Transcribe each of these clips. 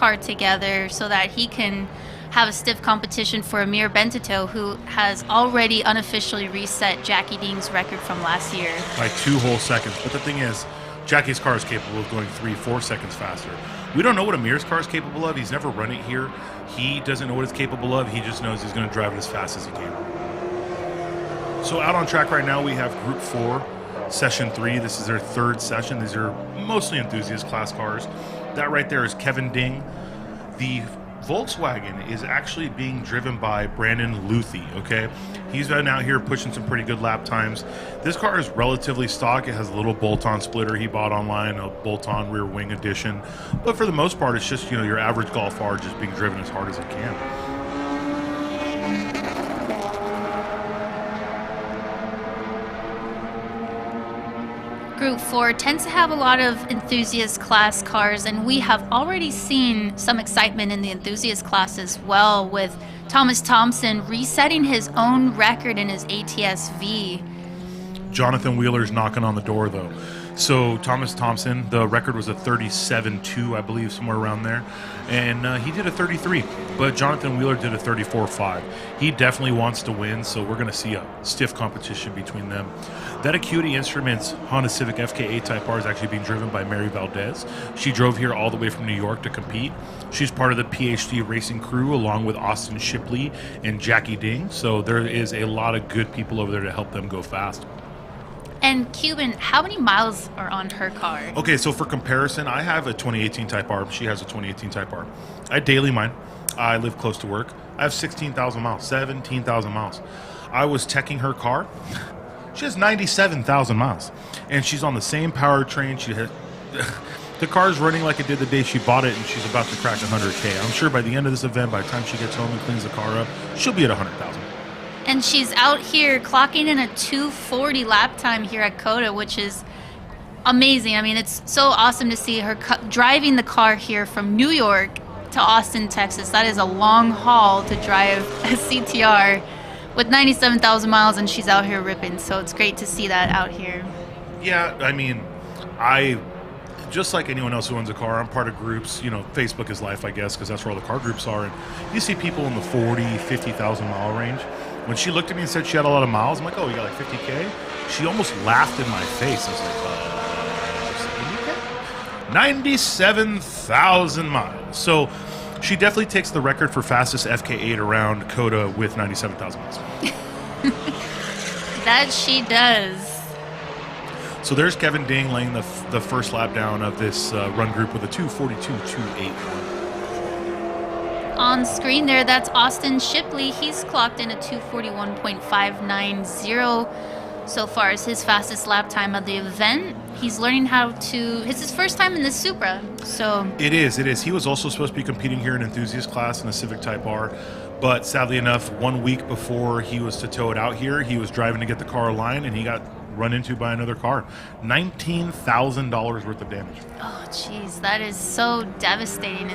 car together so that he can have a stiff competition for Amir Bentito, who has already unofficially reset Jackie Ding's record from last year. By 2 whole seconds. But the thing is, Jackie's car is capable of going 3-4 seconds faster. We don't know what Amir's car is capable of. He's never run it here. He doesn't know what it's capable of. He just knows he's going to drive it as fast as he can. So out on track right now, we have Group 4, Session 3. This is their 3rd session. These are mostly enthusiast class cars. That right there is Kevin Ding. The Volkswagen is actually being driven by Brandon Lichty, okay? He's been out here pushing some pretty good lap times. This car is relatively stock. It has a little bolt-on splitter he bought online, a bolt-on rear wing edition. But for the most part, it's just, your average Golf R just being driven as hard as it can. Group 4 tends to have a lot of enthusiast class cars, and we have already seen some excitement in the enthusiast class as well, with Thomas Thompson resetting his own record in his ATS-V. Jonathan Wheeler's knocking on the door, though. So Thomas Thompson, the record was a 37.2, I believe, somewhere around there. And he did a 33, but Jonathan Wheeler did a 34.5. He definitely wants to win, so we're going to see a stiff competition between them. That Acuity Instruments Honda Civic FK8 Type R is actually being driven by Mary Valdez. She drove here all the way from New York to compete. She's part of the PhD racing crew along with Austin Shipley and Jackie Ding. So there is a lot of good people over there to help them go fast. And Cuban, how many miles are on her car? Okay, so for comparison, I have a 2018 Type R. She has a 2018 Type R. I daily mine. I live close to work. I have 16,000 miles, 17,000 miles. I was teching her car. She has 97,000 miles, and she's on the same powertrain. The car's running like it did the day she bought it, and she's about to crack 100K. I'm sure by the end of this event, by the time she gets home and cleans the car up, she'll be at 100,000. And she's out here clocking in a 2:40 lap time here at COTA, which is amazing. I mean, it's so awesome to see her driving the car here from New York to Austin, Texas. That is a long haul to drive a CTR with 97,000 miles, and she's out here ripping. So it's great to see that out here. Yeah, I mean, just like anyone else who owns a car, I'm part of groups. Facebook is life, I guess, because that's where all the car groups are. And you see people in the 40, 50,000 mile range. When she looked at me and said she had a lot of miles, I'm like, oh, you got like 50K? She almost laughed in my face. I was like, 97,000 miles. So she definitely takes the record for fastest FK8 around COTA with 97,000 miles. That she does. So there's Kevin Ding laying the first lap down of this run group with a 2:42.281. On screen there, that's Austin Shipley. He's clocked in a 2:41.590 so far as his fastest lap time of the event. He's learning how to, it's his first time in the Supra, so. It is. He was also supposed to be competing here in enthusiast class in a Civic Type R, but sadly enough, 1 week before he was to tow it out here, he was driving to get the car aligned and he got run into by another car. $19,000 worth of damage. Oh, jeez, that is so devastating.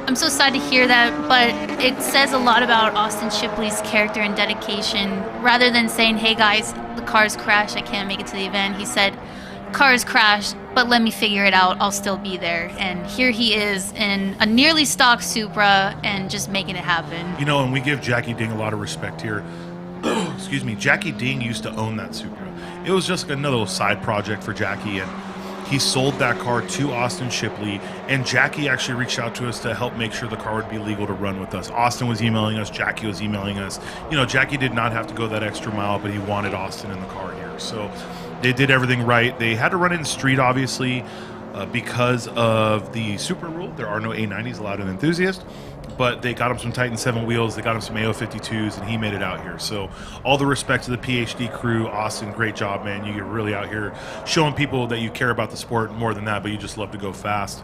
I'm so sad to hear that, but it says a lot about Austin Shipley's character and dedication. Rather than saying, hey guys, the car's crashed, I can't make it to the event, he said, car's crashed, but let me figure it out, I'll still be there. And here he is in a nearly stock Supra and just making it happen. And we give Jackie Ding a lot of respect here. Excuse me, Jackie Ding used to own that Supra. It was just another little side project for Jackie, and he sold that car to Austin Shipley, and Jackie actually reached out to us to help make sure the car would be legal to run with us. Austin was emailing us, Jackie was emailing us. Jackie did not have to go that extra mile, but he wanted Austin in the car here. So they did everything right. They had to run it in the street, obviously, because of the Supra rule. There are no A90s allowed in enthusiast, but they got him some Titan 7 wheels, they got him some AO52s, and he made it out here. So all the respect to the PhD crew. Austin, great job, man. You get really out here showing people that you care about the sport more than that, but you just love to go fast.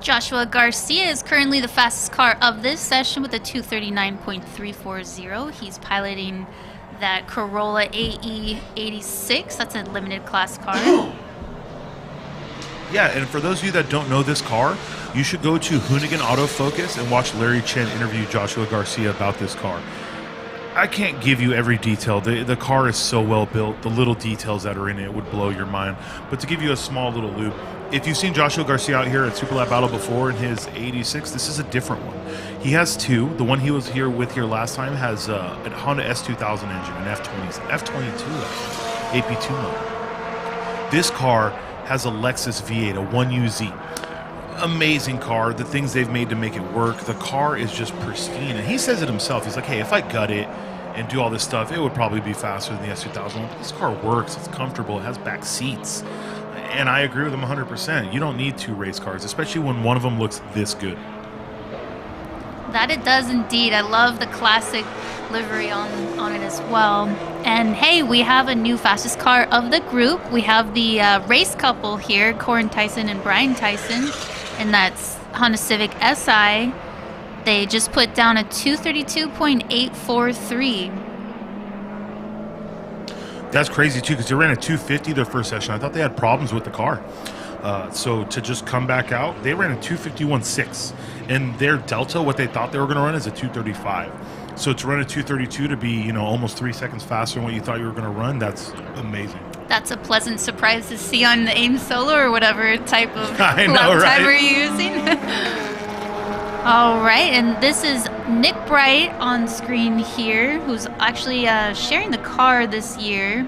Joshua Garcia is currently the fastest car of this session with a 2:39.340. He's piloting that Corolla AE86. That's a limited class car. Yeah, and for those of you that don't know this car, you should go to Hoonigan Autofocus and watch Larry Chen interview Joshua Garcia about this car. I can't give you every detail. The car is so well built. The little details that are in it would blow your mind. But to give you a small little loop, if you've seen Joshua Garcia out here at Super Lap Battle before in his 86, this is a different one. He has two. The one he was here last time has a Honda S2000 engine, an F22 AP2 motor. This car has a Lexus V8, a 1UZ. Amazing car. The things they've made to make it work. The car is just pristine. And he says it himself. He's like, hey, if I gut it and do all this stuff, it would probably be faster than the S2000. But this car works. It's comfortable. It has back seats. And I agree with him 100%. You don't need two race cars, especially when one of them looks this good. That it does indeed. I love the classic livery on it as well. And hey, we have a new fastest car of the group. We have the race couple here, Corin Tyson and Brian Tyson, and that's Honda Civic SI. They just put down a 232.843. That's crazy too, because they ran a 250 their first session. I thought they had problems with the car. So to just come back out, they ran a 251.6. And their Delta, what they thought they were going to run is a 235. So to run a 232 to be, almost 3 seconds faster than what you thought you were going to run, that's amazing. That's a pleasant surprise to see on the AIM Solo or whatever type of I know, lap right? timer you're using. All right, and this is Nick Bright on screen here, who's actually sharing the car this year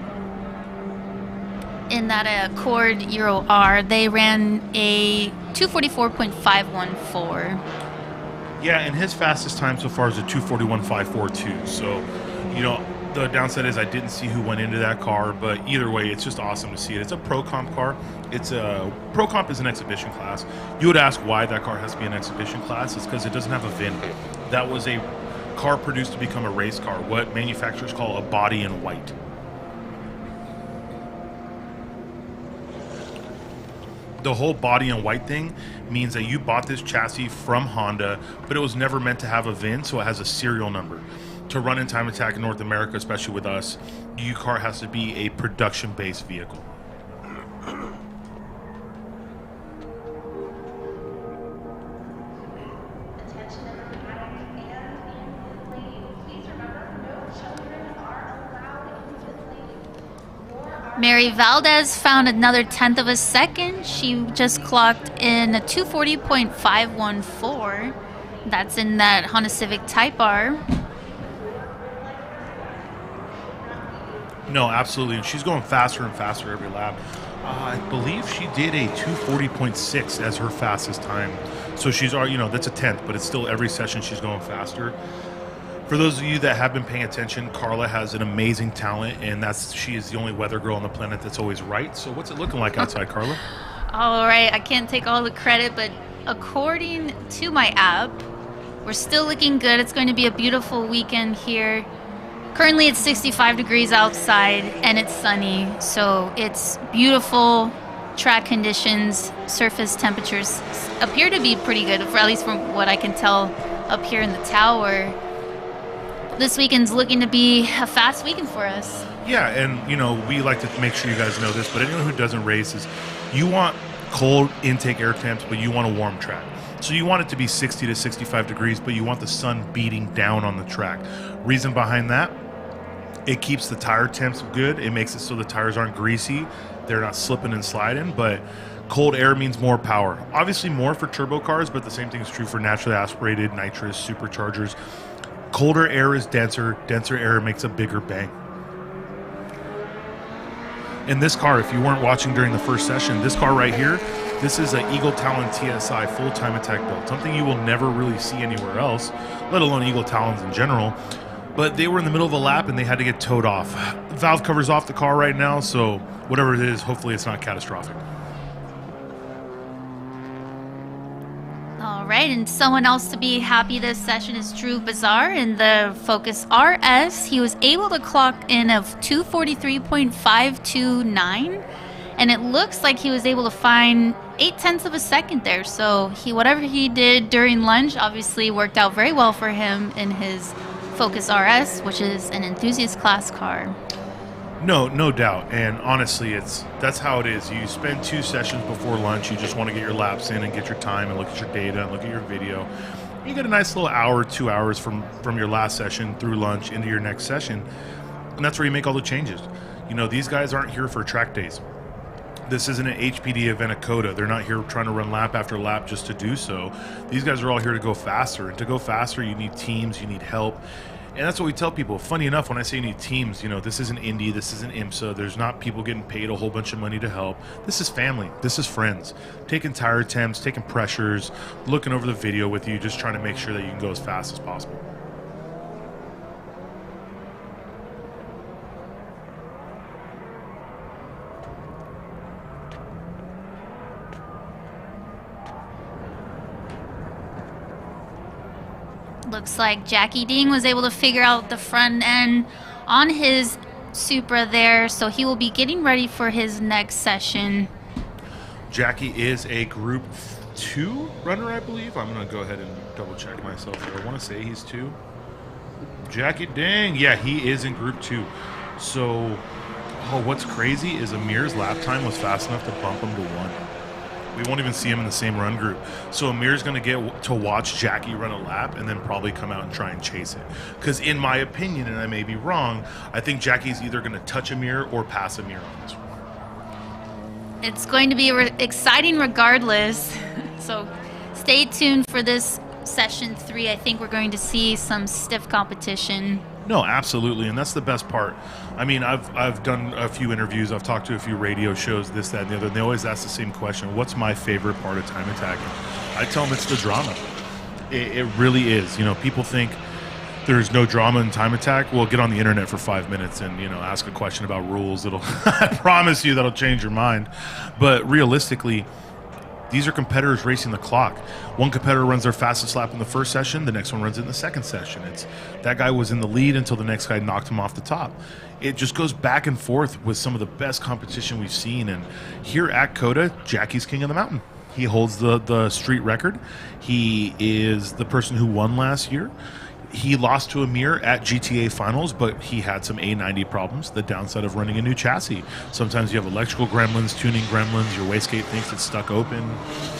in that Accord Euro R. They ran a 244.514. Yeah, and his fastest time so far is a 241.542. So, the downside is I didn't see who went into that car, but either way, it's just awesome to see it. It's a Pro Comp car. Pro Comp is an exhibition class. You would ask why that car has to be an exhibition class. It's because it doesn't have a VIN. That was a car produced to become a race car, what manufacturers call a body in white. The whole body in white thing means that you bought this chassis from Honda, but it was never meant to have a VIN, so it has a serial number. To run in Time Attack in North America, especially with us, your car has to be a production-based vehicle. Mary Valdez found another 1/10 of a second. She just clocked in a 240.514. That's in that Honda Civic Type R. No, absolutely. And she's going faster and faster every lap. I believe she did a 240.6 as her fastest time. So she's, that's a 10th, but it's still every session she's going faster. For those of you that have been paying attention, Carla has an amazing talent, and she is the only weather girl on the planet that's always right. So what's it looking like outside, Carla? All right, I can't take all the credit, but according to my app, we're still looking good. It's going to be a beautiful weekend here. Currently it's 65 degrees outside and it's sunny, so it's beautiful track conditions. Surface temperatures appear to be pretty good, at least from what I can tell up here in the tower. This weekend's looking to be a fast weekend for us. Yeah, and we like to make sure you guys know this, but anyone who doesn't race is you want cold intake air temps, but you want a warm track. So you want it to be 60 to 65 degrees, but you want the sun beating down on the track. Reason behind that, it keeps the tire temps good. It makes it so the tires aren't greasy. They're not slipping and sliding, but cold air means more power. Obviously more for turbo cars, but the same thing is true for naturally aspirated, nitrous, superchargers. Colder air is denser. Denser air makes a bigger bang. In this car, if you weren't watching during the first session, this car right here, this is an Eagle Talon TSI full Time Attack build. Something you will never really see anywhere else, let alone Eagle Talons in general. But they were in the middle of a lap and they had to get towed off. The valve cover's off the car right now, so whatever it is, hopefully it's not catastrophic. All right, and someone else to be happy this session is Drew Bazaar in the Focus RS. He was able to clock in of 243.529, and it looks like he was able to find 0.8 of a second there. So whatever he did during lunch obviously worked out very well for him in his Focus RS, which is an enthusiast class car. No doubt. And honestly, that's how it is. You spend 2 sessions before lunch. You just want to get your laps in and get your time and look at your data and look at your video. You get a nice little hour, 2 hours from your last session through lunch into your next session, and that's where you make all the changes. You know, these guys aren't here for track days. This isn't an HPD event at COTA. They're not here trying to run lap after lap just to do so. These guys are all here to go faster, and to go faster, you need teams, you need help. And that's what we tell people. Funny enough, when I say you need teams, you know, this isn't Indy, this isn't IMSA. There's not people getting paid a whole bunch of money to help. This is family. This is friends. Taking tire attempts, taking pressures, looking over the video with you, just trying to make sure that you can go as fast as possible. Looks like Jackie Ding was able to figure out the front end on his Supra there, so he will be getting ready for his next session. Jackie is a Group 2 runner, I believe. I'm going to go ahead and double check myself here. I want to say he's 2. Jackie Ding, yeah, he is in Group 2. So, what's crazy is Amir's lap time was fast enough to bump him to 1. We won't even see him in the same run group. So Amir's going to get to watch Jackie run a lap and then probably come out and try and chase it. Because in my opinion, and I may be wrong, I think Jackie's either going to touch Amir or pass Amir on this one. It's going to be exciting regardless. So stay tuned for this session 3. I think we're going to see some stiff competition. No, absolutely, and that's the best part. I mean, I've done a few interviews, I've talked to a few radio shows, this, that, and the other, and they always ask the same question: what's my favorite part of time attacking? I tell them it's the drama. It really is. You know, people think there's no drama in time attack. Well, get on the internet for 5 minutes and, you know, ask a question about rules. It'll, I promise you, that'll change your mind. But realistically, these are competitors racing the clock. One competitor runs their fastest lap in the first session, the next one runs it in the second session. It's that guy was in the lead until the next guy knocked him off the top. It just goes back and forth with some of the best competition we've seen. And here at COTA, Jackie's king of the mountain. He holds the street record. He is the person who won last year. He lost to Amir at GTA Finals, but he had some A90 problems, the downside of running a new chassis. Sometimes you have electrical gremlins, tuning gremlins, your wastegate thinks it's stuck open.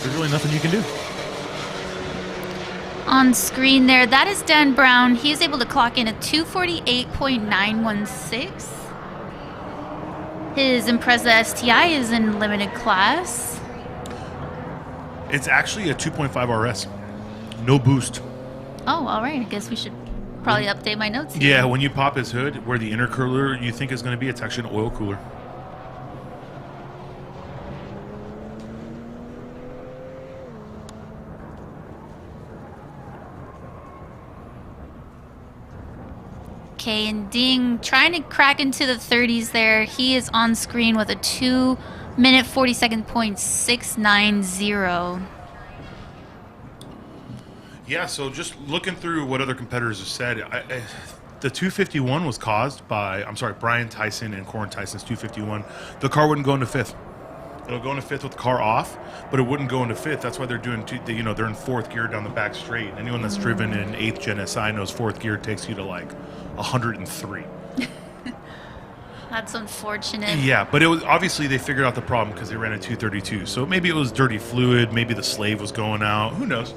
There's really nothing you can do. On screen there, that is Dan Brown. He's able to clock in a 248.916. His Impreza STI is in limited class. It's actually a 2.5 RS. No boost. Oh, all right. I guess we should probably update my notes here. Yeah, when you pop his hood, where the intercooler you think is going to be, it's actually an oil cooler. Okay, and Ding trying to crack into the 30s there. He is on screen with a 2-minute 40-second.690. Yeah, so just looking through what other competitors have said, the 251 was caused by, Brian Tyson and Corin Tyson's 251. The car wouldn't go into fifth. It'll go into fifth with the car off, but it wouldn't go into fifth. That's why they're doing, they're in fourth gear down the back straight. Anyone that's driven in 8th Gen SI knows fourth gear takes you to like 103. That's unfortunate. Yeah, but it was obviously they figured out the problem because they ran a 232. So maybe it was dirty fluid, maybe the slave was going out, who knows?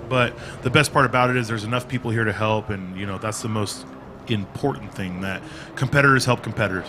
But the best part about it is there's enough people here to help, and you know that's the most important thing, that competitors help competitors.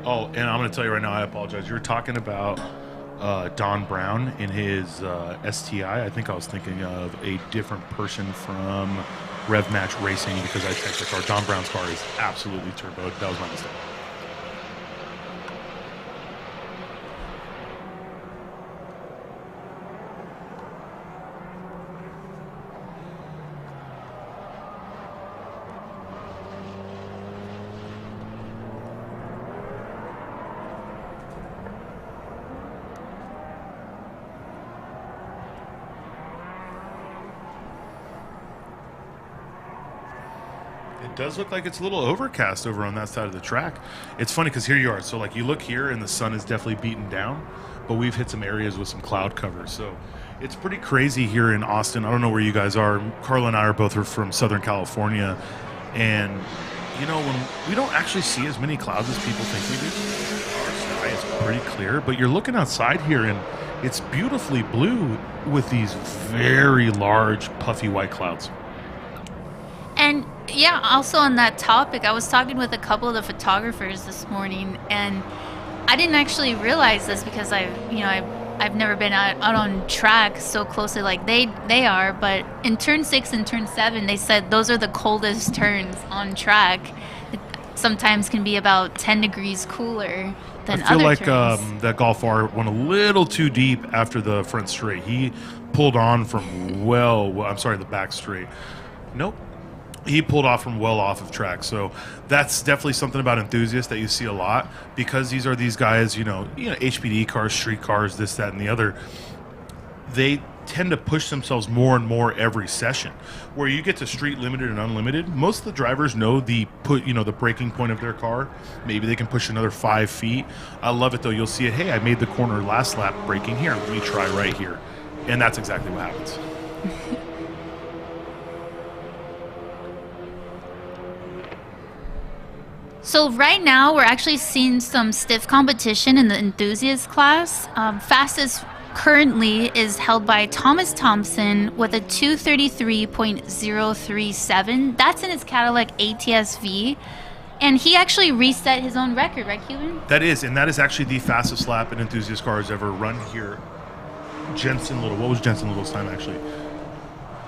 Oh, and I'm going to tell you right now, I apologize. You were talking about Don Brown in his STI. I think I was thinking of a different person from Rev Match Racing because I checked the car. Don Brown's car is absolutely turboed. That was my mistake. It does look like it's a little overcast over on that side of the track. It's funny because here you are. So, like, you look here and the sun is definitely beaten down, but we've hit some areas with some cloud cover. So, it's pretty crazy here in Austin. I don't know where you guys are. Carla and I are both from Southern California. And, you know, when we don't actually see as many clouds as people think we do. Our sky is pretty clear, but you're looking outside here and it's beautifully blue with these very large, puffy white clouds. And yeah, also on that topic, I was talking with a couple of the photographers this morning, and I didn't actually realize this because I've never been out on track so closely like they are. But in turn 6 and turn 7, they said those are the coldest turns on track. It sometimes can be about 10 degrees cooler than other turns. I feel like that Golf R went a little too deep after the front straight. He pulled on from the back straight. Nope. He pulled off from well off of track. So that's definitely something about enthusiasts that you see a lot, because these guys, HPD cars, street cars, this, that, and the other. They tend to push themselves more and more every session. Where you get to street limited and unlimited, most of the drivers know the braking point of their car. Maybe they can push another 5 feet. I love it though. You'll see it. Hey, I made the corner last lap braking here. Let me try right here. And that's exactly what happens. So right now we're actually seeing some stiff competition in the enthusiast class. Fastest currently is held by Thomas Thompson with a 2:33.037. That's in his Cadillac ATS-V. And he actually reset his own record, right, Cuban? That is actually the fastest lap an enthusiast car has ever run here. Jensen Little. What was Jensen Little's time, actually?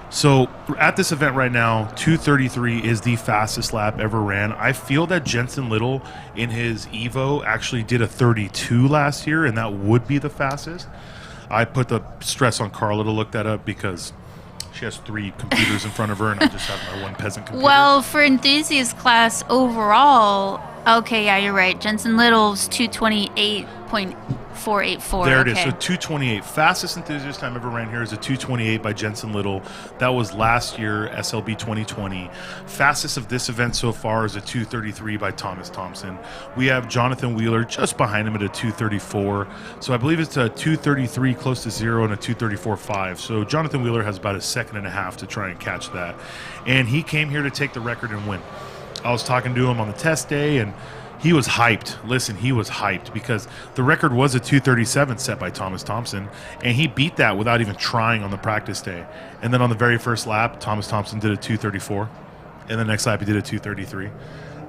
So at this event right now, 2:33 is the fastest lap ever ran. I feel that Jensen Little in his Evo actually did a 32 last year, and that would be the fastest. I put the stress on Carla to look that up because she has 3 computers in front of her, and I just have my one peasant computer. Well, for enthusiast class overall, okay, yeah, you're right. Jensen Little's 2:28.484. There it is. So 2:28. Fastest enthusiast time ever ran here is a 2:28 by Jensen Little. That was last year, SLB 2020. Fastest of this event so far is a 2:33 by Thomas Thompson. We have Jonathan Wheeler just behind him at a 2:34. So I believe it's a 2:33 close to 0 and a 2:34.5. So Jonathan Wheeler has about a second and a half to try and catch that. And he came here to take the record and win. I was talking to him on the test day, and he was hyped. Listen, he was hyped because the record was a 2:37 set by Thomas Thompson, and he beat that without even trying on the practice day. And then on the very first lap, Thomas Thompson did a 2:34, and the next lap he did a 2:33.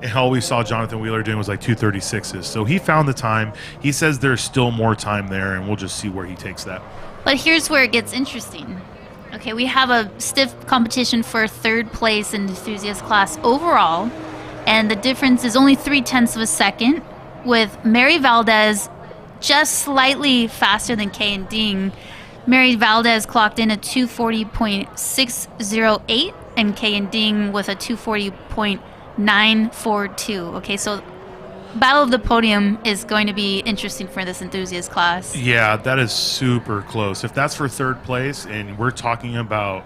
And all we saw Jonathan Wheeler doing was like 2:36s. So he found the time. He says there's still more time there, and we'll just see where he takes that. But here's where it gets interesting. Okay, we have a stiff competition for third place in the enthusiast class overall, and the difference is only 0.3 of a second, with Mary Valdez just slightly faster than Kay and Ding. Mary Valdez clocked in at 2:40.608, and Kay and Ding with a 2:40.942. Okay, so Battle of the Podium is going to be interesting for this enthusiast class. Yeah, that is super close. If that's for third place and we're talking about,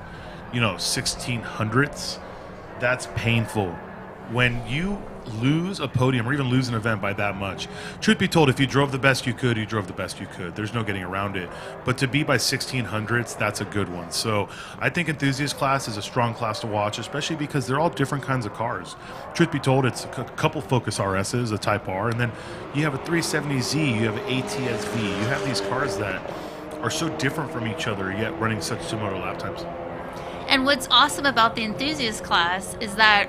1600ths, that's painful. When you lose a podium or even lose an event by that much, truth be told, if you drove the best you could, you drove the best you could. There's no getting around it. But to be by 1600ths, that's a good one. So I think enthusiast class is a strong class to watch, especially because they're all different kinds of cars. Truth be told, it's a couple Focus RSs, a Type R, and then you have a 370Z, you have an ATS-V. You have these cars that are so different from each other, yet running such similar lap times. And what's awesome about the enthusiast class is that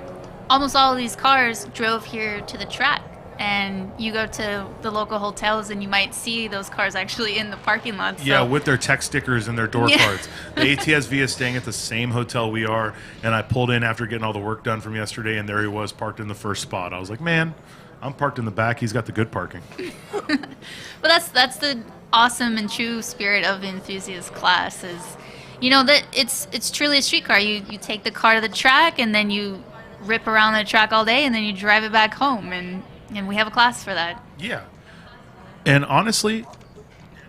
almost all of these cars drove here to the track, and you go to the local hotels and you might see those cars actually in the parking lot. So. Yeah, with their tech stickers and their door cards. The ATS-V is staying at the same hotel we are, and I pulled in after getting all the work done from yesterday, and there he was parked in the first spot. I was like, man, I'm parked in the back. He's got the good parking. But that's the awesome and true spirit of the enthusiast class is, that it's truly a street car. You take the car to the track, and then you rip around the track all day, and then you drive it back home, and we have a class for that. Yeah. And honestly,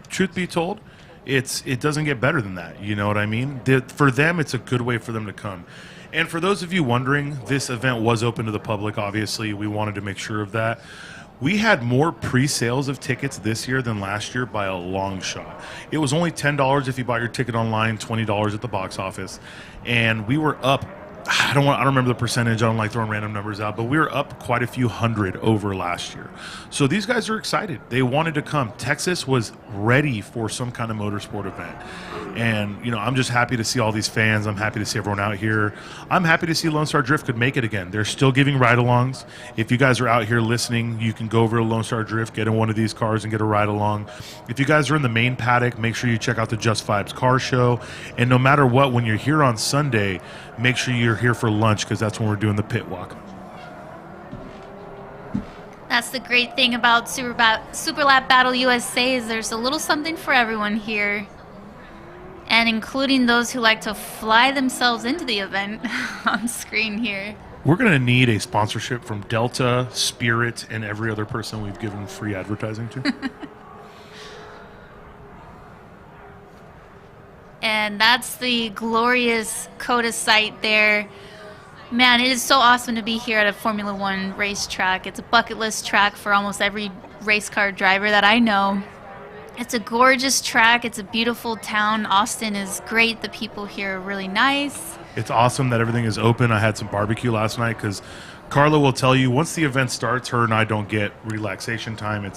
truth be told, it doesn't get better than that. You know what I mean? For them, it's a good way for them to come. And for those of you wondering, this event was open to the public, obviously. We wanted to make sure of that. We had more pre-sales of tickets this year than last year by a long shot. It was only $10 if you bought your ticket online, $20 at the box office. And we were up, I don't remember the percentage. I don't like throwing random numbers out, but we were up quite a few hundred over last year. So these guys are excited. They wanted to come. Texas was ready for some kind of motorsport event. And, you know, I'm just happy to see all these fans. I'm happy to see everyone out here. I'm happy to see Lone Star Drift could make it again. They're still giving ride-alongs. If you guys are out here listening, you can go over to Lone Star Drift, get in one of these cars and get a ride-along. If you guys are in the main paddock, make sure you check out the Just Vibes car show. And no matter what, when you're here on Sunday, make sure you're here for lunch because that's when we're doing the pit walk. That's the great thing about Super Lap Battle USA is there's a little something for everyone here. And including those who like to fly themselves into the event on screen here. We're going to need a sponsorship from Delta, Spirit, and every other person we've given free advertising to. And that's the glorious COTA site there. Man, it is so awesome to be here at a Formula One racetrack. It's a bucket list track for almost every race car driver that I know. It's a gorgeous track. It's a beautiful town. Austin is great. The people here are really nice. It's awesome that everything is open. I had some barbecue last night because Carla will tell you once the event starts, her and I don't get relaxation time.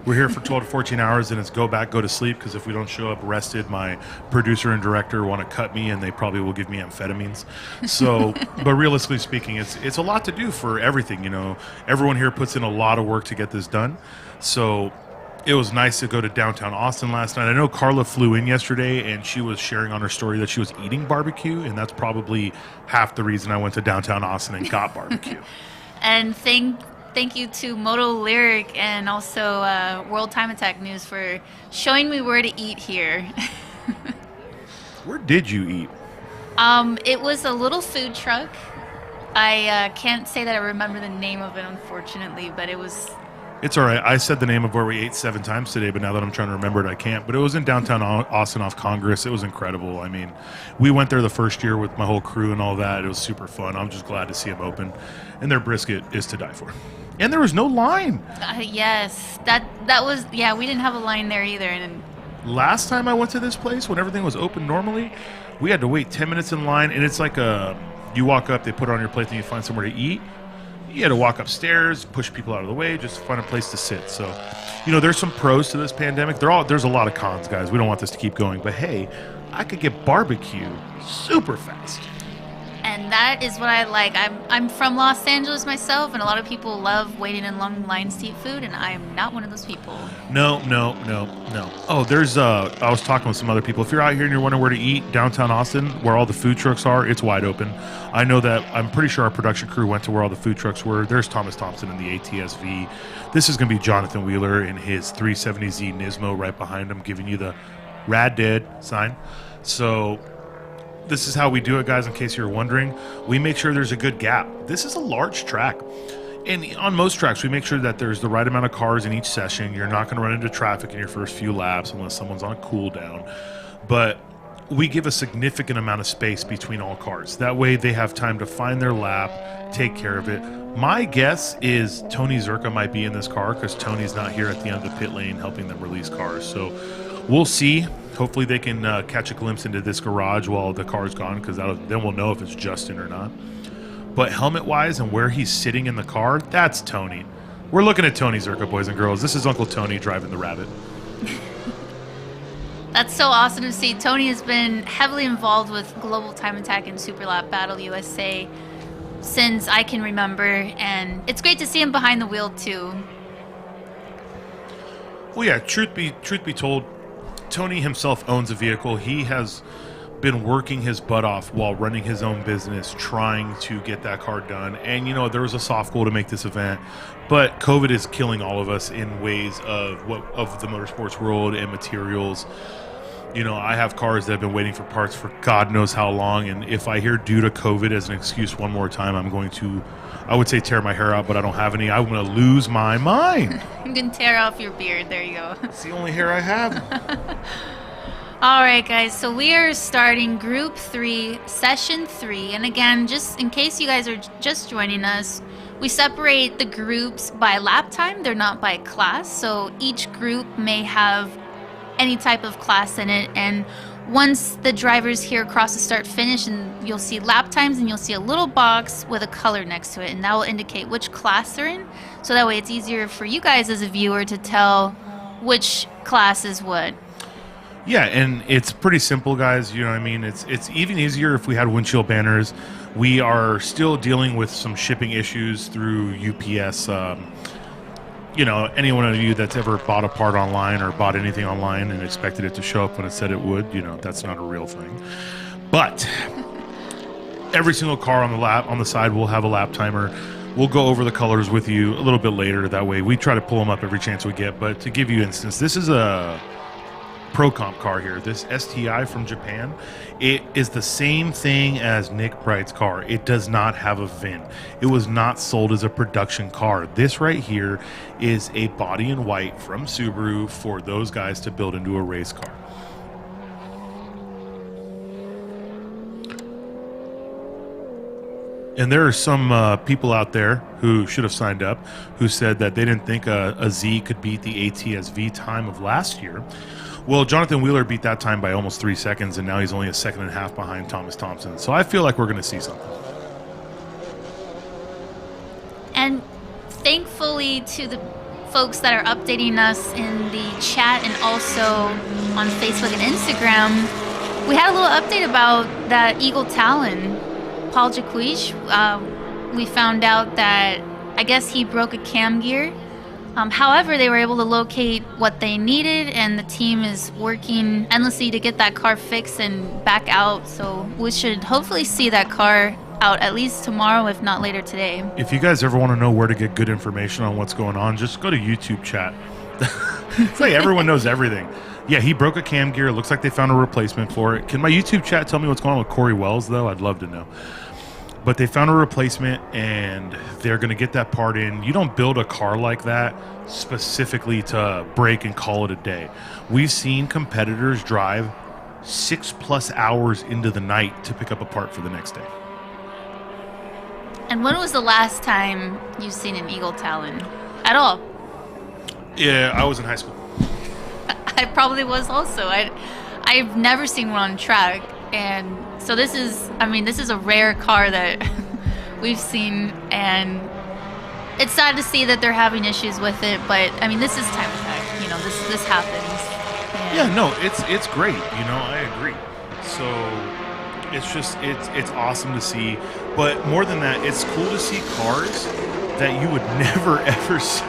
We're here for 12 to 14 hours and it's go back, go to sleep because if we don't show up rested, my producer and director want to cut me and they probably will give me amphetamines. So, but realistically speaking, it's a lot to do for everything. You know, everyone here puts in a lot of work to get this done. So it was nice to go to downtown Austin last night. I know Carla flew in yesterday and she was sharing on her story that she was eating barbecue, and that's probably half the reason I went to downtown Austin and got barbecue. And thank you to Moto Lyric and also World Time Attack News for showing me where to eat here. Where did you eat? It was a little food truck. I can't say that I remember the name of it, unfortunately, but it was... It's all right. I said the name of where we ate 7 times today, but now that I'm trying to remember it, I can't. But it was in downtown Austin off Congress. It was incredible. I mean, we went there the first year with my whole crew and all that. It was super fun. I'm just glad to see them open. And their brisket is to die for. And there was no line. Yes. That was, yeah, we didn't have a line there either. And last time I went to this place, when everything was open normally, we had to wait 10 minutes in line. And it's like you walk up, they put it on your plate, then you find somewhere to eat. You had to walk upstairs, push people out of the way, just to find a place to sit. So, you know, there's some pros to this pandemic. There's a lot of cons, guys. We don't want this to keep going. But, hey, I could get barbecue super fast. And that is what I like. I'm from Los Angeles myself, and a lot of people love waiting in long lines to eat food, and I am not one of those people. No. Oh, I was talking with some other people. If you're out here and you're wondering where to eat, downtown Austin, where all the food trucks are, it's wide open. I know that, I'm pretty sure our production crew went to where all the food trucks were. There's Thomas Thompson in the ATSV. This is going to be Jonathan Wheeler in his 370Z Nismo right behind him, giving you the Rad Dead sign. So this is how we do it, guys, in case you're wondering. We make sure there's a good gap. This is a large track. And on most tracks, we make sure that there's the right amount of cars in each session. You're not going to run into traffic in your first few laps unless someone's on a cooldown. But we give a significant amount of space between all cars. That way they have time to find their lap, take care of it. My guess is Tony Zerka might be in this car because Tony's not here at the end of the pit lane helping them release cars. So we'll see. Hopefully they can catch a glimpse into this garage while the car's gone, because then we'll know if it's Justin or not. But helmet-wise and where he's sitting in the car, that's Tony. We're looking at Tony Zerka, boys and girls. This is Uncle Tony driving the Rabbit. That's so awesome to see. Tony has been heavily involved with Global Time Attack and Super Lap Battle USA since I can remember, and it's great to see him behind the wheel too. Well, yeah, truth be told, Tony himself owns a vehicle. He has been working his butt off while running his own business, trying to get that car done. And, you know, there was a soft goal to make this event, but COVID is killing all of us in ways of the motorsports world and materials. You know, I have cars that have been waiting for parts for God knows how long, and if I hear due to COVID as an excuse one more time, I'm going to, I would say tear my hair out, but I don't have any. I'm going to lose my mind. You can tear off your beard. There you go. It's the only hair I have. All right, guys. So we are starting Group 3, Session 3. And again, just in case you guys are just joining us, we separate the groups by lap time. They're not by class. So each group may have any type of class in it. And once the drivers here cross the start finish, and you'll see lap times, and you'll see a little box with a color next to it. And that will indicate which class they're in. So that way it's easier for you guys as a viewer to tell which class is what. Yeah, and it's pretty simple, guys. You know what I mean? It's even easier if we had windshield banners. We are still dealing with some shipping issues through UPS. You know, any one of you that's ever bought a part online or bought anything online and expected it to show up when it said it would, you know, that's not a real thing. But every single car on the side will have a lap timer. We'll go over the colors with you a little bit later. That way we try to pull them up every chance we get. But to give you instance, this is a Pro Comp car here. This STI from Japan, it is the same thing as Nick Bright's car. It does not have a VIN. It was not sold as a production car. This right here is a body in white from Subaru for those guys to build into a race car. And there are some people out there who should have signed up who said that they didn't think a Z could beat the ATS-V time of last year. Well, Jonathan Wheeler beat that time by almost 3 seconds, and now he's only a second and a half behind Thomas Thompson. So I feel like we're going to see something. And thankfully to the folks that are updating us in the chat and also on Facebook and Instagram, we had a little update about that Eagle Talon, Paul Jaquish. We found out that I guess he broke a cam gear. However, they were able to locate what they needed, and the team is working endlessly to get that car fixed and back out. So we should hopefully see that car out at least tomorrow, if not later today. If you guys ever want to know where to get good information on what's going on, just go to YouTube chat. It's like everyone knows everything. Yeah, he broke a cam gear. It looks like they found a replacement for it. Can my YouTube chat tell me what's going on with Corey Wells, though? I'd love to know. But they found a replacement, and they're going to get that part in. You don't build a car like that specifically to break and call it a day. We've seen competitors drive 6+ hours into the night to pick up a part for the next day. And when was the last time you've seen an Eagle Talon at all? Yeah, I was in high school. I probably was also. I've never seen one on track, and so this is a rare car that we've seen, and it's sad to see that they're having issues with it, but I mean, this is time attack. You know, this happens. Yeah, no, it's great. You know, I agree. So it's awesome to see, but more than that, it's cool to see cars that you would never ever see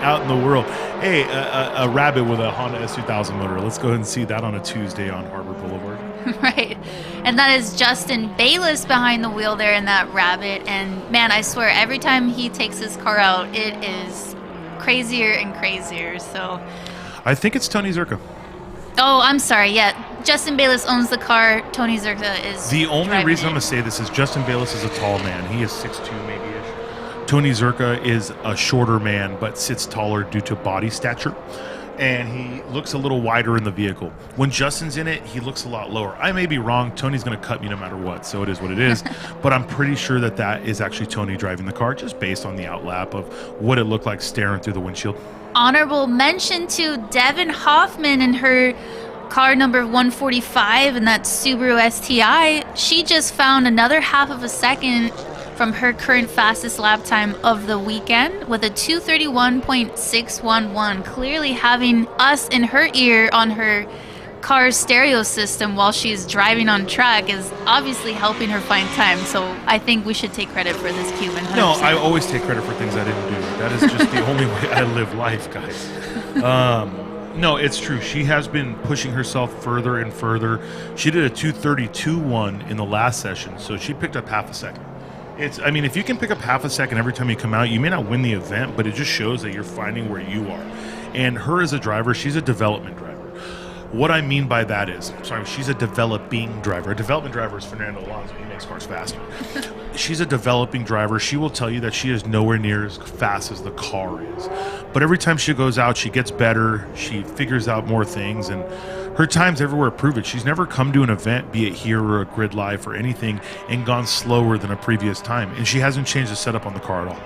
out in the world. Hey, a Rabbit with a Honda S2000 motor. Let's go ahead and see that on a Tuesday on Harbor Boulevard. Right. And that is Justin Bayless behind the wheel there in that Rabbit. And man, I swear, every time he takes his car out, it is crazier and crazier. So I think it's Tony Zerka. Oh, I'm sorry. Yeah, Justin Bayless owns the car. Tony Zerka is the only reason I'm going to say this is Justin Bayless is a tall man. He is 6'2", maybe-ish. Tony Zerka is a shorter man, but sits taller due to body stature. And he looks a little wider in the vehicle. When Justin's in it, he looks a lot lower. I may be wrong. Tony's going to cut me no matter what, so it is what it is. But I'm pretty sure that is actually Tony driving the car, just based on the outlap of what it looked like staring through the windshield. Honorable mention to Devin Hoffman and her car number 145 and that Subaru STI. She just found another half of a second from her current fastest lap time of the weekend with a 231.611, clearly having us in her ear on her car's stereo system while she's driving on track is obviously helping her find time. So I think we should take credit for this, Cuban. 100%. No, I always take credit for things I didn't do. That is just the only way I live life, guys. No, it's true. She has been pushing herself further and further. She did a 232.1 in the last session, so she picked up half a second. I mean, if you can pick up half a second every time you come out, you may not win the event, but it just shows that you're finding where you are. And her as a driver, she's a development driver. What I mean by that is, she's a developing driver. A development driver is Fernando Alonso. He makes cars faster. She's a developing driver. She will tell you that she is nowhere near as fast as the car is. But every time she goes out, she gets better. She figures out more things. And Her times everywhere prove it. She's never come to an event, be it here or a grid live or anything, and gone slower than a previous time. And she hasn't changed the setup on the car at all.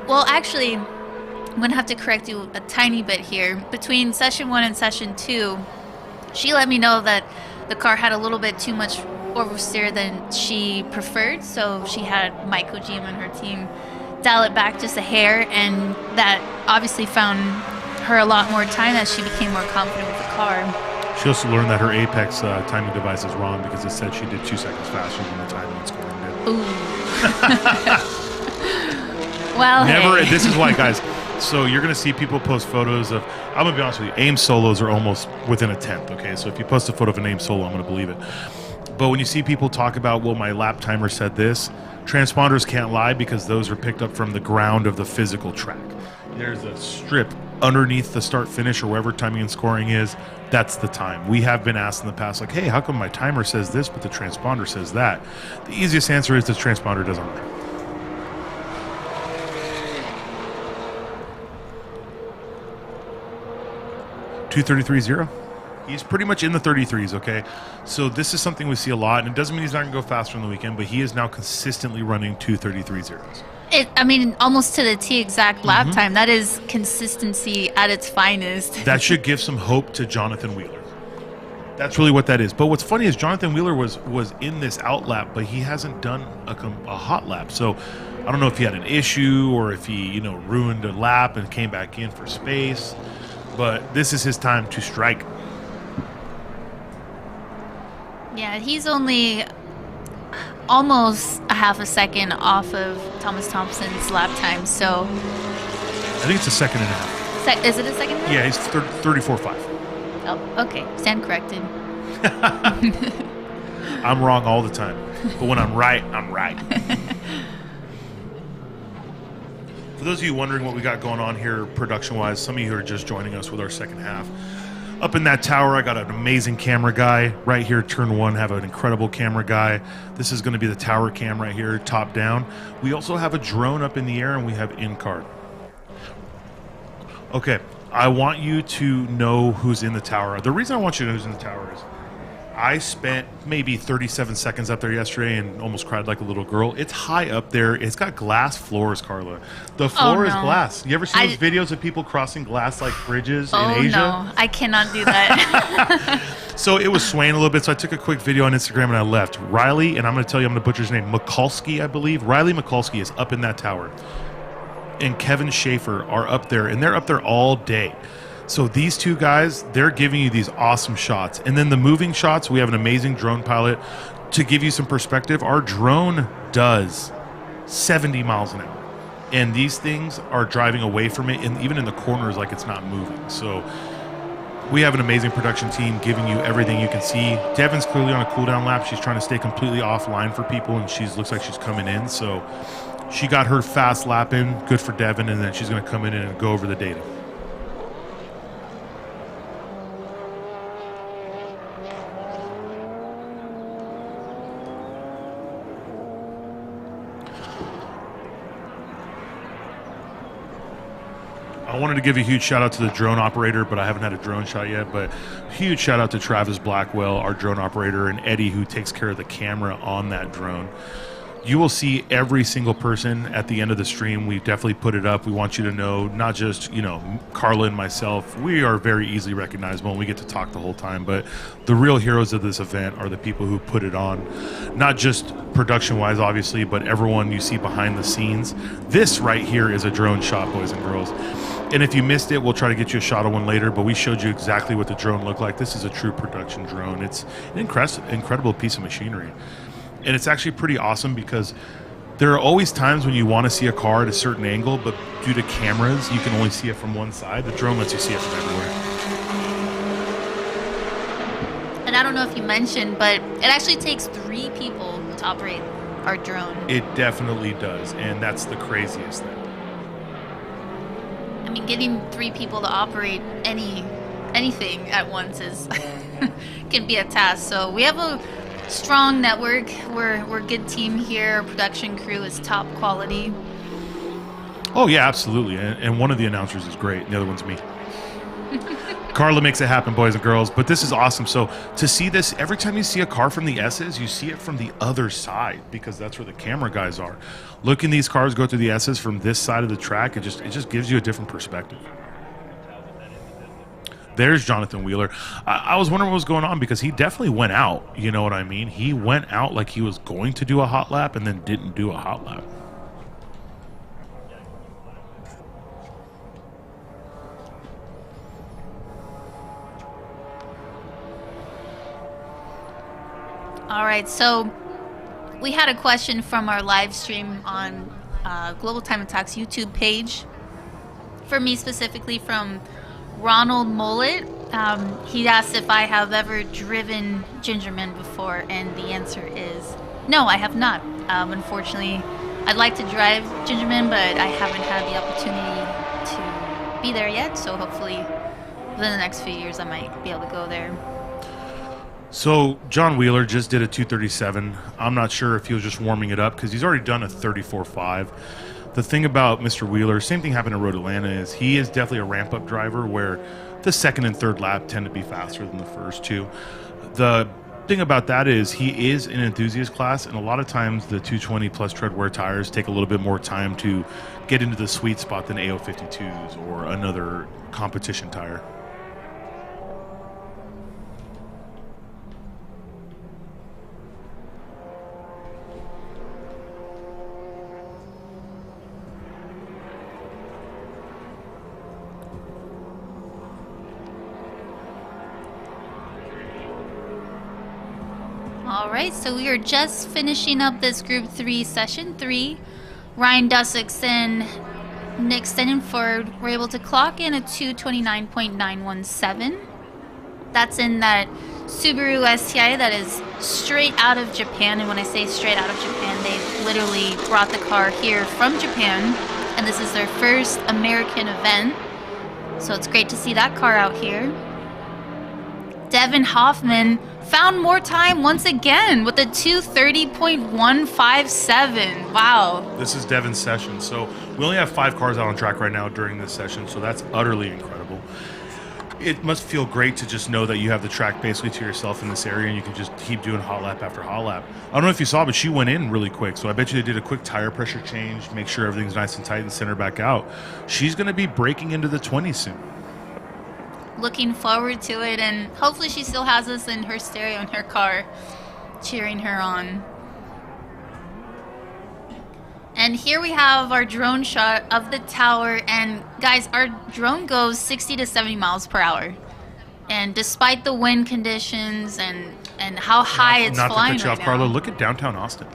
Well, actually, I'm going to have to correct you a tiny bit here. Between session 1 and session 2, she let me know that the car had a little bit too much oversteer than she preferred, so she had Mike Kojima and her team dial it back just a hair, and that obviously found her a lot more time as she became more confident with the car. She also learned that her Apex timing device is wrong because it said she did 2 seconds faster than the timing and scoring did. Ooh. Well, never. hey. This is why, guys. So you're going to see people post photos of, I'm going to be honest with you, AIM solos are almost within a tenth, okay? So if you post a photo of an AIM solo, I'm going to believe it. But when you see people talk about, well, my lap timer said this, transponders can't lie because those are picked up from the ground of the physical track. There's a strip underneath the start finish or wherever timing and scoring is. That's the time. We have been asked in the past, like, hey, how come my timer says this, but the transponder says that? The easiest answer is the transponder doesn't lie. .233.0. He's pretty much in the 33s, okay? So this is something we see a lot, and it doesn't mean he's not going to go faster on the weekend, but he is now consistently running 2:33.0s. I mean, almost to the T exact lap time. That is consistency at its finest. That should give some hope to Jonathan Wheeler. That's really what that is. But what's funny is Jonathan Wheeler was in this out lap, but he hasn't done a hot lap. So I don't know if he had an issue or if he, ruined a lap and came back in for space. But this is his time to strike. Yeah, he's only almost a half a second off of Thomas Thompson's lap time, so... I think it's a second and a half. Is it a second? Yeah, he's 34.5. Oh, okay. Stand corrected. I'm wrong all the time. But when I'm right, I'm right. For those of you wondering what we got going on here production-wise, some of you who are just joining us with our second half, up in that tower, I got an amazing camera guy. Right here, turn 1, have an incredible camera guy. This is going to be the tower cam right here, top down. We also have a drone up in the air, and we have in-car. Okay, I want you to know who's in the tower. The reason I want you to know who's in the tower is I spent maybe 37 seconds up there yesterday and almost cried like a little girl. It's high up there. It's got glass floors, Carla. The floor is glass. You ever see those videos of people crossing glass like bridges in Asia? Oh, no. I cannot do that. So it was swaying a little bit, so I took a quick video on Instagram and I left. Riley, and I'm going to tell you, I'm going to butcher his name, Mikulski, I believe. Riley Mikulski is up in that tower. And Kevin Schaefer are up there, and they're up there all day. So these two guys, they're giving you these awesome shots. And then the moving shots, we have an amazing drone pilot. To give you some perspective, our drone does 70 miles an hour. And these things are driving away from it, and even in the corners, like it's not moving. So we have an amazing production team giving you everything you can see. Devin's clearly on a cooldown lap. She's trying to stay completely offline for people, and she looks like she's coming in. So she got her fast lap in. Good for Devin, and then she's going to come in and go over the data. I wanted to give a huge shout out to the drone operator, but I haven't had a drone shot yet. But huge shout out to Travis Blackwell, our drone operator, and Eddie, who takes care of the camera on that drone. You will see every single person at the end of the stream. We definitely put it up. We want you to know, not just, Carla and myself. We are very easily recognizable, and we get to talk the whole time. But the real heroes of this event are the people who put it on. Not just production-wise, obviously, but everyone you see behind the scenes. This right here is a drone shot, boys and girls. And if you missed it, we'll try to get you a shot of one later, but we showed you exactly what the drone looked like. This is a true production drone. It's an incredible piece of machinery. And it's actually pretty awesome because there are always times when you want to see a car at a certain angle, but due to cameras, you can only see it from one side. The drone lets you see it from everywhere. And I don't know if you mentioned, but it actually takes 3 people to operate our drone. It definitely does, and that's the craziest thing. I mean, getting 3 people to operate anything at once is can be a task. So we have a strong network. We're a good team here. Our production crew is top quality. Oh yeah, absolutely. And one of the announcers is great. And the other one's me. Carla makes it happen, boys and girls. But this is awesome. So to see this, every time you see a car from the S's, you see it from the other side because that's where the camera guys are. Looking these cars go through the S's from this side of the track, it just gives you a different perspective. There's Jonathan Wheeler. I was wondering what was going on because he definitely went out. You know what I mean? He went out like he was going to do a hot lap and then didn't do a hot lap. All right, so we had a question from our live stream on Global Time Attacks YouTube page. For me specifically, from Ronald Mullet. He asked if I have ever driven Gingerman before, and the answer is no, I have not. Unfortunately, I'd like to drive Gingerman, but I haven't had the opportunity to be there yet, so hopefully within the next few years I might be able to go there. So John Wheeler just did a 237. I'm not sure if he was just warming it up because he's already done a 34.5. The thing about Mr. Wheeler, same thing happened in Road Atlanta, is he is definitely a ramp-up driver where the second and third lap tend to be faster than the first two. The thing about that is he is an enthusiast class, and a lot of times the 220 plus tread wear tires take a little bit more time to get into the sweet spot than AO52s or another competition tire. All right, so we are just finishing up this Group 3, Session 3. Ryan Dussex and Nick Stenenford were able to clock in a 229.917. That's in that Subaru STI that is straight out of Japan. And when I say straight out of Japan, they literally brought the car here from Japan. And this is their first American event. So it's great to see that car out here. Devin Hoffman found more time once again with a 230.157. Wow. This is Devin's session. So we only have 5 cars out on track right now during this session, so that's utterly incredible. It must feel great to just know that you have the track basically to yourself in this area and you can just keep doing hot lap after hot lap. I don't know if you saw, but she went in really quick, so I bet you they did a quick tire pressure change, make sure everything's nice and tight and send her back out. She's going to be breaking into the 20s soon. Looking forward to it, and hopefully she still has us in her stereo in her car cheering her on. And here we have our drone shot of the tower, and guys, our drone goes 60 to 70 miles per hour, and despite the wind conditions and how high it's flying not to cut you right off, Carlo, now. look at downtown Austin.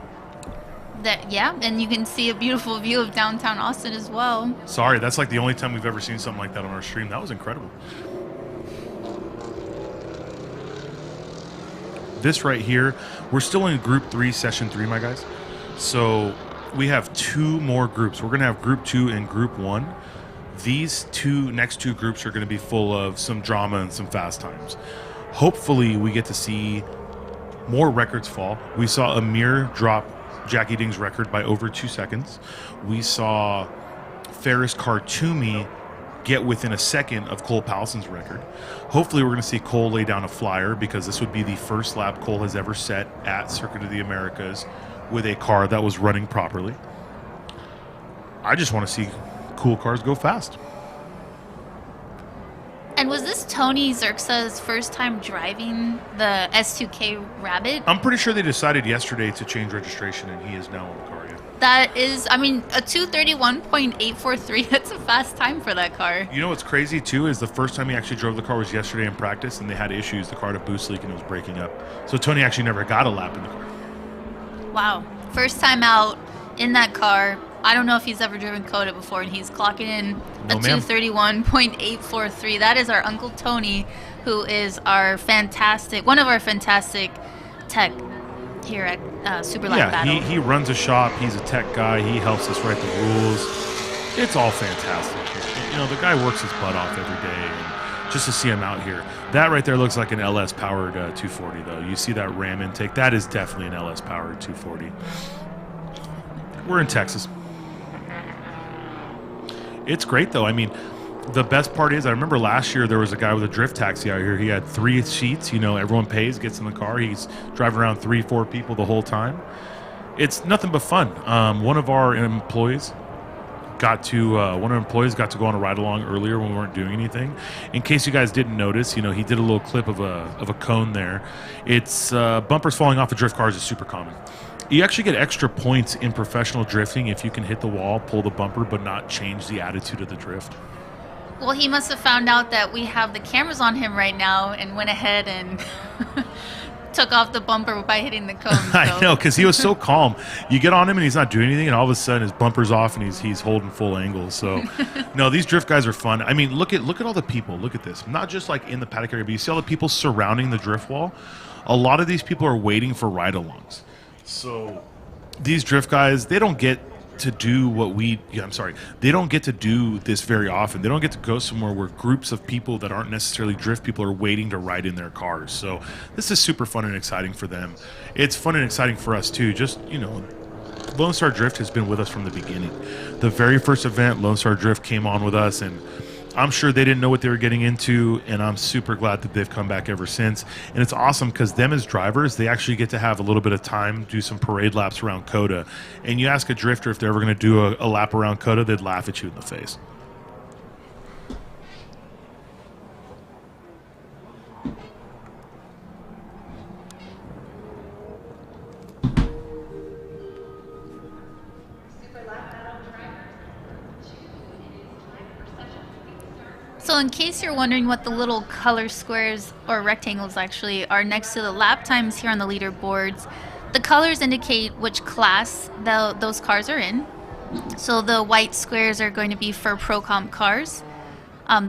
Yeah, and you can see a beautiful view of downtown Austin as well. Sorry, that's like the only time we've ever seen something like that on our stream. That was incredible. This right here, we're still in Group 3, Session 3, my guys. So we have 2 more groups. We're going to have Group 2 and Group 1. These next two groups are going to be full of some drama and some fast times. Hopefully, we get to see more records fall. We saw Amir drop Jackie Ding's record by over 2 seconds. We saw Ferris Khartoumi get within a second of Cole Powelson's record. Hopefully we're going to see Cole lay down a flyer because this would be the first lap Cole has ever set at Circuit of the Americas with a car that was running properly. I just want to see cool cars go fast. And was this Tony Zerxa's first time driving the S2K Rabbit? I'm pretty sure they decided yesterday to change registration and he is now on the car, yeah. That is, I mean, a 231.843, that's a fast time for that car. You know what's crazy, too, is the first time he actually drove the car was yesterday in practice, and they had issues. The car had a boost leak, and it was breaking up. So Tony actually never got a lap in the car. Wow. First time out in that car. I don't know if he's ever driven COTA before, and he's clocking in a 231.843. That is our Uncle Tony, who is one of our fantastic tech here at Super Live Battle. Yeah, he runs a shop. He's a tech guy. He helps us write the rules. It's all fantastic. You know, the guy works his butt off every day. And just to see him out here, that right there looks like an LS-powered 240, though. You see that Ram intake? That is definitely an LS-powered 240. We're in Texas. It's great, though. I mean, the best part is, I remember last year there was a guy with a drift taxi out here. He had 3 seats. You know, everyone pays, gets in the car. He's driving around 3-4 people the whole time. It's nothing but fun. One of our employees got to go on a ride along earlier when we weren't doing anything. In case you guys didn't notice, you know, he did a little clip of a cone there. It's bumpers falling off of drift cars is super common. You actually get extra points in professional drifting if you can hit the wall, pull the bumper, but not change the attitude of the drift. Well, he must have found out that we have the cameras on him right now and went ahead and took off the bumper by hitting the cone. So. I know, because he was so calm. You get on him and he's not doing anything, and all of a sudden his bumper's off and he's holding full angle. So, no, these drift guys are fun. I mean, look at all the people. Look at this. Not just like in the paddock area, but you see all the people surrounding the drift wall. A lot of these people are waiting for ride-alongs. So these drift guys, they don't get to do they don't get to do this very often. They don't get to go somewhere where groups of people that aren't necessarily drift people are waiting to ride in their cars. So this is super fun and exciting for them. It's fun and exciting for us too. Just, you know, Lone Star Drift has been with us from the beginning. The very first event, Lone Star Drift came on with us, and I'm sure they didn't know what they were getting into, and I'm super glad that they've come back ever since. And it's awesome because them as drivers, they actually get to have a little bit of time, do some parade laps around COTA. And you ask a drifter if they're ever going to do a lap around COTA, they'd laugh at you in the face. So in case you're wondering what the little color squares or rectangles actually are next to the lap times here on the leaderboards, the colors indicate which class those cars are in. So the white squares are going to be for Pro Comp cars.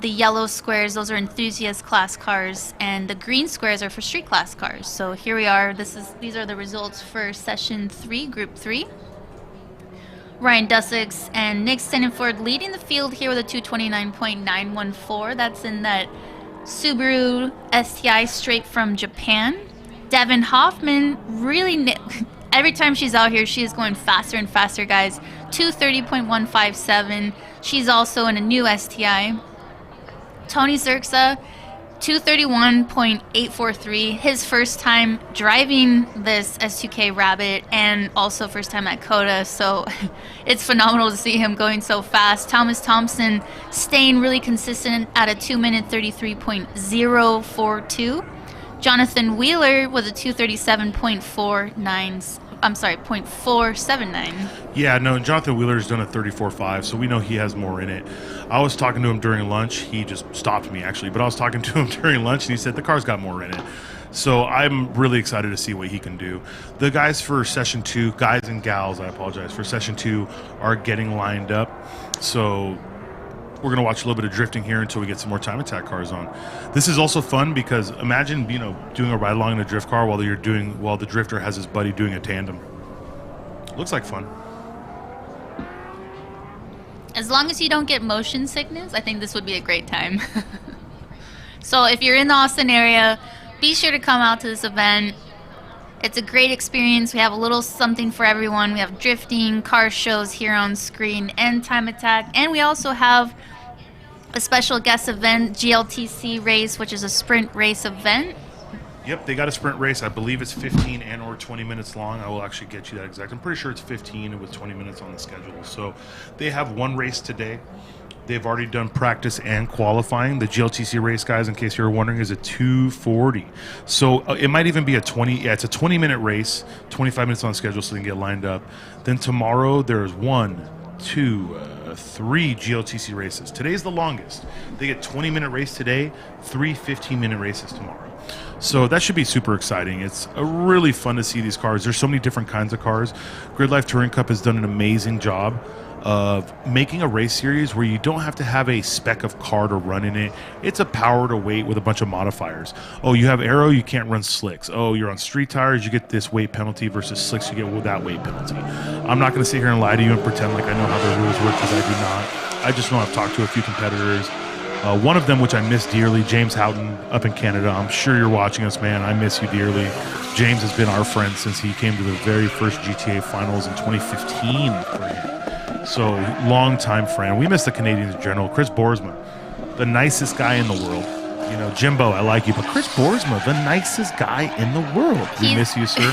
The yellow squares, those are enthusiast class cars, and the green squares are for street class cars. So here we are. These are the results for session 3, group 3. Ryan Dussex and Nick Stenenford leading the field here with a 229.914. That's in that Subaru STI straight from Japan. Devin Hoffman really, every time she's out here, she is going faster and faster, guys. 230.157. She's also in a new STI. Tony Zerxa, 231.843. His first time driving this S2K Rabbit and also first time at COTA. So it's phenomenal to see him going so fast. Thomas Thompson staying really consistent at a 2-minute 33.042. Jonathan Wheeler with a 237.49. I'm sorry, 0.479. Yeah, no, Jonathan Wheeler's done a 34.5, so we know he has more in it. I was talking to him during lunch. He just stopped me, actually, but I was talking to him during lunch, and he said the car's got more in it. So I'm really excited to see what he can do. The guys for Session 2, guys and gals, I apologize, for Session 2 are getting lined up. So we're going to watch a little bit of drifting here until we get some more time attack cars on. This is also fun because imagine, you know, doing a ride along in a drift car while the drifter has his buddy doing a tandem. Looks like fun. As long as you don't get motion sickness, I think this would be a great time. So if you're in the Austin area, be sure to come out to this event. It's a great experience. We have a little something for everyone. We have drifting, car shows here on screen, and time attack. And we also have a special guest event, GLTC race, which is a sprint race event. Yep, they got a sprint race. I believe it's 15 and or 20 minutes long. I will actually get you that exact. I'm pretty sure it's 15 with 20 minutes on the schedule. So they have one race today. They've already done practice and qualifying. The GLTC race, guys, in case you were wondering, is a 2:40. So it might even be a 20. Yeah, it's a 20-minute race, 25 minutes on schedule, so they can get lined up. Then tomorrow there's 1, 2, 3 GLTC races. Today's the longest. They get 20-minute race today, 3 15-minute races tomorrow. So that should be super exciting. It's really fun to see these cars. There's so many different kinds of cars. Grid Life Touring Cup has done an amazing job of making a race series where you don't have to have a spec of car to run in it. It's a power to weight with a bunch of modifiers. Oh, you have aero, you can't run slicks. Oh, you're on street tires, you get this weight penalty versus slicks, you get that weight penalty. I'm not going to sit here and lie to you and pretend like I know how the rules work, because I do not. I just know I've talked to a few competitors. One of them, which I miss dearly, James Houghton up in Canada. I'm sure you're watching us, man. I miss you dearly. James has been our friend since he came to the very first GTA finals in 2015 for him. So, long-time friend. We miss the Canadians in general. Chris Boersma. the nicest guy in the world. You know, Jimbo, I like you, but Chris Boersma, the nicest guy in the world. We miss you, sir.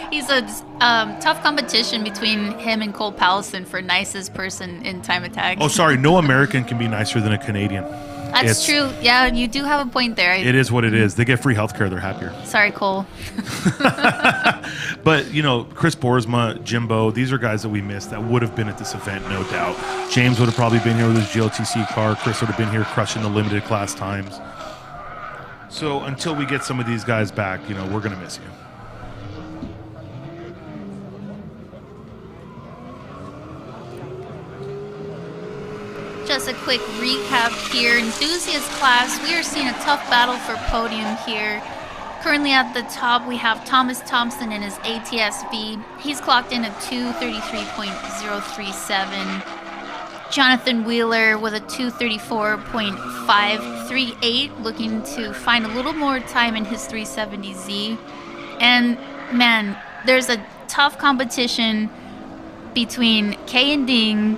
He's a tough competition between him and Cole Pallison for nicest person in Time Attack. Oh, sorry. No American can be nicer than a Canadian. That's true. Yeah, you do have a point there. It is what it is. They get free healthcare. They're happier. Sorry, Cole. But, you know, Chris Boersma, Jimbo, these are guys that we missed that would have been at this event, no doubt. James would have probably been here with his GLTC car. Chris would have been here crushing the limited class times. So until we get some of these guys back, you know, we're going to miss you. Just a quick recap here. Enthusiast class, we are seeing a tough battle for podium here. Currently at the top, we have Thomas Thompson in his ATSV. He's clocked in at 233.037. Jonathan Wheeler with a 234.538, looking to find a little more time in his 370Z. And man, there's a tough competition between Kay and Ding.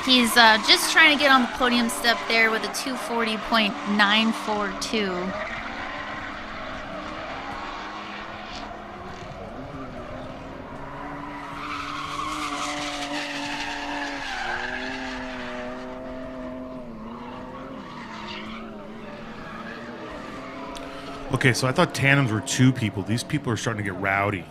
He's just trying to get on the podium step there with a 240.942. Okay, so I thought tandems were two people. These people are starting to get rowdy.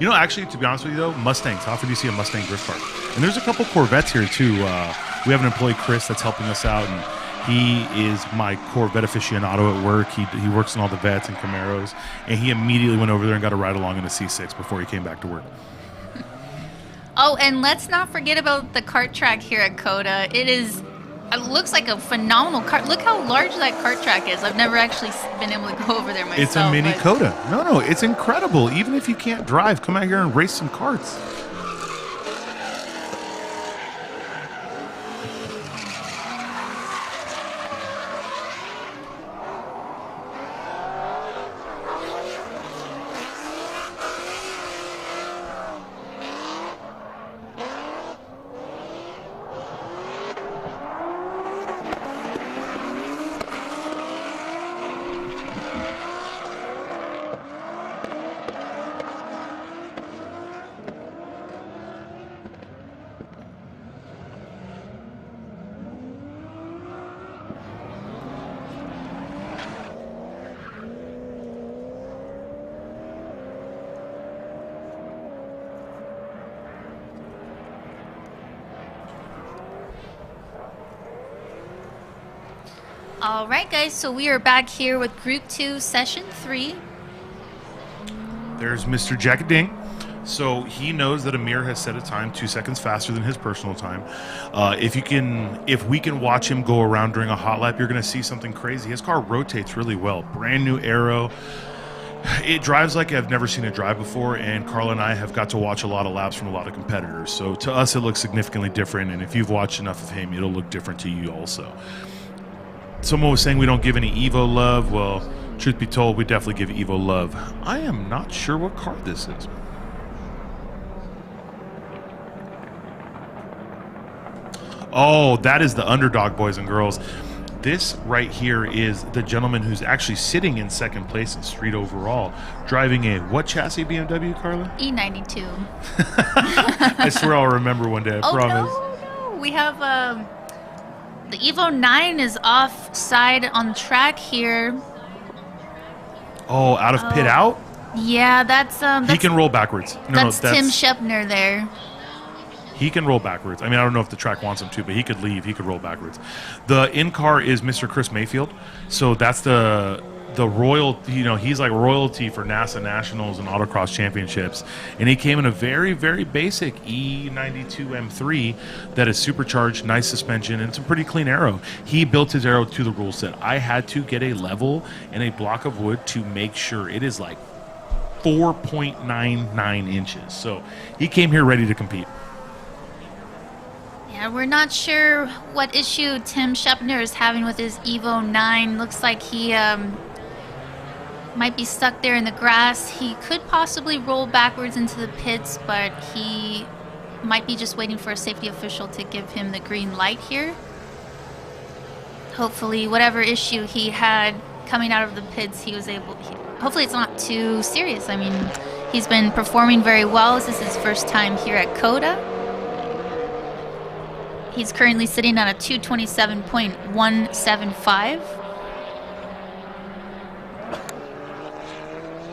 You know, actually, to be honest with you, though, Mustangs. How often do you see a Mustang drift car? And there's a couple Corvettes here, too. We have an employee, Chris, that's helping us out, and he is my Corvette aficionado at work. He works on all the Vets and Camaros, and he immediately went over there and got a ride along in a C6 before he came back to work. Oh, and let's not forget about the kart track here at COTA. It looks like a phenomenal kart. Look how large that kart track is. I've never actually been able to go over there myself. It's a mini COTA. No, it's incredible. Even if you can't drive, come out here and race some karts. All right, guys, so we are back here with Group 2, Session 3. There's Mr. Jackie Ding. So he knows that Amir has set a time 2 seconds faster than his personal time. If we can watch him go around during a hot lap, you're going to see something crazy. His car rotates really well. Brand new aero. It drives like I've never seen it drive before, and Carla and I have got to watch a lot of laps from a lot of competitors. So to us, it looks significantly different, and if you've watched enough of him, it'll look different to you also. Someone was saying we don't give any Evo love. Well, truth be told, we definitely give Evo love. I am not sure what car this is. Oh, that is the underdog, boys and girls. This right here is the gentleman who's actually sitting in second place in street overall, driving a what chassis BMW, Carla? E92. I swear I'll remember one day, I promise. No. We have the Evo 9 is offside on track here. Oh, out of pit out? Yeah, that's he can roll backwards. That's Tim Shepner there. He can roll backwards. I mean, I don't know if the track wants him to, but he could leave. He could roll backwards. The in-car is Mr. Chris Mayfield. So that's the royal, you know, he's like royalty for NASA Nationals and Autocross Championships. And he came in a very, very basic E92 M3 that is supercharged, nice suspension, and some pretty clean aero. He built his aero to the rule set. I had to get a level and a block of wood to make sure it is like 4.99 inches. So he came here ready to compete. Yeah, we're not sure what issue Tim Shepner is having with his Evo 9. Looks like he might be stuck there in the grass. He could possibly roll backwards into the pits, but he might be just waiting for a safety official to give him the green light here. Hopefully, whatever issue he had coming out of the pits, hopefully it's not too serious. I mean, he's been performing very well. This is his first time here at COTA. He's currently sitting at a 227.175.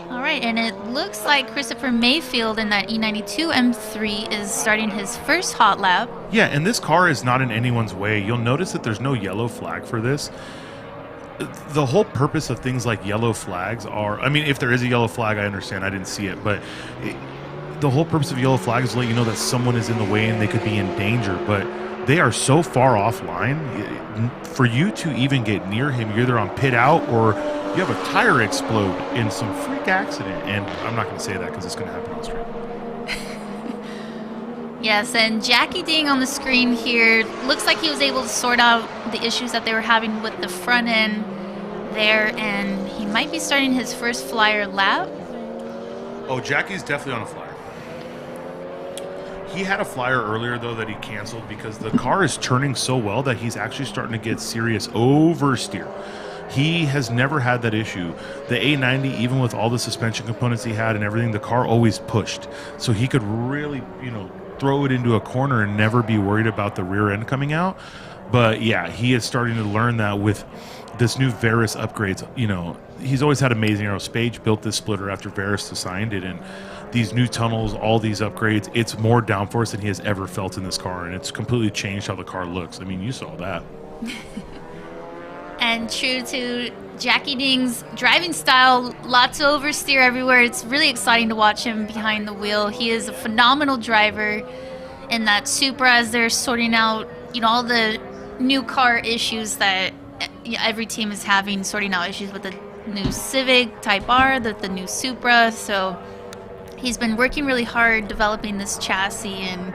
All right, and it looks like Christopher Mayfield in that E92 M3 is starting his first hot lap. Yeah, and this car is not in anyone's way. You'll notice that there's no yellow flag for this. The whole purpose of things like yellow flags are, I mean, if there is a yellow flag, I understand, I didn't see it, but the whole purpose of yellow flags is to let you know that someone is in the way and they could be in danger, but they are so far offline. For you to even get near him, you're either on pit out or you have a tire explode in some freak accident, and I'm not going to say that because it's going to happen on the street. Yes, and Jackie Ding on the screen here looks like he was able to sort out the issues that they were having with the front end there, and he might be starting his first flyer lap. Oh, Jackie's definitely on a flyer. He had a flyer earlier, though, that he canceled because the car is turning so well that he's actually starting to get serious oversteer. He has never had that issue. The A90, even with all the suspension components he had and everything, the car always pushed. So he could really, throw it into a corner and never be worried about the rear end coming out. But yeah, he is starting to learn that with this new Varus upgrades. He's always had amazing aero. Spage built this splitter after Varus designed it, and these new tunnels, all these upgrades, it's more downforce than he has ever felt in this car, and it's completely changed how the car looks. I mean, you saw that. And true to Jackie Ding's driving style, lots of oversteer everywhere. It's really exciting to watch him behind the wheel. He is a phenomenal driver in that Supra as they're sorting out, all the new car issues that every team is having, sorting out issues with the new Civic Type R, the new Supra. So he's been working really hard developing this chassis, and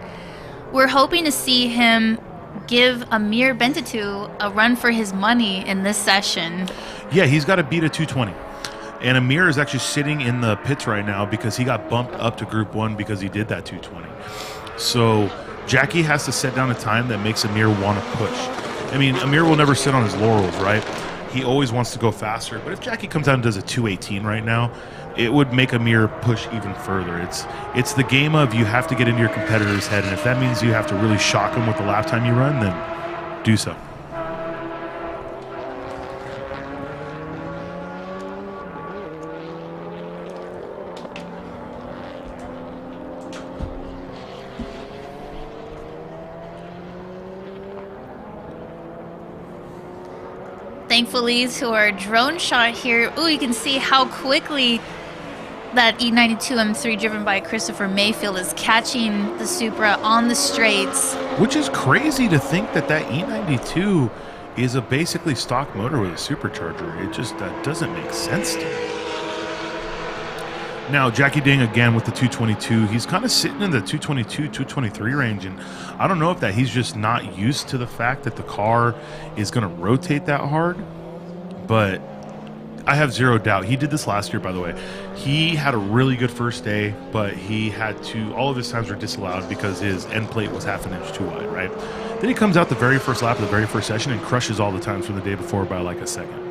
we're hoping to see him give Amir Bentatu a run for his money in this session. Yeah, he's got to beat a 220. And Amir is actually sitting in the pits right now because he got bumped up to Group 1 because he did that 220. So Jackie has to set down a time that makes Amir want to push. I mean, Amir will never sit on his laurels, right? He always wants to go faster. But if Jackie comes out and does a 218 right now, it would make Amir push even further. It's the game of you have to get into your competitor's head, and if that means you have to really shock him with the lap time you run, then do so. Thankfully, to our drone shot here, you can see how quickly that E92 M3 driven by Christopher Mayfield is catching the Supra on the straights. Which is crazy to think that E92 is a basically stock motor with a supercharger. It just doesn't make sense to me. Now, Jackie Ding again with the 222. He's kind of sitting in the 222, 223 range, and I don't know if he's just not used to the fact that the car is going to rotate that hard, but I have zero doubt. He did this last year, by the way. He had a really good first day, but he had to, all of his times were disallowed because his end plate was half an inch too wide, right? Then he comes out the very first lap of the very first session and crushes all the times from the day before by like a second.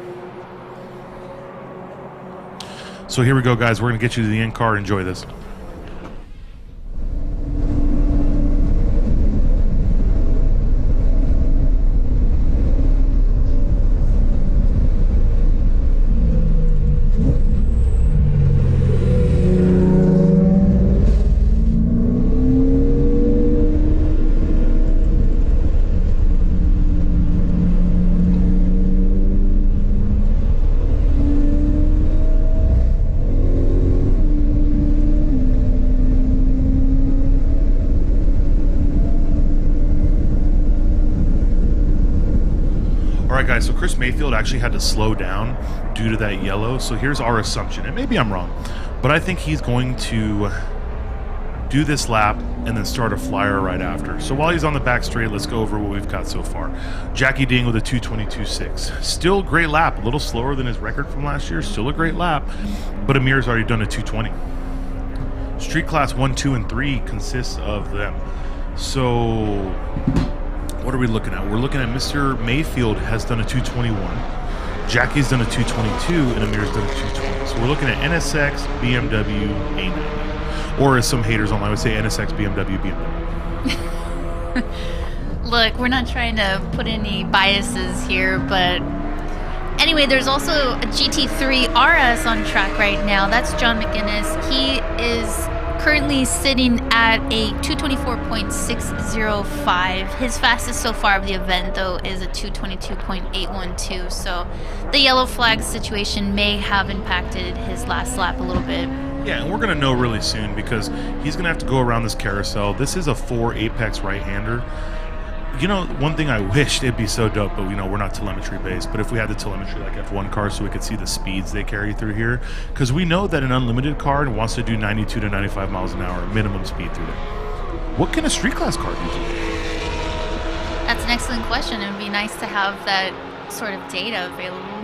So here we go, guys. We're going to get you to the end car. Enjoy this. Guys, so Chris Mayfield actually had to slow down due to that yellow. So here's our assumption, and maybe I'm wrong, but I think he's going to do this lap and then start a flyer right after. So while he's on the back straight, let's go over what we've got so far. Jackie Ding with a 222.6. Still great lap, a little slower than his record from last year. Still a great lap, but Amir's already done a 220. Street class 1, 2, and 3 consists of them. So, what are we looking at? We're looking at Mr. Mayfield has done a 221. Jackie's done a 222, and Amir's done a 220. So we're looking at NSX, BMW, A90. Or as some haters online would say, NSX, BMW, BMW. Look, we're not trying to put any biases here, but anyway, there's also a GT3 RS on track right now. That's John McGinnis. He is currently sitting at a 224.605. His fastest so far of the event, though, is a 222.812. So the yellow flag situation may have impacted his last lap a little bit. Yeah, and we're going to know really soon because he's going to have to go around this carousel. This is a 4 apex right-hander. You know, one thing I wished, it'd be so dope, but we're not telemetry based, but if we had the telemetry like F1 cars so we could see the speeds they carry through here, because we know that an unlimited car wants to do 92 to 95 miles an hour minimum speed through there. What can a street class car do? That's an excellent question. It would be nice to have that sort of data available.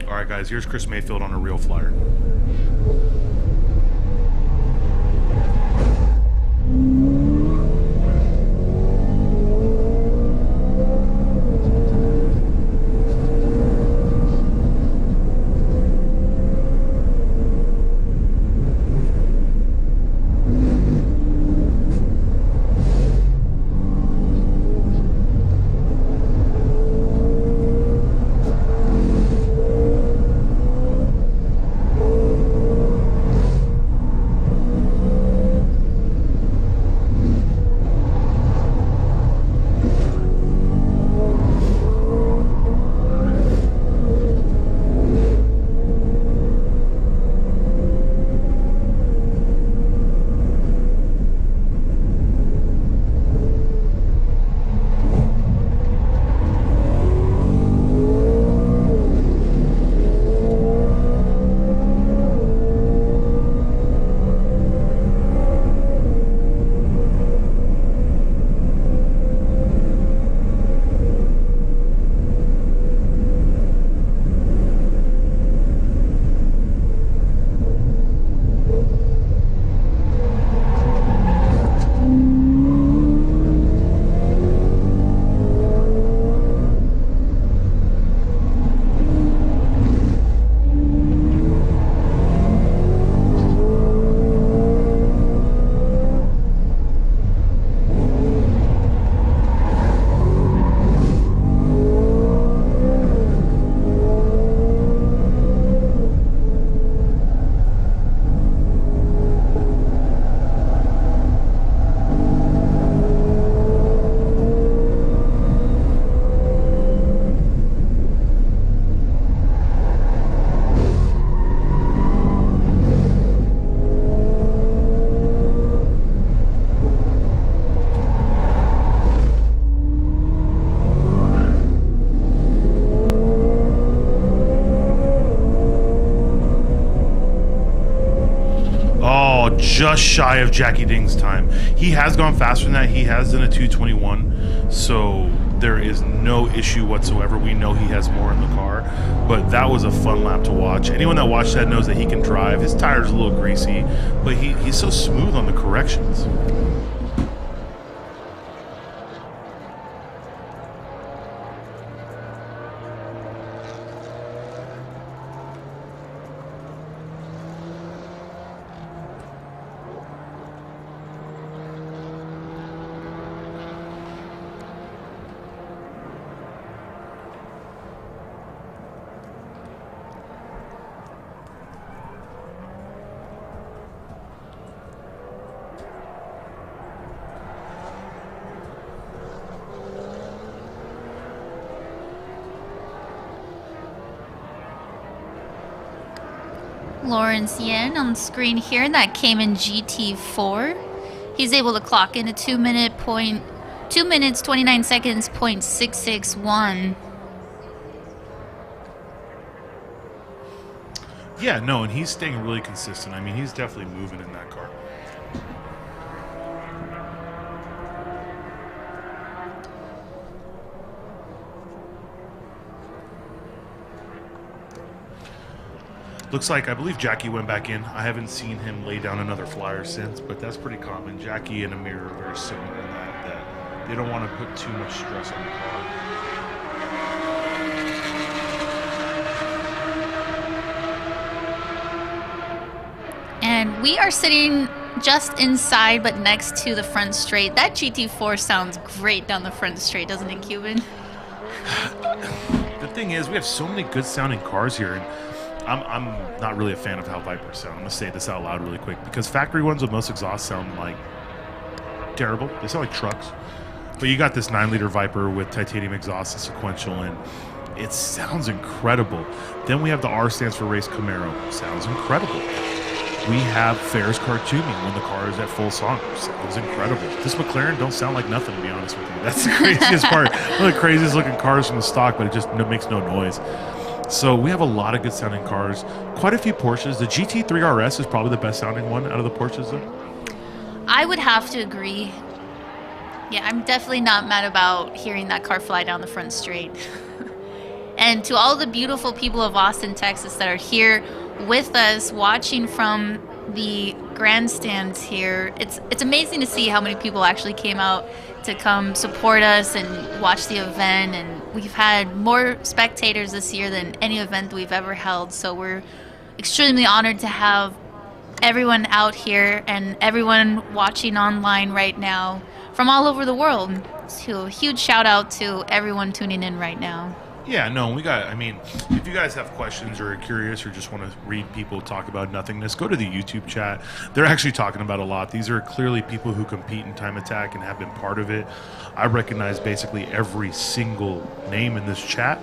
All right, guys, here's Chris Mayfield on a real flyer. Just shy of Jackie Ding's time. He has gone faster than that. He has done a 221, so there is no issue whatsoever. We know he has more in the car, but that was a fun lap to watch. Anyone that watched that knows that he can drive. His tire's a little greasy, but he's so smooth on the corrections. Lawrence Yen on the screen here. That came in GT4. He's able to clock in a 2 minutes 29 seconds .661. Yeah, no, and he's staying really consistent. I mean, he's definitely moving in that car. Looks like, I believe Jackie went back in. I haven't seen him lay down another flyer since, but that's pretty common. Jackie and Amir are very similar in that they don't want to put too much stress on the car. And we are sitting just inside, but next to the front straight. That GT4 sounds great down the front straight, doesn't it, Cuban? The thing is, we have so many good sounding cars here, and I'm not really a fan of how Vipers sound. I'm going to say this out loud really quick, because factory ones with most exhaust sound like terrible. They sound like trucks. But you got this 9-liter Viper with titanium exhaust and sequential, and it sounds incredible. Then we have the R stands for Race Camaro. Sounds incredible. We have Ferris cartooming when the car is at full song. Sounds incredible. This McLaren don't sound like nothing, to be honest with you. That's the craziest part. One of the craziest looking cars from the stock, but it just makes no noise. So we have a lot of good sounding cars. Quite a few Porsches. The GT3 RS is probably the best sounding one out of the Porsches, though. I would have to agree. Yeah, I'm definitely not mad about hearing that car fly down the front straight. And to all the beautiful people of Austin, Texas that are here with us watching from the grandstands here, it's amazing to see how many people actually came out to come support us and watch the event. And we've had more spectators this year than any event we've ever held. So we're extremely honored to have everyone out here and everyone watching online right now from all over the world. So a huge shout out to everyone tuning in right now. Yeah, no, I mean, if you guys have questions or are curious or just want to read people talk about nothingness, go to the YouTube chat. They're actually talking about a lot. These are clearly people who compete in time attack and have been part of it. I recognize basically every single name in this chat,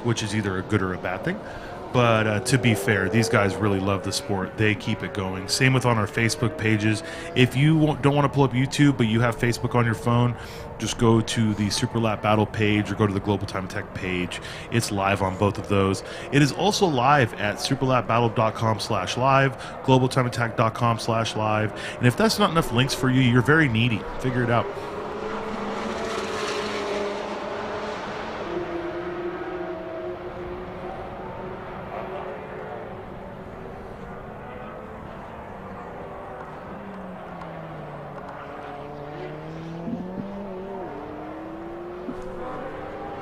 which is either a good or a bad thing. But to be fair, these guys really love the sport. They keep it going. Same with on our Facebook pages. If you don't want to pull up YouTube, but you have Facebook on your phone, just go to the Super Lap Battle page or go to the Global Time Attack page. It's live on both of those. It is also live at superlapbattle.com/live, globaltimeattack.com/live. And if that's not enough links for you, you're very needy. Figure it out.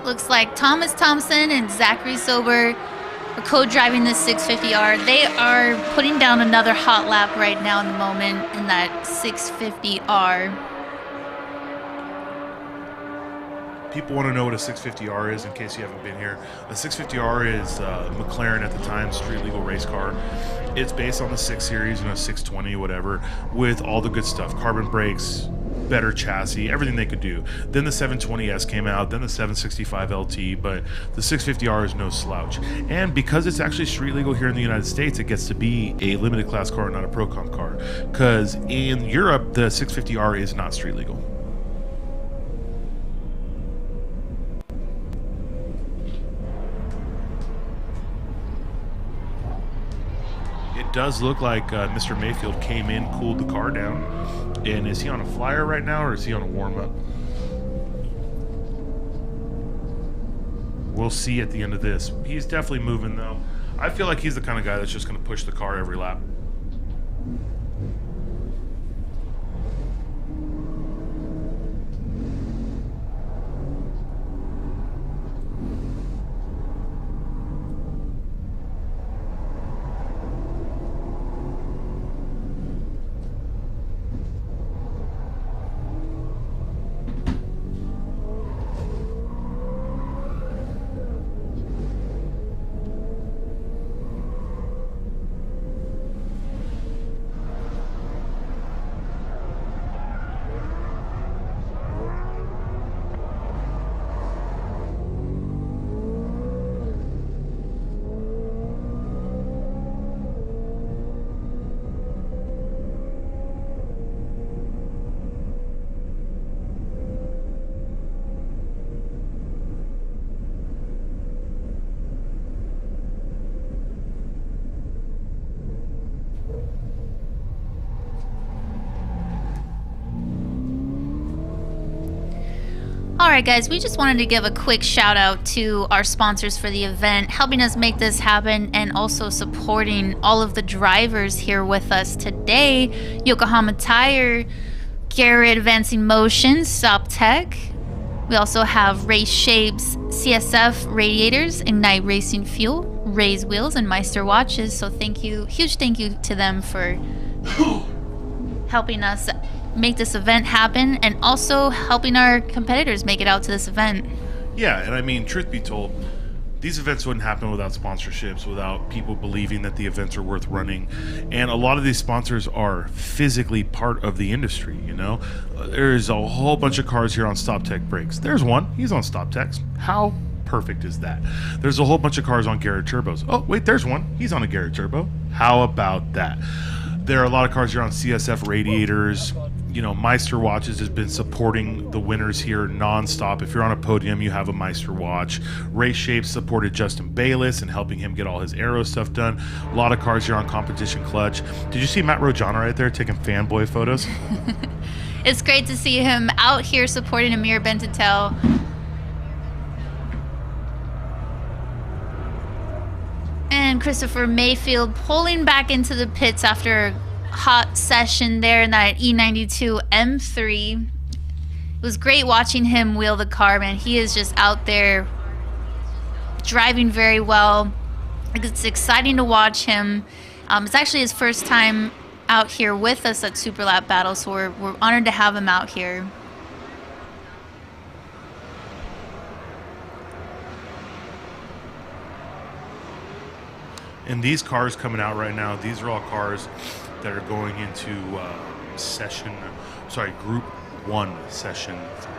Looks like Thomas Thompson and Zachary Sober are co-driving this 650R. They are putting down another hot lap right now in the moment in that 650R. People want to know what a 650R is in case you haven't been here. A 650R is McLaren at the time street legal race car. It's based on the 6 Series, 620, whatever, with all the good stuff. Carbon brakes, better chassis, everything they could do. Then the 720S came out, then the 765 LT, but the 650R is no slouch. And because it's actually street legal here in the United States, it gets to be a limited class car, not a Pro Comp car. Because in Europe, the 650R is not street legal. It does look like Mr. Mayfield came in, cooled the car down. And is he on a flyer right now, or is he on a warm-up? We'll see at the end of this. He's definitely moving, though. I feel like he's the kind of guy that's just going to push the car every lap. All right, guys, we just wanted to give a quick shout out to our sponsors for the event, helping us make this happen and also supporting all of the drivers here with us today. Yokohama Tire, Garrett Advancing Motion, Stop Tech. We also have Race Shapes, CSF Radiators, Ignite Racing Fuel, Raise Wheels, and Meister Watches. So thank you, huge thank you to them for helping us make this event happen and also helping our competitors make it out to this event. Yeah, and I mean, truth be told, these events wouldn't happen without sponsorships, without people believing that the events are worth running. And a lot of these sponsors are physically part of the industry, you know? There's a whole bunch of cars here on Stop Tech Brakes. There's one. He's on Stop Techs. How perfect is that? There's a whole bunch of cars on Garrett Turbos. Oh, wait, there's one. He's on a Garrett Turbo. How about that? There are a lot of cars here on CSF Radiators. You know, Meister Watches has been supporting the winners here nonstop. If you're on a podium, you have a Meister watch. Race Shapes supported Justin Bayless and helping him get all his aero stuff done. A lot of cars here on Competition Clutch. Did you see Matt Rojana right there taking fanboy photos? It's great to see him out here supporting Amir Bentatel. And Christopher Mayfield pulling back into the pits after hot session there in that E92 M3. It was great watching him wheel the car, man. He is just out there driving very well. It's exciting to watch him. It's actually his first time out here with us at Super Lap Battle, so we're honored to have him out here. And these cars coming out right now, these are all cars that are going into Group 1, Session 3.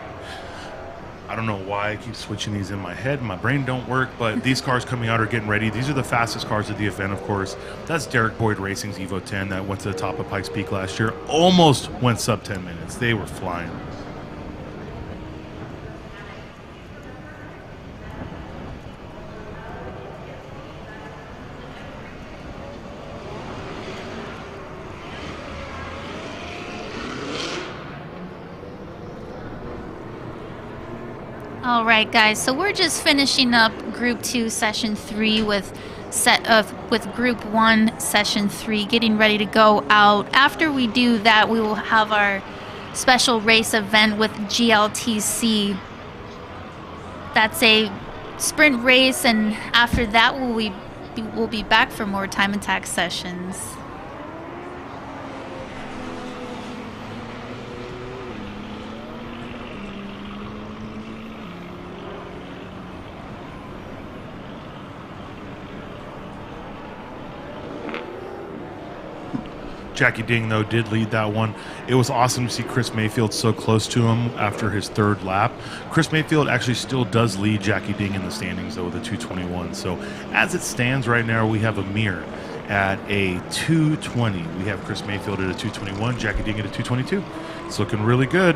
I don't know why I keep switching these in my head. My brain don't work, but these cars coming out are getting ready. These are the fastest cars of the event, of course. That's Derek Boyd Racing's Evo 10 that went to the top of Pikes Peak last year. Almost went sub 10 minutes. They were flying. All right, guys. So we're just finishing up Group 2, Session 3 with Group 1, Session 3, getting ready to go out. After we do that, we will have our special race event with GLTC. That's a sprint race, and after that, we'll be back for more time attack sessions. Jackie Ding, though, did lead that one. It was awesome to see Chris Mayfield so close to him after his third lap. Chris Mayfield actually still does lead Jackie Ding in the standings, though, with a 2:21. So as it stands right now, we have Amir at a 2:20. We have Chris Mayfield at a 2:21, Jackie Ding at a 2:22. It's looking really good.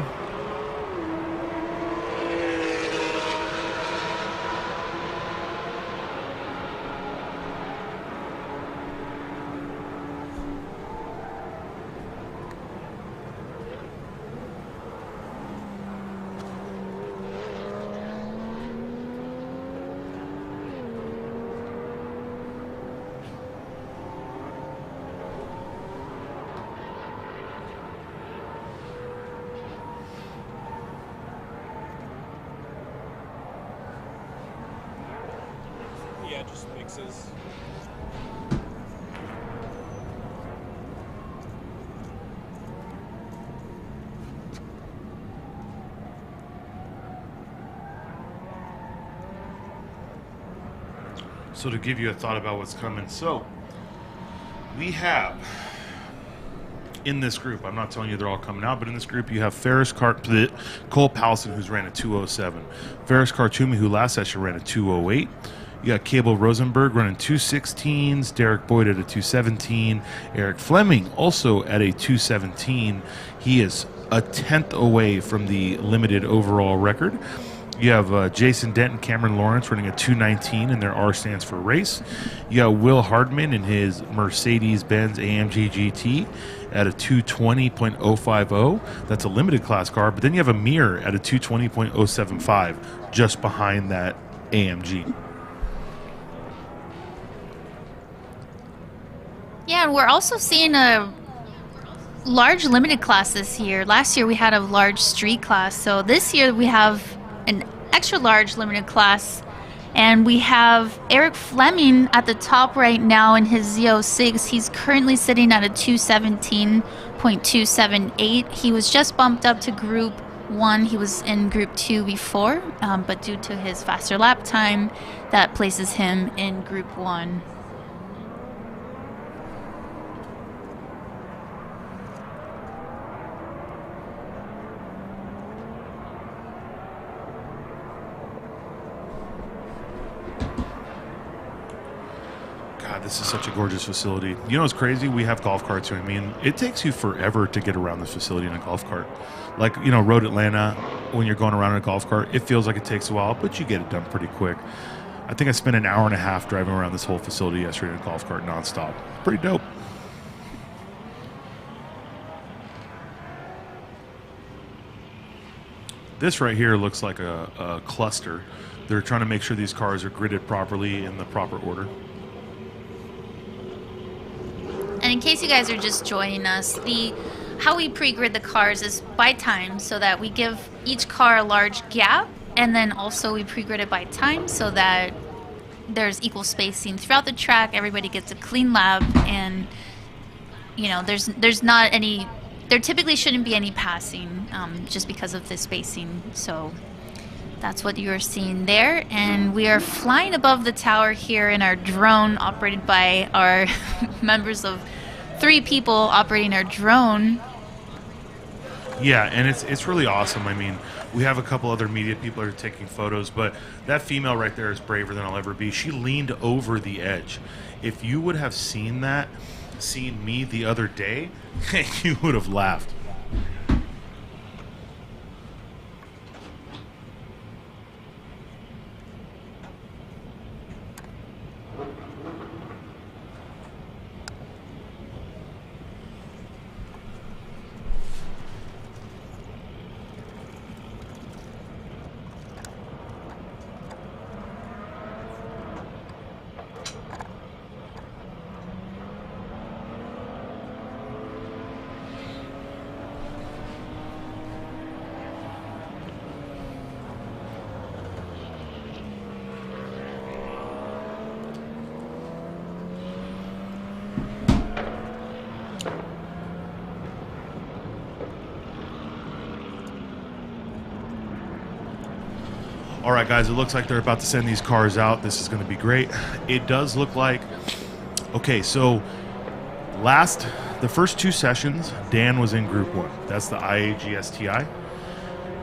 Yeah, just mixes. So to give you a thought about what's coming, so we have in this group, I'm not telling you they're all coming out, but in this group you have Cole Powelson, who's ran a 2:07, Ferris Khartoumi, who last session ran a 2:08. You got Cable Rosenberg running 2:16s, Derek Boyd at a 2:17, Eric Fleming also at a 2:17. He is a tenth away from the limited overall record. You have Jason Dent and Cameron Lawrence running a 219, and their R stands for race. You got Will Hardman in his Mercedes-Benz AMG GT at a 220.050. That's a limited class car. But then you have Amir at a 220.075 just behind that AMG. Yeah, and we're also seeing a large limited class this year. Last year we had a large street class, so this year we have an extra large limited class, and we have Eric Fleming at the top right now in his Z06. He's currently sitting at a 217.278. He was just bumped up to Group 1. He was in Group 2 before, but due to his faster lap time, that places him in Group 1. This is such a gorgeous facility. You know what's crazy? We have golf carts here. I mean, it takes you forever to get around this facility in a golf cart. Like, you know, Road Atlanta, when you're going around in a golf cart, it feels like it takes a while, but you get it done pretty quick. I think I spent an hour and a half driving around this whole facility yesterday in a golf cart nonstop. Pretty dope. This right here looks like a cluster. They're trying to make sure these cars are gridded properly in the proper order. And in case you guys are just joining us, how we pre-grid the cars is by time, so that we give each car a large gap, and then also we pre-grid it by time so that there's equal spacing throughout the track. Everybody gets a clean lap, and you know there typically shouldn't be any passing, just because of the spacing. So that's what you're seeing there, and we are flying above the tower here in our drone operated by our members of 3 people operating our drone. Yeah, and it's really awesome. I mean, we have a couple other media people that are taking photos, but that female right there is braver than I'll ever be. She leaned over the edge. If you would have seen me the other day, you would have laughed. All right, guys, it looks like they're about to send these cars out. This is going to be great. It does look like... Okay, so the first 2 sessions, Dan was in Group 1. That's the IAG STI.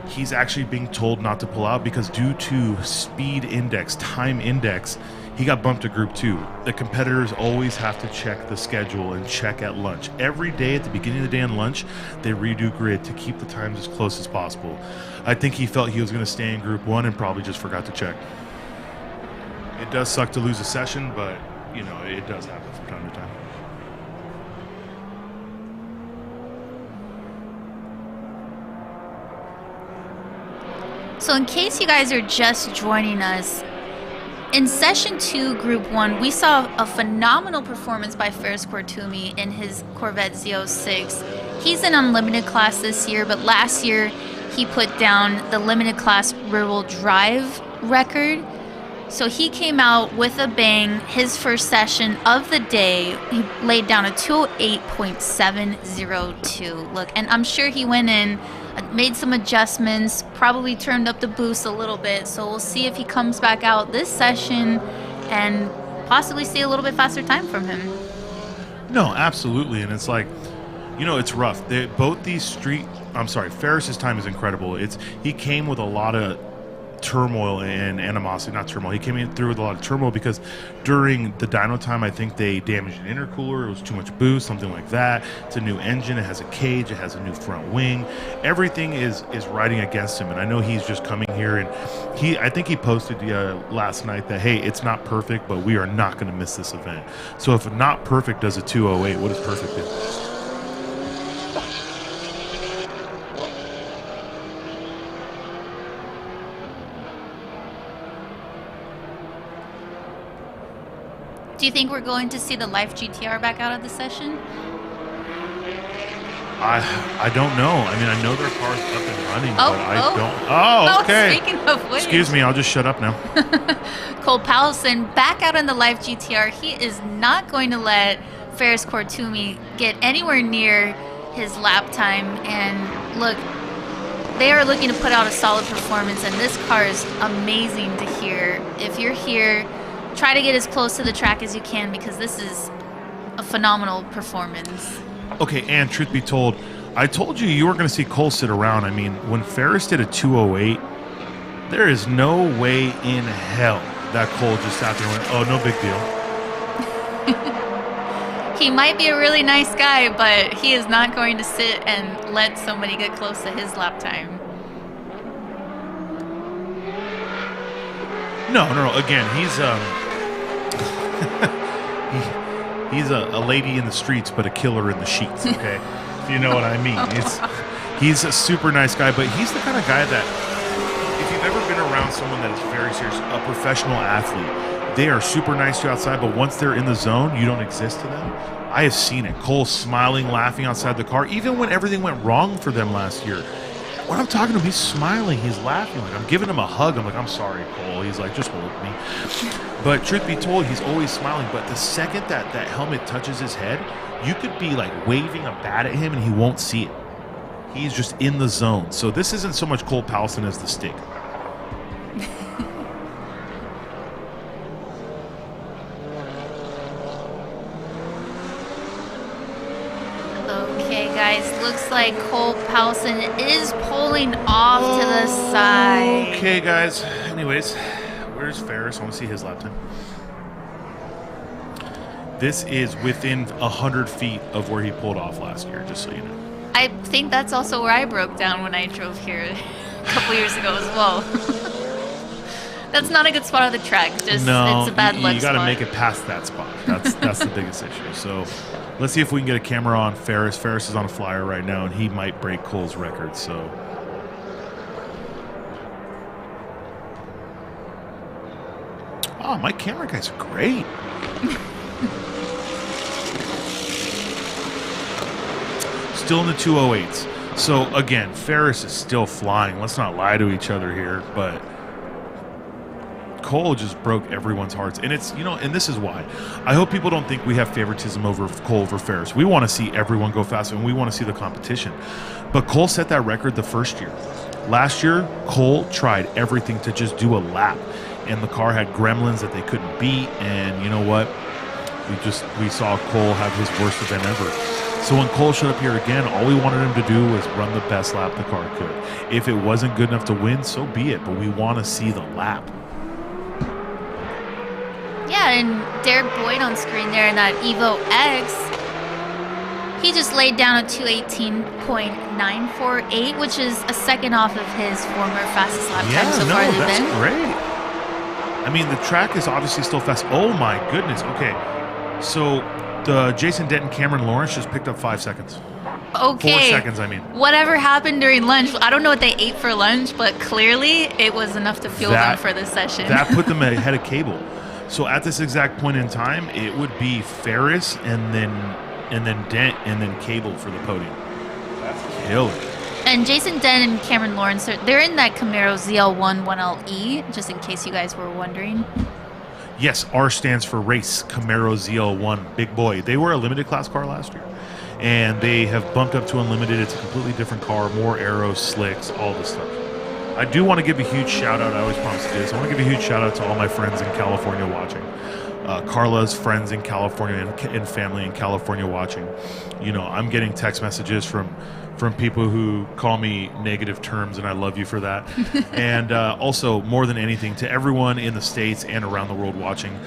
He's actually being told not to pull out because due to speed index, time index, he got bumped to Group 2. The competitors always have to check the schedule and check at lunch. Every day at the beginning of the day and lunch, they redo grid to keep the times as close as possible. I think he felt he was going to stay in Group 1 and probably just forgot to check. It does suck to lose a session, but, you know, it does happen from time to time. So in case you guys are just joining us, in Session 2, Group 1, we saw a phenomenal performance by Ferris Kortumi in his Corvette Z06. He's in unlimited class this year, but last year he put down the limited class rear-wheel drive record. So he came out with a bang. His first session of the day, he laid down a 208.702. Look, and I'm sure he went in, made some adjustments, probably turned up the boost a little bit. So we'll see if he comes back out this session and possibly see a little bit faster time from him. No, absolutely. And it's like, you know, it's rough. Ferris's time is incredible. He came with a lot of turmoil and animosity. Not turmoil. He came in through with a lot of turmoil because during the dyno time, I think they damaged an intercooler. It was too much boost, something like that. It's a new engine. It has a cage. It has a new front wing. Everything is riding against him. And I know he's just coming here. And I think he posted last night that, hey, it's not perfect, but we are not going to miss this event. So if not perfect does a 208, what does perfect do? Do you think we're going to see the Life GTR back out of the session? I don't know. I mean, I know their car's up and running, but I don't. Oh, okay. Speaking of which. Excuse me, I'll just shut up now. Cole Powelson back out in the Life GTR. He is not going to let Ferris Cortumi get anywhere near his lap time. And look, they are looking to put out a solid performance, and this car is amazing to hear. If you're here, try to get as close to the track as you can because this is a phenomenal performance. Okay, and truth be told, I told you weren't going to see Cole sit around. I mean, when Ferris did a 208, there is no way in hell that Cole just sat there and went, oh, no big deal. He might be a really nice guy, but he is not going to sit and let somebody get close to his lap time. No. Again, he's a lady in the streets, but a killer in the sheets. Okay, if you know what I mean. He's a super nice guy, but he's the kind of guy that if you've ever been around someone that is very serious, a professional athlete, they are super nice to you outside, but once they're in the zone, you don't exist to them. I have seen it. Cole smiling, laughing outside the car, even when everything went wrong for them last year. When I'm talking to him, he's smiling, he's laughing. Like, I'm giving him a hug. I'm like, I'm sorry, Cole. He's like, just hold me. But truth be told, he's always smiling. But the second that helmet touches his head, you could be like waving a bat at him and he won't see it. He's just in the zone. So this isn't so much Cole Powelson as the stick. Looks like Cole Powelson is pulling off to the side. Okay, guys. Anyways, where's Ferris? I want to see his lap time. This is within 100 feet of where he pulled off last year, just so you know. I think that's also where I broke down when I drove here a couple years ago as well. That's not a good spot on the track. Just no, it's a bad luck you got to spot. make it past that spot. That's the biggest issue. So let's see if we can get a camera on Ferris. Ferris is on a flyer right now, and he might break Cole's record. So oh, my camera guys are great. Still in the 208s. So again, Ferris is still flying. Let's not lie to each other here, but Cole just broke everyone's hearts. And it's, and this is why. I hope people don't think we have favoritism over Cole over Ferris. We want to see everyone go fast, and we want to see the competition. But Cole set that record the first year. Last year, Cole tried everything to just do a lap, and the car had gremlins that they couldn't beat, and you know what? We saw Cole have his worst event ever. So when Cole showed up here again, all we wanted him to do was run the best lap the car could. If it wasn't good enough to win, so be it, but we want to see the lap. Yeah, and Derek Boyd on screen there in that Evo X, he just laid down a 218.948, which is a second off of his former fastest lap time so far in the event. That's great. I mean, the track is obviously still fast. Oh my goodness. Okay, so the Jason Denton, Cameron Lawrence just picked up 5 seconds. Okay. 4 seconds, I mean. Whatever happened during lunch, I don't know what they ate for lunch, but clearly it was enough to fuel them for this session. That put them ahead of Cable. So at this exact point in time, it would be Ferris and then Dent and then Cable for the podium. That's killer. And Jason Dent and Cameron Lawrence, they're in that Camaro ZL1 1LE, just in case you guys were wondering. Yes, R stands for race, Camaro ZL1, big boy. They were a limited class car last year, and they have bumped up to unlimited. It's a completely different car, more arrows, slicks, all this stuff. I do want to give a huge shout out. I always promise to do this. I want to give a huge shout out to all my friends in California watching. Carla's friends in California and family in California watching. I'm getting text messages from people who call me negative terms, and I love you for that. And also, more than anything, to everyone in the States and around the world watching,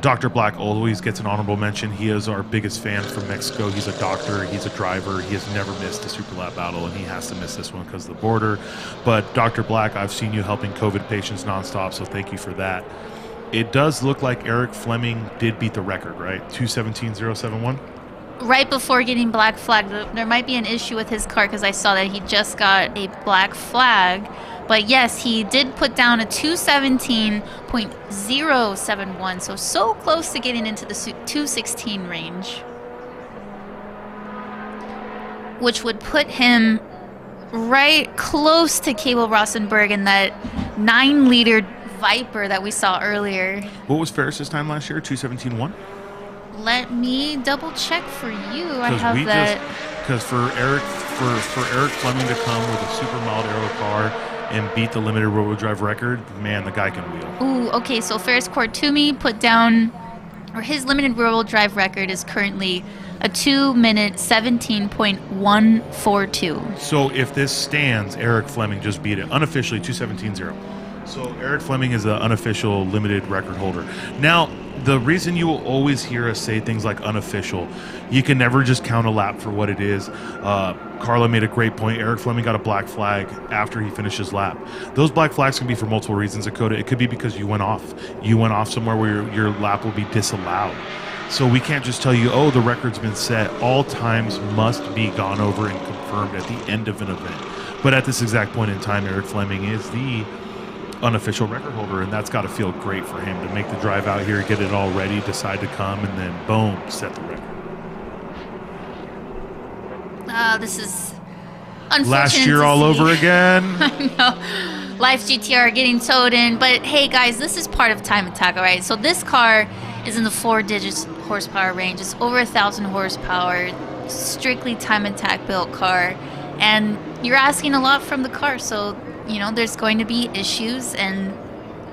Dr. Black always gets an honorable mention. He is our biggest fan from Mexico. He's a doctor. He's a driver. He has never missed a Super Lap battle, and he has to miss this one because of the border. But Dr. Black, I've seen you helping COVID patients nonstop, so thank you for that. It does look like Eric Fleming did beat the record, right? 2:17.071? Right before getting black flag, there might be an issue with his car because I saw that he just got a black flag. But yes, he did put down a 2:17.071, so close to getting into the 2:16 range, which would put him right close to Cable Rosenberg in that 9-liter Viper that we saw earlier. What was Ferris's time last year? 2:17.1? Let me double check for you. I have that. Because for Eric Fleming to come with a super mild aero car and beat the limited rear-wheel drive record, man, the guy can wheel. Ooh, okay. So Ferris Kortumi put down, or his limited rear-wheel drive record is currently a 2-minute 17.142. So if this stands, Eric Fleming just beat it unofficially 2:17.0. So Eric Fleming is the unofficial limited record holder. Now, the reason you will always hear us say things like unofficial, you can never just count a lap for what it is. Carla made a great point. Eric Fleming got a black flag after he finished his lap. Those black flags can be for multiple reasons, COTA. It could be because you went off. You went off somewhere where your lap will be disallowed. So we can't just tell you, oh, the record's been set. All times must be gone over and confirmed at the end of an event. But at this exact point in time, Eric Fleming is the unofficial record holder, and that's got to feel great for him to make the drive out here, get it all ready, decide to come, and then boom, set the record. This is unfortunate. Last year all over again. I know. Life's GTR getting towed in, but hey guys, this is part of time attack, all right? So this car is in the 4-digit horsepower range. It's over 1,000 horsepower, strictly time attack built car, and you're asking a lot from the car, so there's going to be issues, and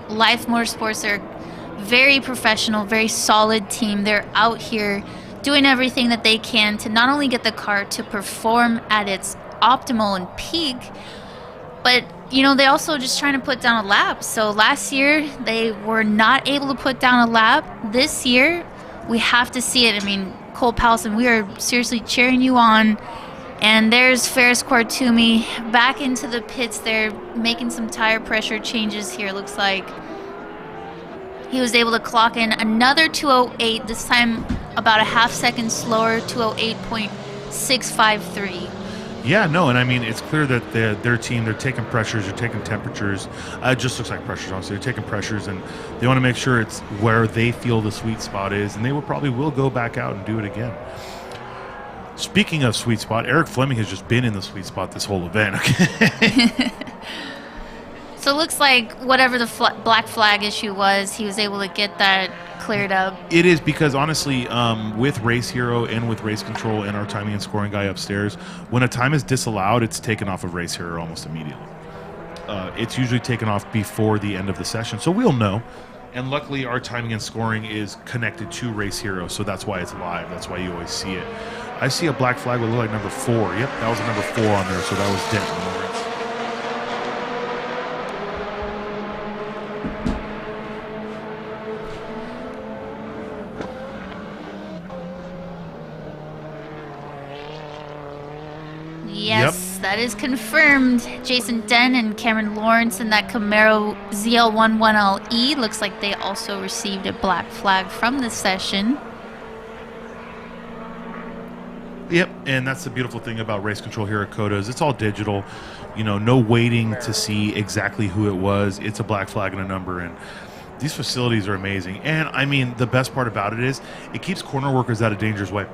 Life Motorsports are very professional, very solid team. They're out here doing everything that they can to not only get the car to perform at its optimal and peak, but they also just trying to put down a lap. So last year they were not able to put down a lap. This year we have to see it. I mean, Cole Powelson, we are seriously cheering you on. And there's Ferris Kortumi back into the pits. They're making some tire pressure changes here. Looks like he was able to clock in another 208, this time about a half second slower, 208.653. Yeah, no, and I mean, it's clear that their team, they're taking pressures, they're taking temperatures. It just looks like pressures, honestly. They're taking pressures, and they want to make sure it's where they feel the sweet spot is, and they probably will go back out and do it again. Speaking of sweet spot, Eric Fleming has just been in the sweet spot this whole event. Okay. So it looks like whatever the black flag issue was, he was able to get that cleared up. It is because, honestly, with Race Hero and with Race Control and our timing and scoring guy upstairs, when a time is disallowed, it's taken off of Race Hero almost immediately. It's usually taken off before the end of the session, so we'll know. And luckily, our timing and scoring is connected to Race Hero, so that's why it's live. That's why you always see it. I see a black flag would look like number 4. Yep, that was a number 4 on there, so that was Denton Lawrence. Yes, that is confirmed. Jason Dent and Cameron Lawrence in that Camaro ZL11LE. Looks like they also received a black flag from this session. Yep, and that's the beautiful thing about race control here at COTA is it's all digital. No waiting to see exactly who it was. It's a black flag and a number, and these facilities are amazing. And, I mean, the best part about it is it keeps corner workers out of danger's way.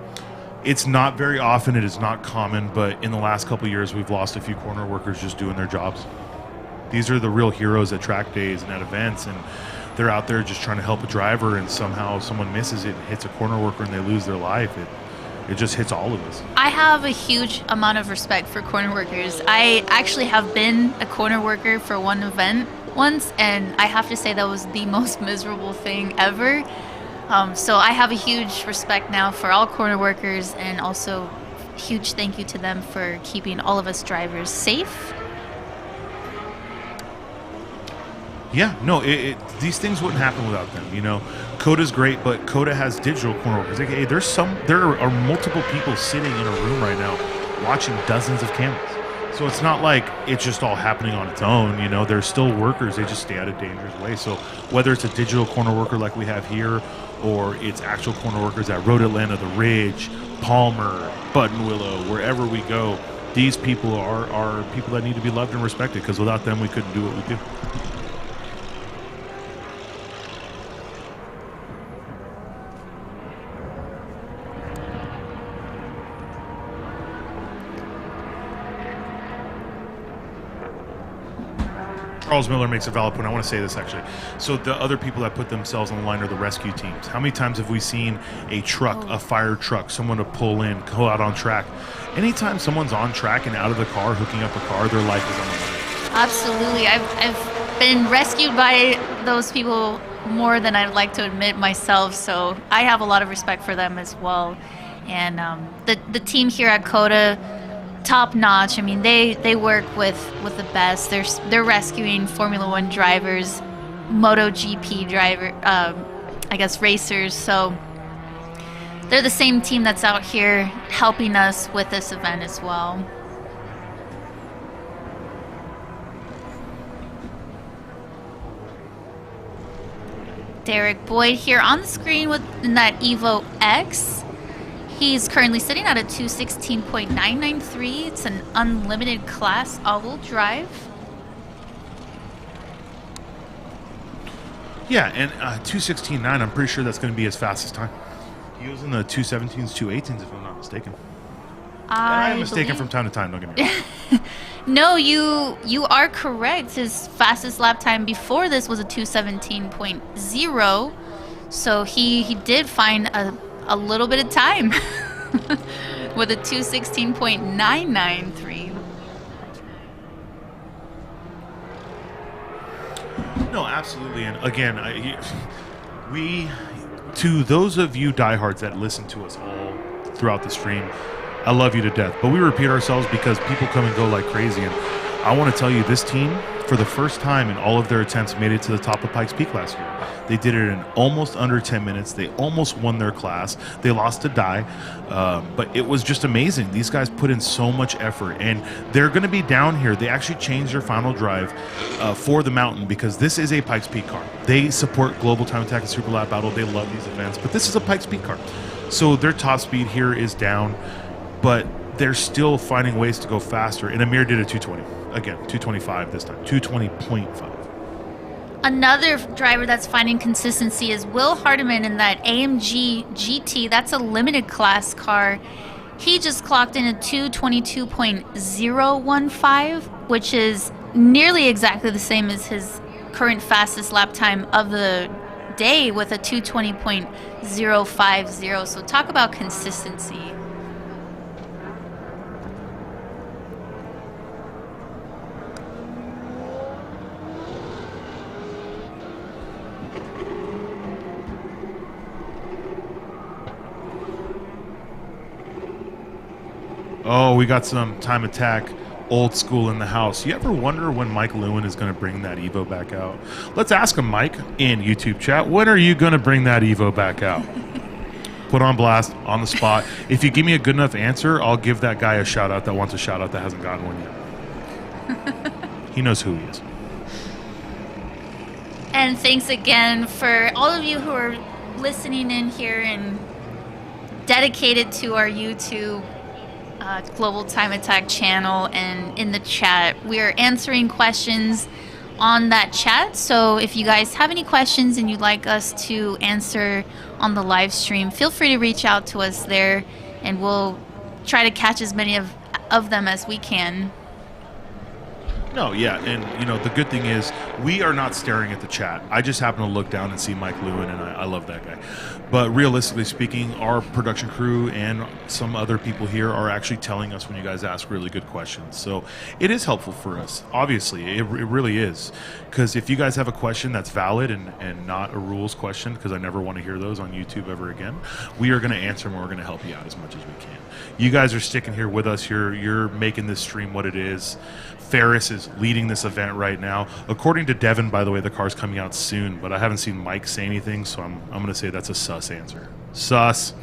It's not very often, it is not common, but in the last couple of years we've lost a few corner workers just doing their jobs. These are the real heroes at track days and at events, and they're out there just trying to help a driver, and somehow someone misses it, hits a corner worker, and they lose their life. It just hits all of us. I have a huge amount of respect for corner workers. I actually have been a corner worker for one event once, and I have to say that was the most miserable thing ever. So I have a huge respect now for all corner workers, and also huge thank you to them for keeping all of us drivers safe. Yeah, no, these things wouldn't happen without them. You know, COTA's great, but COTA has digital corner workers. Like, hey, there are multiple people sitting in a room right now watching dozens of cameras. So it's not like it's just all happening on its own. You know, there's still workers. They just stay out of dangerous way. So whether it's a digital corner worker like we have here, or it's actual corner workers at Road Atlanta, The Ridge, Palmer, Buttonwillow, wherever we go, these people are people that need to be loved and respected, because without them, we couldn't do what we do. Charles Miller makes a valid point. I want to say this, actually. So the other people that put themselves on the line are the rescue teams. How many times have we seen a truck, a fire truck, someone to pull in, go out on track? Anytime someone's on track and out of the car, hooking up a car, their life is on the line. Absolutely. I've been rescued by those people more than I'd like to admit myself, so I have a lot of respect for them as well. And the team here at COTA, top notch. I mean, they work with the best. They're rescuing Formula One drivers, MotoGP driver, I guess racers. So they're the same team that's out here helping us with this event as well. Derek Boyd here on the screen with that Evo X. He's currently sitting at a 216.993. It's an unlimited class all-wheel drive. Yeah, and 216.9, I'm pretty sure that's going to be his fastest time. He was in the 217s, 218s, if I'm not mistaken. I'm mistaken from time to time, don't get me wrong. No, you are correct. His fastest lap time before this was a 217.0. So he did find a little bit of time with a 216.993. No, absolutely. And again, to those of you diehards that listen to us all throughout the stream, I love you to death. But we repeat ourselves because people come and go like crazy. And I want to tell you, this team, for the first time in all of their attempts, made it to the top of Pikes Peak last year. They did it in almost under 10 minutes. They almost won their class. They lost to Die, but it was just amazing. These guys put in so much effort, and they're going to be down here. They actually changed their final drive for the mountain, because this is a Pikes Peak car. They support Global Time Attack and Super Lap Battle. They love these events, but this is a Pikes Peak car. So their top speed here is down, but they're still finding ways to go faster. And Amir did a 220. Again, 225 this time, 220.5. Another driver that's finding consistency is Will Hardiman in that AMG GT. That's a limited class car. He just clocked in a 222.015, which is nearly exactly the same as his current fastest lap time of the day with a 220.050. So talk about consistency. Oh, we got some Time Attack old school in the house. You ever wonder when Mike Lewin is going to bring that Evo back out? Let's ask him, Mike, in YouTube chat. When are you going to bring that Evo back out? Put on blast, on the spot. If you give me a good enough answer, I'll give that guy a shout out that wants a shout out that hasn't gotten one yet. He knows who he is. And thanks again for all of you who are listening in here and dedicated to our YouTube Global Time Attack channel and in the chat. We are answering questions on that chat, so if you guys have any questions and you'd like us to answer on the live stream, feel free to reach out to us there, and we'll try to catch as many of them as we can. No, yeah, and the good thing is we are not staring at the chat. I just happen to look down and see Mike Lewin, and I love that guy. But realistically speaking, our production crew and some other people here are actually telling us when you guys ask really good questions. So it is helpful for us. Obviously, it really is. Because if you guys have a question that's valid and not a rules question, because I never want to hear those on YouTube ever again, we are going to answer them and we're going to help you out as much as we can. You guys are sticking here with us. You're making this stream what it is. Ferris is leading this event right now. According to Devin, by the way, the car's coming out soon, but I haven't seen Mike say anything, so I'm going to say that's a sus answer. Sus.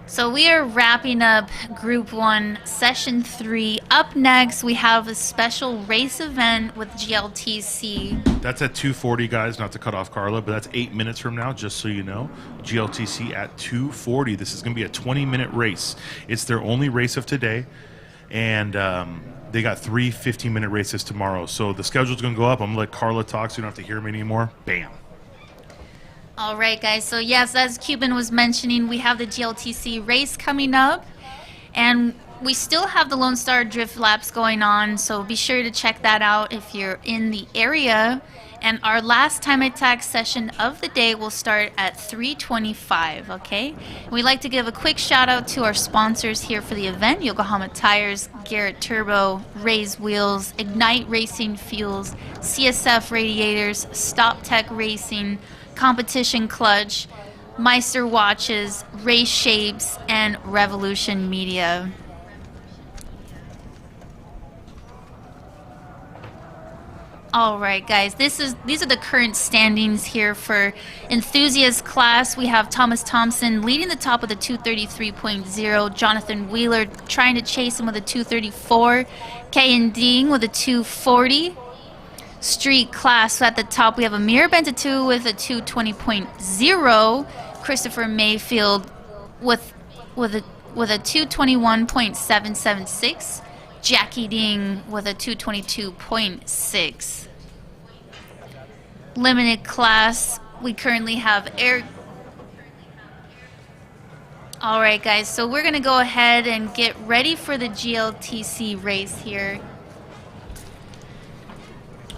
So we are wrapping up Group 1, Session 3. Up next, we have a special race event with GLTC. That's at 2:40, guys, not to cut off Carla, but that's 8 minutes from now, just so you know. GLTC at 2:40. This is going to be a 20-minute race. It's their only race of today. And they got 3 15-minute races tomorrow. So the schedule's going to go up. I'm going to let Carla talk so you don't have to hear me anymore. Bam. All right, guys. So, yes, as Cuban was mentioning, we have the GLTC race coming up. And we still have the Lone Star Drift Laps going on. So be sure to check that out if you're in the area. And our last time attack session of the day will start at 3:25, okay? We'd like to give a quick shout out to our sponsors here for the event: Yokohama Tires, Garrett Turbo, Raise Wheels, Ignite Racing Fuels, CSF Radiators, Stop Tech Racing, Competition Clutch, Meister Watches, Race Shapes, and Revolution Media. All right, guys, these are the current standings here for enthusiast class. We have Thomas Thompson leading the top with a 233.0, Jonathan Wheeler trying to chase him with a 234, Kayan Ding with a 240. Street class at the top, we have Amir Bentatu with a 220.0, Christopher Mayfield with a 221.776. Jackie Ding with a 222.6. Limited class, we currently have Eric. All right, guys, so we're going to go ahead and get ready for the GLTC race here.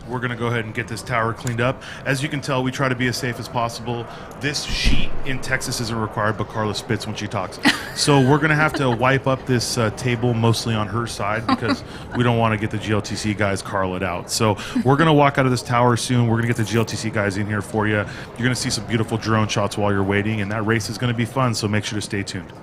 We're going to go ahead and get this tower cleaned up. As you can tell, we try to be as safe as possible. This sheet in Texas isn't required, but Carla spits when she talks. So we're going to have to wipe up this table mostly on her side because we don't want to get the GLTC guys Carla'd out. So we're going to walk out of this tower soon. We're going to get the GLTC guys in here for you. You're going to see some beautiful drone shots while you're waiting, and that race is going to be fun, so make sure to stay tuned.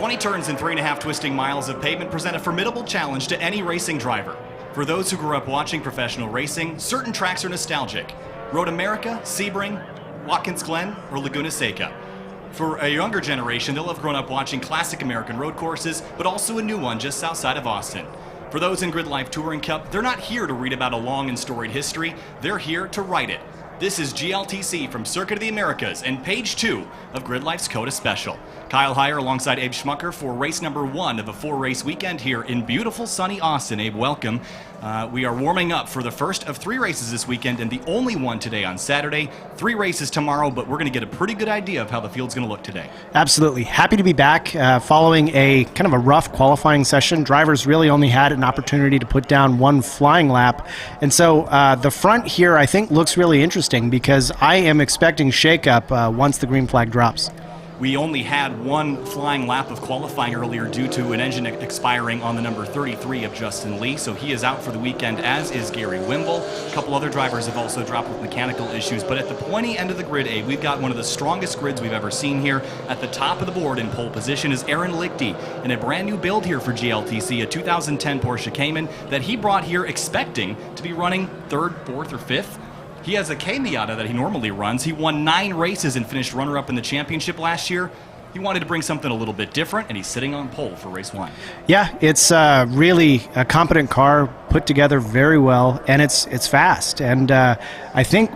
20 turns and 3.5 twisting miles of pavement present a formidable challenge to any racing driver. For those who grew up watching professional racing, certain tracks are nostalgic. Road America, Sebring, Watkins Glen, or Laguna Seca. For a younger generation, they'll have grown up watching classic American road courses, but also a new one just outside of Austin. For those in Grid Life Touring Cup, they're not here to read about a long and storied history, they're here to write it. This is GLTC from Circuit of the Americas and page 2 of Grid Life's COTA Special. Kyle Heyer alongside Abe Schmucker for race number 1 of a 4-race weekend here in beautiful sunny Austin. Abe, welcome. We are warming up for the first of 3 races this weekend and the only one today on Saturday. 3 races tomorrow, but we're going to get a pretty good idea of how the field's going to look today. Absolutely. Happy to be back following a kind of a rough qualifying session. Drivers really only had an opportunity to put down 1 flying lap. And so the front here, I think, looks really interesting because I am expecting shakeup once the green flag drops. We only had 1 flying lap of qualifying earlier due to an engine expiring on the number 33 of Justin Lee, so he is out for the weekend, as is Gary Wimble. A couple other drivers have also dropped with mechanical issues, but at the pointy end of the grid, Abe, we've got one of the strongest grids we've ever seen here. At the top of the board in pole position is Aaron Lichty, in a brand new build here for GLTC, a 2010 Porsche Cayman that he brought here expecting to be running 3rd, 4th, or 5th. He has a K-Miata that he normally runs. He won 9 races and finished runner-up in the championship last year. He wanted to bring something a little bit different, and he's sitting on pole for race 1. Yeah, it's really a competent car, put together very well, and it's fast. And I think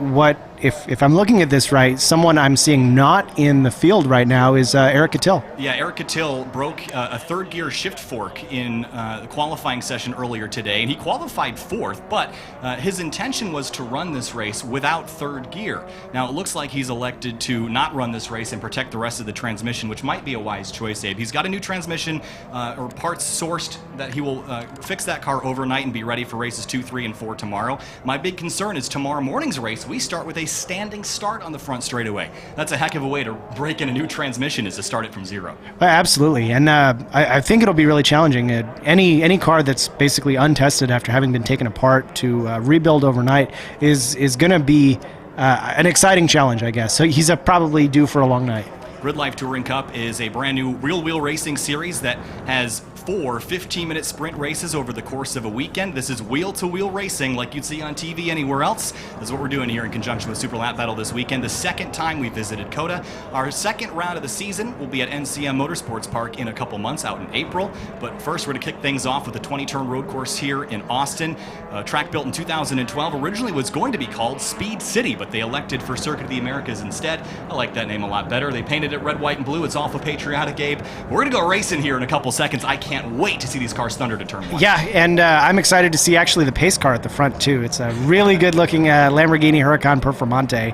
if I'm looking at this right, someone I'm seeing not in the field right now is Eric Cattell. Yeah, Eric Cattell broke a 3rd gear shift fork in the qualifying session earlier today, and he qualified 4th, but his intention was to run this race without 3rd gear. Now, it looks like he's elected to not run this race and protect the rest of the transmission, which might be a wise choice, Abe. He's got a new transmission or parts sourced that he will fix that car overnight and be ready for races 2, 3, and 4 tomorrow. My big concern is tomorrow morning's race, we start with a standing start on the front straightaway. That's a heck of a way to break in a new transmission, is to start it from 0. Absolutely, and I think it'll be really challenging. Any car that's basically untested after having been taken apart to rebuild overnight is going to be an exciting challenge, I guess. So he's probably due for a long night. Grid Life Touring Cup is a brand new real-wheel racing series that has 4 15-minute sprint races over the course of a weekend. This is wheel-to-wheel racing like you'd see on TV anywhere else. That's what we're doing here in conjunction with Super Lap Battle this weekend. The second time we visited COTA. Our second round of the season will be at NCM Motorsports Park in a couple months out in April. But first, we're going to kick things off with the 20-turn road course here in Austin. A track built in 2012 originally was going to be called Speed City, but they elected for Circuit of the Americas instead. I like that name a lot better. They painted it red, white, and blue. It's awful patriotic, Gabe. We're going to go racing here in a couple seconds. I can't wait to see these cars thunder to turn 1. Yeah, and I'm excited to see actually the pace car at the front too. It's a really good-looking Lamborghini Huracan Performante,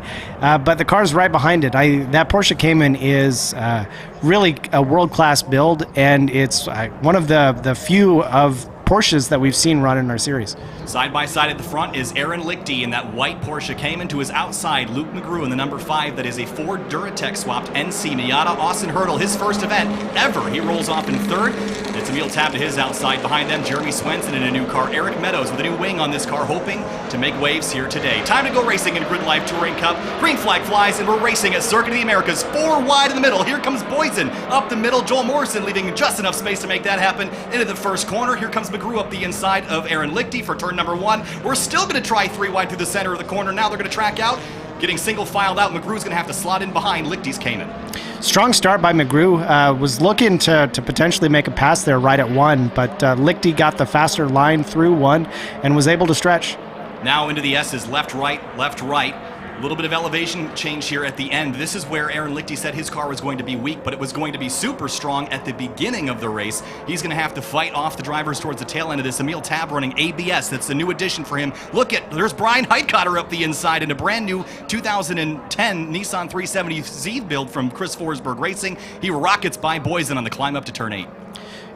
but the car's right behind it. That Porsche Cayman is really a world-class build, and it's one of the few of Porsches that we've seen run in our series. Side by side at the front is Aaron Lichty in that white Porsche Cayman. To his outside, Luke McGrew in the number 5 that is a Ford Duratec swapped NC Miata. Austin Hurdle, his first event ever. He rolls off in 3rd. It's Emil Tab to his outside. Behind them, Jeremy Swenson in a new car. Eric Meadows with a new wing on this car, hoping to make waves here today. Time to go racing in Grid Life Touring Cup. Green flag flies, and we're racing at Circuit of the Americas. 4 wide in the middle. Here comes Boysen up the middle. Joel Morrison leaving just enough space to make that happen. Into the first corner. Here comes McGrew up the inside of Aaron Lichty for turn number 1. We're still going to try 3 wide through the center of the corner. Now they're going to track out. Getting single filed out. McGrew's going to have to slot in behind Lichty's Cayman. Strong start by McGrew. Was looking to potentially make a pass there right at 1, but Lichty got the faster line through 1 and was able to stretch. Now into the S's, left, right, left, right. A little bit of elevation change here at the end. This is where Aaron Lichty said his car was going to be weak, but it was going to be super strong at the beginning of the race. He's going to have to fight off the drivers towards the tail end of this. Emil Tab running ABS. That's the new addition for him. Look at, there's Brian Heitkotter up the inside in a brand new 2010 Nissan 370Z build from Chris Forsberg Racing. He rockets by Boysen on the climb up to turn 8.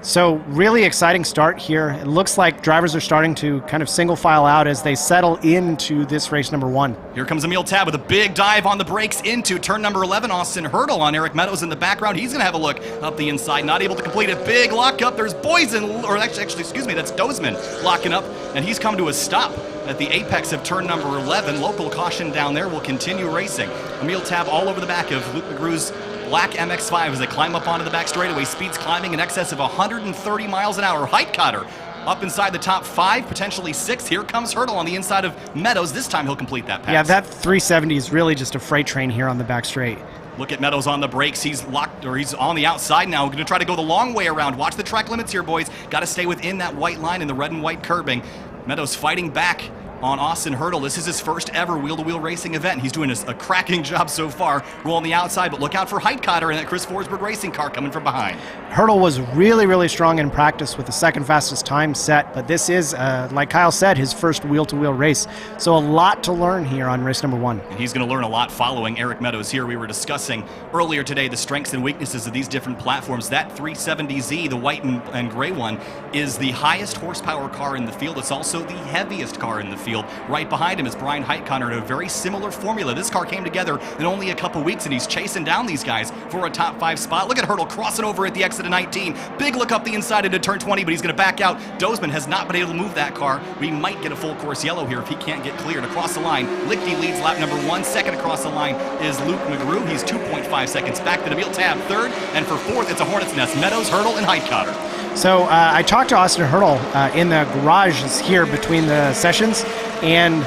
So really exciting start here. It looks like drivers are starting to kind of single file out as they settle into this race number 1. Here comes Emil Tab with a big dive on the brakes into turn number 11. Austin Hurdle on Eric Meadows in the background. He's going to have a look up the inside. Not able to complete a big lockup. There's Boysen, or actually, excuse me, that's Dozman locking up, and he's come to a stop at the apex of turn number 11. Local caution down there will continue racing. Emil Tab all over the back of Luke McGrew's black MX-5 as they climb up onto the back straightaway. Speeds climbing in excess of 130 miles an hour. Heitkotter up inside the top 5, potentially 6. Here comes Hurdle on the inside of Meadows. This time he'll complete that pass. Yeah, that 370 is really just a freight train here on the back straight. Look at Meadows on the brakes. He's locked, or he's on the outside now. We're going to try to go the long way around. Watch the track limits here, boys. Got to stay within that white line in the red and white curbing. Meadows fighting back on Austin Hurdle. This is his first ever wheel-to-wheel racing event. He's doing a cracking job so far. Rolling the outside, but look out for Heitkotter and that Chris Forsberg racing car coming from behind. Hurdle was really, really strong in practice with the second fastest time set, but this is, like Kyle said, his first wheel-to-wheel race. So a lot to learn here on race number 1. And he's going to learn a lot following Eric Meadows here. We were discussing earlier today the strengths and weaknesses of these different platforms. That 370Z, the white and gray one, is the highest horsepower car in the field. It's also the heaviest car in the field. Right behind him is Brian Heitkotter in a very similar formula. This car came together in only a couple weeks, and he's chasing down these guys for a top 5 spot. Look at Hurdle crossing over at the exit of 19. Big look up the inside into turn 20, but he's going to back out. Dozman has not been able to move that car. We might get a full course yellow here if he can't get cleared. Across the line, Lichty leads lap number 1. Second across the line is Luke McGrew. He's 2.5 seconds back. The Nabil Tab third, and for fourth, it's a Hornet's Nest. Meadows, Hurdle, and Heitkotter. So I talked to Austin Hurdle in the garages here between the sessions, and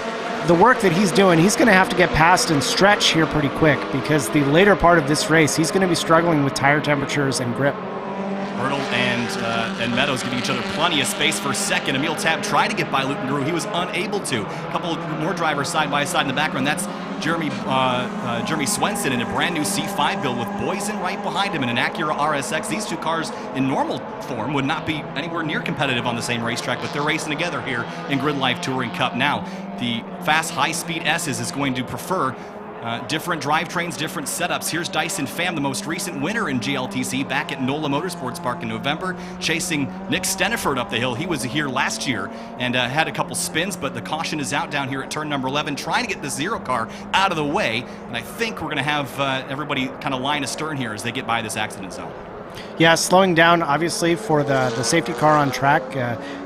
the work that he's doing, he's going to have to get past and stretch here pretty quick, because the later part of this race, he's going to be struggling with tire temperatures and grip. Hurdle and Meadows giving each other plenty of space for second. Emil Tab tried to get by Luke McGrew. He was unable to. A couple more drivers side by side in the background. That's Jeremy Swenson in a brand new C5 build with Boysen right behind him in an Acura RSX. These two cars in normal form would not be anywhere near competitive on the same racetrack, but they're racing together here in Grid Life Touring Cup. Now, the fast high-speed S's is going to prefer different drivetrains, different setups. Here's Dyson Pham, the most recent winner in GLTC, back at NOLA Motorsports Park in November, chasing Nick Steniford up the hill. He was here last year and had a couple spins, but the caution is out down here at turn number 11, trying to get the zero car out of the way. And I think we're going to have everybody kind of line astern here as they get by this accident zone. Yeah, slowing down obviously for the safety car on track.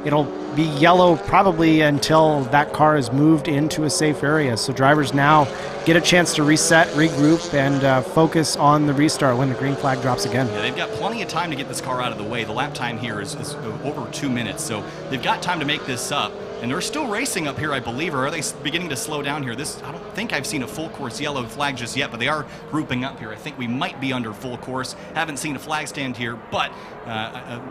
It'll be yellow probably until that car is moved into a safe area. So drivers now get a chance to reset, regroup, and focus on the restart when the green flag drops again. Yeah, they've got plenty of time to get this car out of the way. The lap time here is over 2 minutes, so they've got time to make this up. And they're still racing up here, I believe, or are they beginning to slow down here? I don't think I've seen a full course yellow flag just yet, but they are grouping up here. I think we might be under full course. Haven't seen a flag stand here, but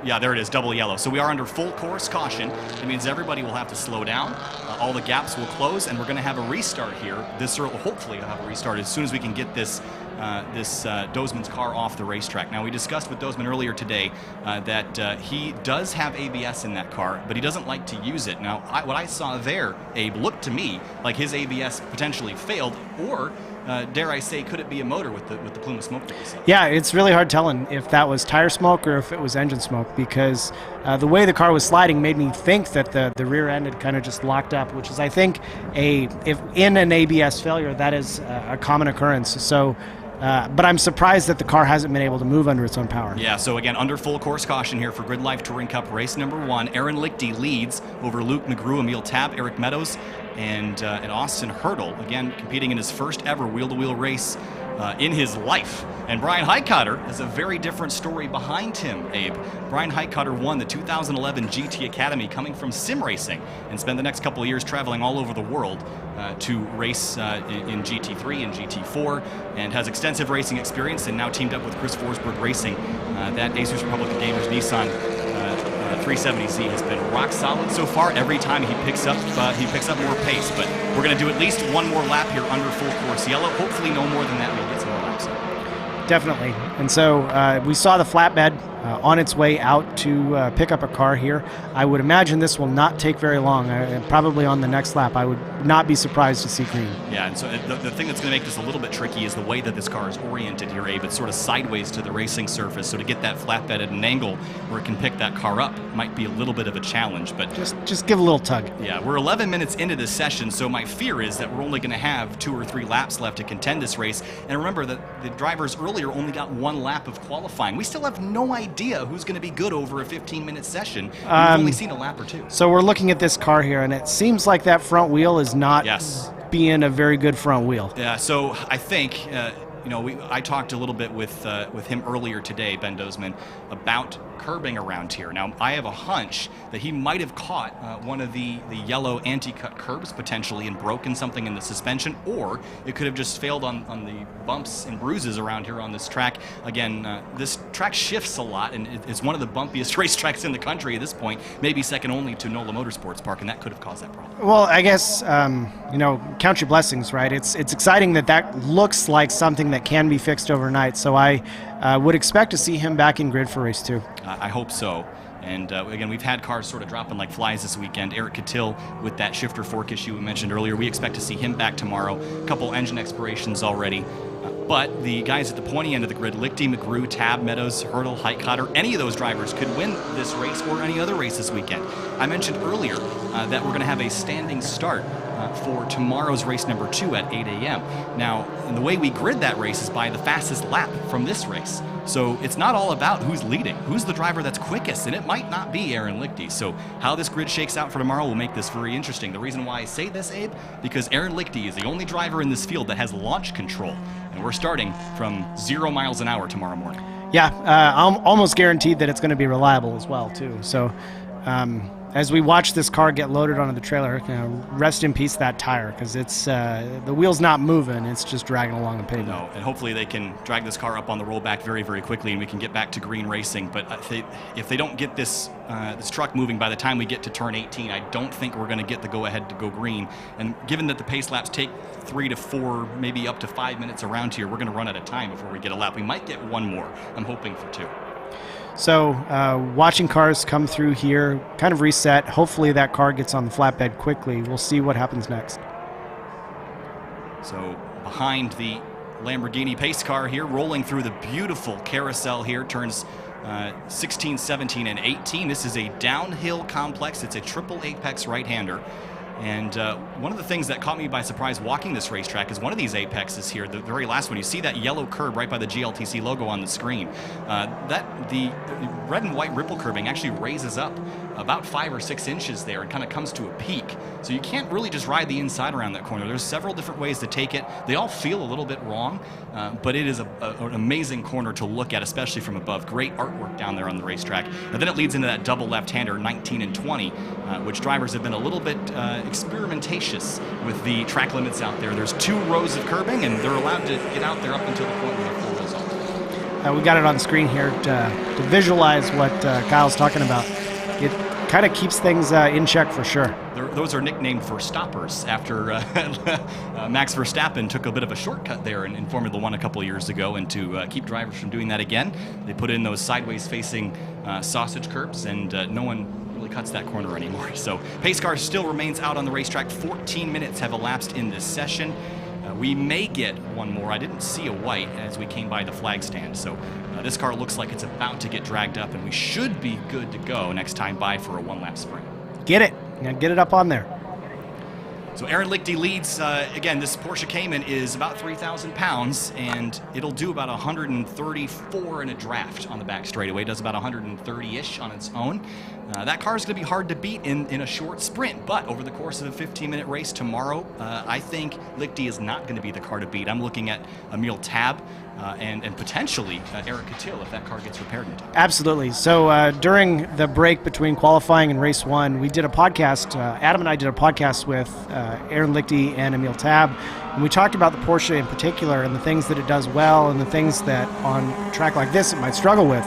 yeah, there it is, double yellow. So we are under full course caution. It means everybody will have to slow down. All the gaps will close, and we're going to have a restart here. Hopefully we'll have a restart as soon as we can get this Dozman's car off the racetrack. Now, we discussed with Dozman earlier today that he does have ABS in that car, but he doesn't like to use it. Now, what I saw there, Abe, looked to me like his ABS potentially failed, or dare I say, could it be a motor with the plume of smoke that we saw? Yeah, it's really hard telling if that was tire smoke or if it was engine smoke, because the way the car was sliding made me think that the rear end had kind of just locked up, which is, I think, if in an ABS failure, that is a common occurrence. So. But I'm surprised that the car hasn't been able to move under its own power. Yeah, so again, under full course caution here for Grid Life Touring Cup race number 1. Aaron Lichty leads over Luke McGrew, Emil Tab, Eric Meadows, and Austin Hurdle, again, competing in his first ever wheel-to-wheel race in his life. And Brian Heitkotter has a very different story behind him, Abe. Brian Heitkotter won the 2011 GT Academy coming from sim racing and spent the next couple of years traveling all over the world to race in GT3 and GT4, and has extensive racing experience, and now teamed up with Chris Forsberg Racing. That Asus Republic of Gamers Nissan 370Z has been rock solid so far. Every time he picks up more pace, but we're going to do at least one more lap here under full course yellow. Hopefully no more than that. We'll get some more laps in. Definitely. And so we saw the flatbed on its way out to pick up a car here. I would imagine this will not take very long. Probably on the next lap, I would not be surprised to see green. Yeah, and so the thing that's going to make this a little bit tricky is the way that this car is oriented here, Abe. It's sort of sideways to the racing surface, so to get that flatbed at an angle where it can pick that car up might be a little bit of a challenge. But just give a little tug. Yeah, we're 11 minutes into this session, so my fear is that we're only going to have 2 or 3 laps left to contend this race. And remember that the drivers earlier only got 1 lap of qualifying. We still have no idea who's going to be good over a 15-minute session. We've only seen a lap or 2. So we're looking at this car here, and it seems like that front wheel is not being a very good front wheel. Yeah, so I think I talked a little bit with him earlier today, Ben Dozman, about curbing around here. Now, I have a hunch that he might have caught one of the yellow anti-cut curbs potentially and broken something in the suspension, or it could have just failed on the bumps and bruises around here on this track. Again, this track shifts a lot, and it's one of the bumpiest racetracks in the country at this point, maybe second only to NOLA Motorsports Park, and that could have caused that problem. Well, I guess, count your blessings, right? It's exciting that looks like something that can be fixed overnight, so I would expect to see him back in grid for race 2. I hope so. And again, we've had cars sort of dropping like flies this weekend. Eric Catil with that shifter fork issue we mentioned earlier. We expect to see him back tomorrow. A couple engine expirations already. But the guys at the pointy end of the grid, Lichty, McGrew, Tab, Meadows, Hurdle, Heitkotter, any of those drivers could win this race or any other race this weekend. I mentioned earlier that we're going to have a standing start for tomorrow's race number 2 at 8 a.m. Now, and the way we grid that race is by the fastest lap from this race. So it's not all about who's leading, who's the driver that's quickest, and it might not be Aaron Lichty. So how this grid shakes out for tomorrow will make this very interesting. The reason why I say this, Abe, because Aaron Lichty is the only driver in this field that has launch control, and we're starting from 0 miles an hour tomorrow morning. Yeah, I'm almost guaranteed that it's going to be reliable as well, too. So as we watch this car get loaded onto the trailer, rest in peace that tire, because it's the wheel's not moving, it's just dragging along the pavement. No, and hopefully they can drag this car up on the rollback very, very quickly, and we can get back to green racing. But if they don't get this truck moving by the time we get to turn 18, I don't think we're going to get the go-ahead to go green. And given that the pace laps take 3 to 4, maybe up to 5 minutes around here, we're going to run out of time before we get a lap. We might get one more. I'm hoping for 2. So watching cars come through here, kind of reset. Hopefully that car gets on the flatbed quickly. We'll see what happens next. So behind the Lamborghini pace car here, rolling through the beautiful carousel here, turns 16, 17, and 18. This is a downhill complex. It's a triple apex right-hander. And one of the things that caught me by surprise walking this racetrack is one of these apexes here, the very last one. You see that yellow curb right by the GLTC logo on the screen. The red and white ripple curbing actually raises up about 5 or 6 inches there and kind of comes to a peak. So you can't really just ride the inside around that corner. There's several different ways to take it. They all feel a little bit wrong, but it is an amazing corner to look at, especially from above. Great artwork down there on the racetrack. And then it leads into that double left-hander, 19 and 20, which drivers have been a little bit experimentatious with the track limits out there. There's 2 rows of curbing, and they're allowed to get out there up until the point where the 4 rows off. We got it on the screen here to visualize what Kyle's talking about. It kind of keeps things in check for sure. Those are nicknamed for stoppers after Max Verstappen took a bit of a shortcut there in Formula One a couple of years ago, and to keep drivers from doing that again, they put in those sideways facing sausage curbs, and no one cuts that corner anymore. So pace car still remains out on the racetrack. 14 minutes have elapsed in this session. We may get one more. I didn't see a white as we came by the flag stand, so this car looks like it's about to get dragged up, and we should be good to go next time by for a 1-lap sprint. Get it. Now get it up on there. So Aaron Lichty leads. Again, this Porsche Cayman is about 3,000 pounds, and it'll do about 134 in a draft on the back straightaway. It does about 130-ish on its own. That car is going to be hard to beat in a short sprint, but over the course of a 15-minute race tomorrow, I think Lichty is not going to be the car to beat. I'm looking at Emil Tab and potentially Eric Catil if that car gets repaired in time. Absolutely. So during the break between qualifying and race 1, we did a podcast. Adam and I did a podcast with Aaron Lichty and Emil Tab, and we talked about the Porsche in particular and the things that it does well and the things that on a track like this it might struggle with.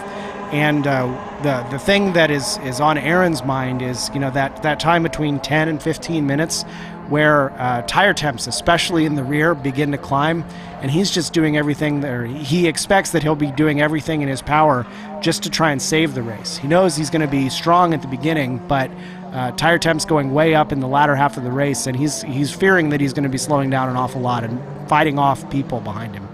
And the thing that is on Aaron's mind is, that time between 10 and 15 minutes where tire temps, especially in the rear, begin to climb, and he's just doing everything there. He expects that he'll be doing everything in his power just to try and save the race. He knows he's going to be strong at the beginning, but tire temps going way up in the latter half of the race, and he's fearing that he's going to be slowing down an awful lot and fighting off people behind him.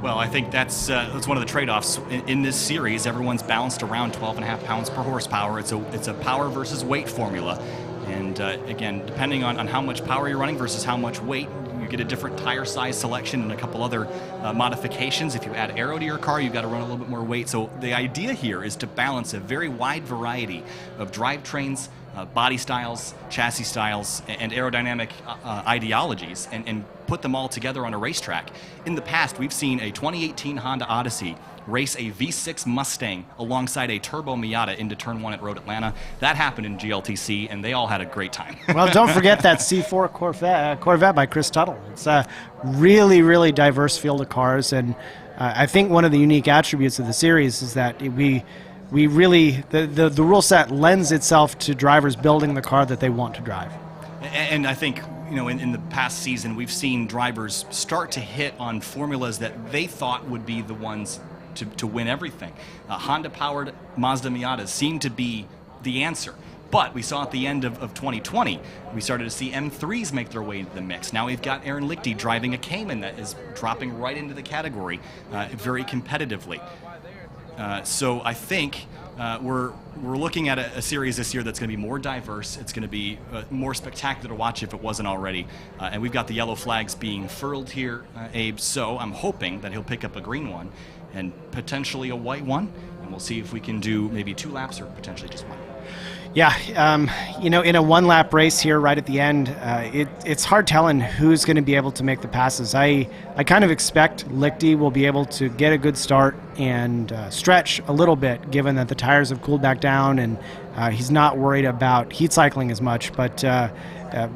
Well, I think that's one of the trade-offs in this series. Everyone's balanced around 12.5 pounds per horsepower. It's a power versus weight formula. And again, depending on how much power you're running versus how much weight, you get a different tire size selection and a couple other modifications. If you add aero to your car, you've got to run a little bit more weight. So the idea here is to balance a very wide variety of drivetrains, body styles, chassis styles, and aerodynamic ideologies, and put them all together on a racetrack. In the past, we've seen a 2018 Honda Odyssey race a V6 Mustang alongside a turbo Miata into Turn 1 at Road Atlanta. That happened in GLTC, and they all had a great time. Well, don't forget that C4 Corvette by Chris Tuttle. It's a really, really diverse field of cars, and I think one of the unique attributes of the series is that we really, the rule set lends itself to drivers building the car that they want to drive. And I think, in the past season, we've seen drivers start to hit on formulas that they thought would be the ones to win everything. Honda-powered Mazda Miatas seem to be the answer. But we saw at the end of 2020, we started to see M3s make their way into the mix. Now we've got Aaron Lichty driving a Cayman that is dropping right into the category very competitively. So I think we're looking at a series this year that's going to be more diverse. It's going to be more spectacular to watch if it wasn't already. And we've got the yellow flags being furled here, Abe. So I'm hoping that he'll pick up a green one and potentially a white one. And we'll see if we can do maybe 2 laps or potentially just 1. Yeah, in a one-lap race here right at the end, it's hard telling who's going to be able to make the passes. I kind of expect Lichty will be able to get a good start and stretch a little bit, given that the tires have cooled back down and he's not worried about heat cycling as much. But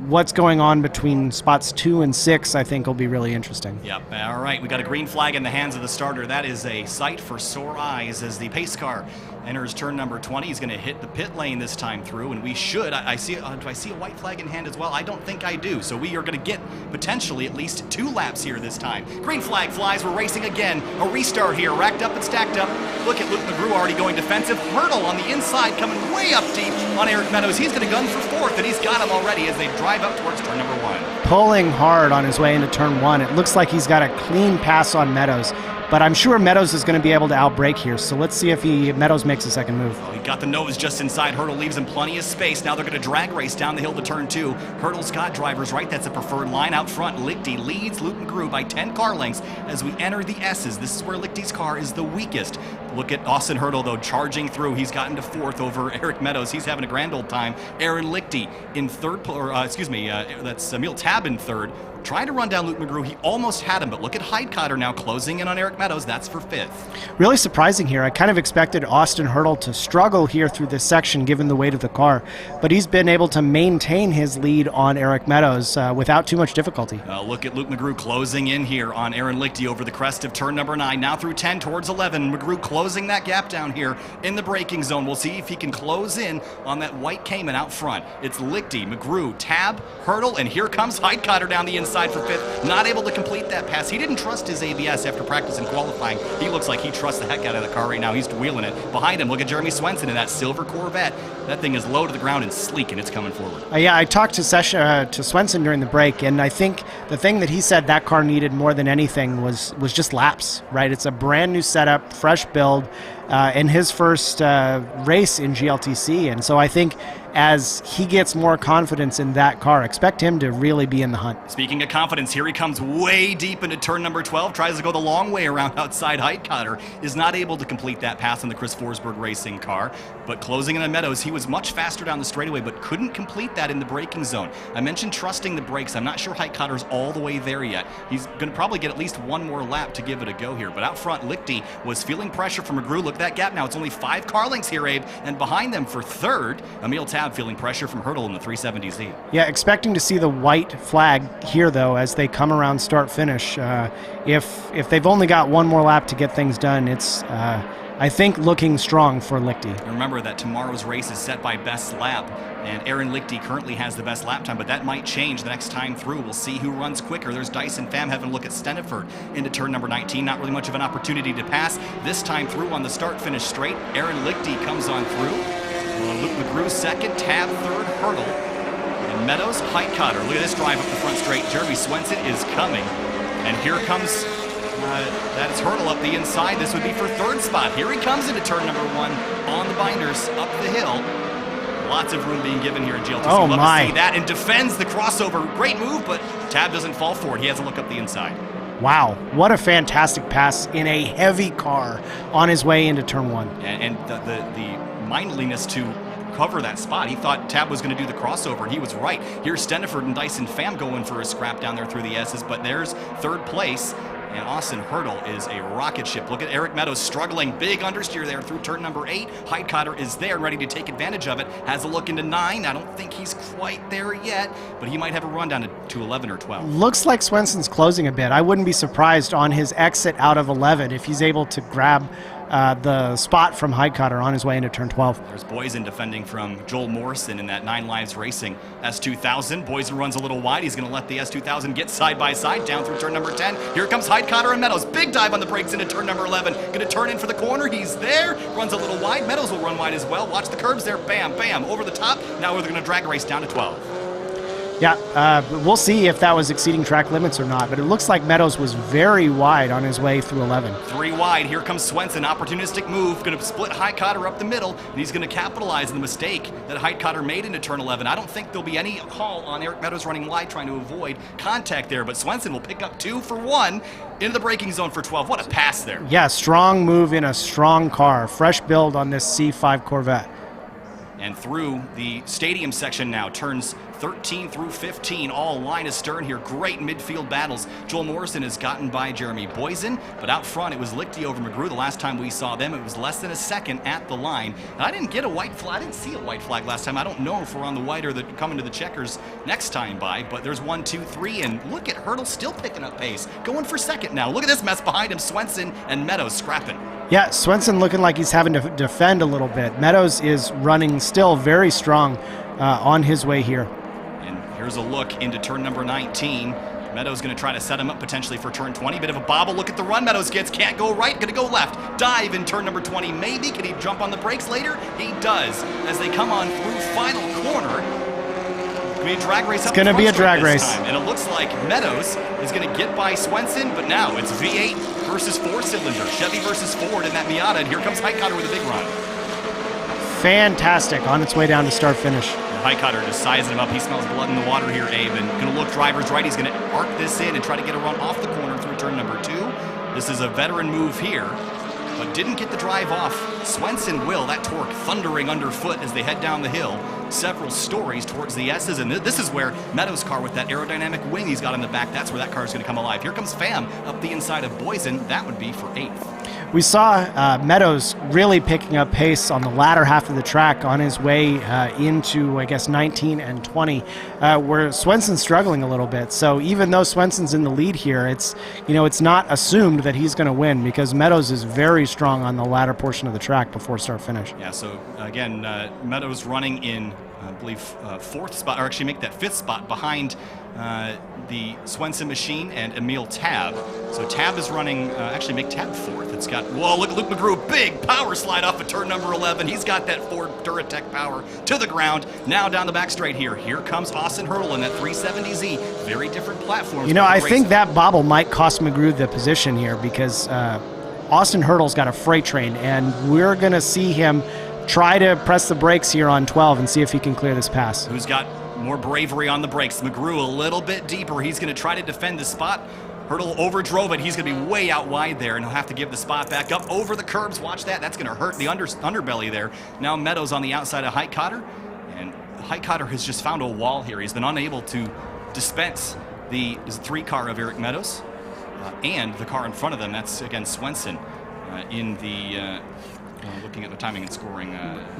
what's going on between spots 2 and 6, I think, will be really interesting. Yep. All right, we got a green flag in the hands of the starter. That is a sight for sore eyes as the pace car enters turn number 20. He's going to hit the pit lane this time through, and we should. I see. Do I see a white flag in hand as well? I don't think I do. So we are going to get potentially at least 2 laps here this time. Green flag flies. We're racing again. A restart here, racked up and stacked up. Look at Luke McGrew already going defensive. Hurdle on the inside, coming way up deep on Eric Meadows. He's going to gun for 4th, and he's got him already as they drive up towards turn number 1. Pulling hard on his way into turn 1. It looks like he's got a clean pass on Meadows. But I'm sure Meadows is going to be able to outbrake here, so let's see if Meadows makes a second move. Well, he got the nose just inside. Hurdle leaves him plenty of space. Now they're going to drag race down the hill to turn 2. Hurdle's got drivers right. That's a preferred line out front. Lichty leads Luke McGrew by 10 car lengths as we enter the S's. This is where Lichty's car is the weakest. Look at Austin Hurdle, though, charging through. He's gotten to 4th over Eric Meadows. He's having a grand old time. Aaron Lichty in 3rd, that's Emil Tab in 3rd. Trying to run down Luke McGrew. He almost had him, but look at Heidkotter now closing in on Eric Meadows. That's for 5th. Really surprising here. I kind of expected Austin Hurdle to struggle here through this section given the weight of the car, but he's been able to maintain his lead on Eric Meadows without too much difficulty. Look at Luke McGrew closing in here on Aaron Lichty over the crest of turn number 9. Now through 10 towards 11. McGrew closing that gap down here in the braking zone. We'll see if he can close in on that white Cayman out front. It's Lichty, McGrew, Tab, Hurdle, and here comes Heidkotter down the inside for 5th. Not able to complete that pass. He didn't trust his ABS after practice and qualifying. He looks like he trusts the heck out of the car right now. He's wheeling it. Behind him, look at Jeremy Swenson in that silver Corvette. That thing is low to the ground and sleek, and it's coming forward. Yeah, I talked to Swenson during the break, and I think the thing that he said that car needed more than anything was just laps, right? It's a brand new setup, fresh build, and his first race in GLTC. And so I think as he gets more confidence in that car, expect him to really be in the hunt. Speaking of confidence, here he comes way deep into turn number 12, tries to go the long way around outside Heidkotter, is not able to complete that pass on the Chris Forsberg Racing car, but closing in on Meadows, he was much faster down the straightaway, but couldn't complete that in the braking zone. I mentioned trusting the brakes. I'm not sure Heidkotter's all the way there yet. He's going to probably get at least 1 more lap to give it a go here, but out front, Lichty was feeling pressure from McGrew. Look at that gap now. It's only 5 car lengths here, Abe, and behind them for 3rd, Emil Tab feeling pressure from Hurdle in the 370Z. Yeah, expecting to see the white flag here, though, as they come around start-finish. If they've only got 1 more lap to get things done, it's, I think, looking strong for Lichty. Remember that tomorrow's race is set by best lap, and Aaron Lichty currently has the best lap time, but that might change the next time through. We'll see who runs quicker. There's Dyson Pham having a look at Steniford into turn number 19. Not really much of an opportunity to pass. This time through on the start-finish straight, Aaron Lichty comes on through. Luke McGrew 2nd, Tab 3rd, Hurdle, and Meadows, Heidkotter. Look at this drive up the front straight. Jeremy Swenson is coming, and here comes, that is Hurdle up the inside. This would be for 3rd spot. Here he comes into turn number 1 on the binders up the hill. Lots of room being given here in GLTC. Oh, love my. to see that, and defends the crossover. Great move, but Tab doesn't fall for it. He has a look up the inside. Wow, what a fantastic pass in a heavy car on his way into turn 1. And the mindliness to cover that spot. He thought Tab was going to do the crossover, and he was right. Here's Steniford and Dyson Pham going for a scrap down there through the S's, but there's third place. And Austin Hurdle is a rocket ship. Look at Eric Meadows struggling. Big understeer there through turn number 8. Heidkotter is there and ready to take advantage of it. Has a look into 9. I don't think he's quite there yet, but he might have a run down to 11 or 12. Looks like Swenson's closing a bit. I wouldn't be surprised on his exit out of 11 if he's able to grab the spot from Heidkotter on his way into turn 12. There's Boysen defending from Joel Morrison in that 9 Lives Racing S2000. Boysen runs a little wide. He's going to let the S2000 get side by side down through turn number 10. Here comes Heidkotter and Meadows. Big dive on the brakes into turn number 11. Going to turn in for the corner. He's there. Runs a little wide. Meadows will run wide as well. Watch the curbs there. Bam, bam. Over the top. Now we're going to drag race down to 12. Yeah, we'll see if that was exceeding track limits or not, but it looks like Meadows was very wide on his way through 11. 3 wide. Here comes Swenson. Opportunistic move. Going to split Heidkotter up the middle, and he's going to capitalize on the mistake that Heidkotter made into turn 11. I don't think there'll be any call on Eric Meadows running wide trying to avoid contact there, but Swenson will pick up 2 for 1 into the braking zone for 12. What a pass there. Yeah, strong move in a strong car. Fresh build on this C5 Corvette. And through the stadium section now, turns 13 through 15, all line astern here. Great midfield battles. Joel Morrison is gotten by Jeremy Boysen, but out front it was Lichty over McGrew. The last time we saw them, it was less than a second at the line. And I didn't get a white flag. I didn't see a white flag last time. I don't know if we're on the white or coming to the checkers next time by, but there's 1, 2, 3, and look at Hurdle still picking up pace. Going for second now. Look at this mess behind him. Swenson and Meadows scrapping. Yeah, Swenson looking like he's having to defend a little bit. Meadows is running still very strong on his way here. And here's a look into turn number 19. Meadows going to try to set him up potentially for turn 20. Bit of a bobble. Look at the run Meadows gets. Can't go right. Going to go left. Dive in turn number 20. Maybe. Can he jump on the brakes later? He does. As they come on through final corner. It's going to be a drag race. And it looks like Meadows is going to get by Swenson, but now it's V8 versus 4-cylinder. Chevy versus Ford in that Miata. And here comes Heidkotter with a big run. Fantastic on its way down to start finish. Heidkotter just sizing him up. He smells blood in the water here, Abe. And going to look driver's right. He's going to arc this in and try to get a run off the corner through turn number 2. This is a veteran move here, but didn't get the drive off. Swenson will. That torque thundering underfoot as they head down the hill. Several stories towards the S's, and this is where Meadows' car with that aerodynamic wing he's got in the back, that's where that car is going to come alive. Here comes Pham up the inside of Boysen. That would be for 8th. We saw Meadows really picking up pace on the latter half of the track on his way into, I guess, 19 and 20, where Swenson's struggling a little bit. So even though Swenson's in the lead here, it's not assumed that he's going to win because Meadows is very strong on the latter portion of the track before start finish. Yeah, so again, Meadows running in, I believe, 4th spot, or actually make that 5th spot behind the Swenson machine and Emil Tab. So Tab is running, actually make Tab 4th. It's got, whoa, look at Luke McGrew, big power slide off of turn number 11. He's got that Ford Duratec power to the ground. Now down the back straight here. Here comes Austin Hurdle in that 370Z. Very different platform. I think that bobble might cost McGrew the position here because Austin Hurdle's got a freight train, and we're going to see him try to press the brakes here on 12 and see if he can clear this pass. Who's got more bravery on the brakes? McGrew a little bit deeper. He's going to try to defend the spot. Hurdle overdrove it. He's going to be way out wide there, and he'll have to give the spot back up over the curbs. Watch that. That's going to hurt the underbelly there. Now Meadows on the outside of Heidkotter, and Heidkotter has just found a wall here. He's been unable to dispense the 3 car of Eric Meadows and the car in front of them. That's, again, Swenson in the... looking at the timing and scoring.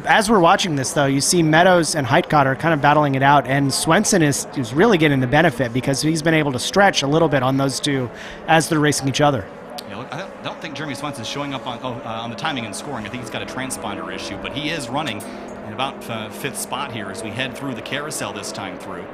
As we're watching this, though, you see Meadows and Heidkotter kind of battling it out, and Swenson is really getting the benefit because he's been able to stretch a little bit on those two as they're racing each other. Yeah, look, I don't think Jeremy Swenson's showing up on the timing and scoring. I think he's got a transponder issue, but he is running in about 5th spot here as we head through the carousel this time through.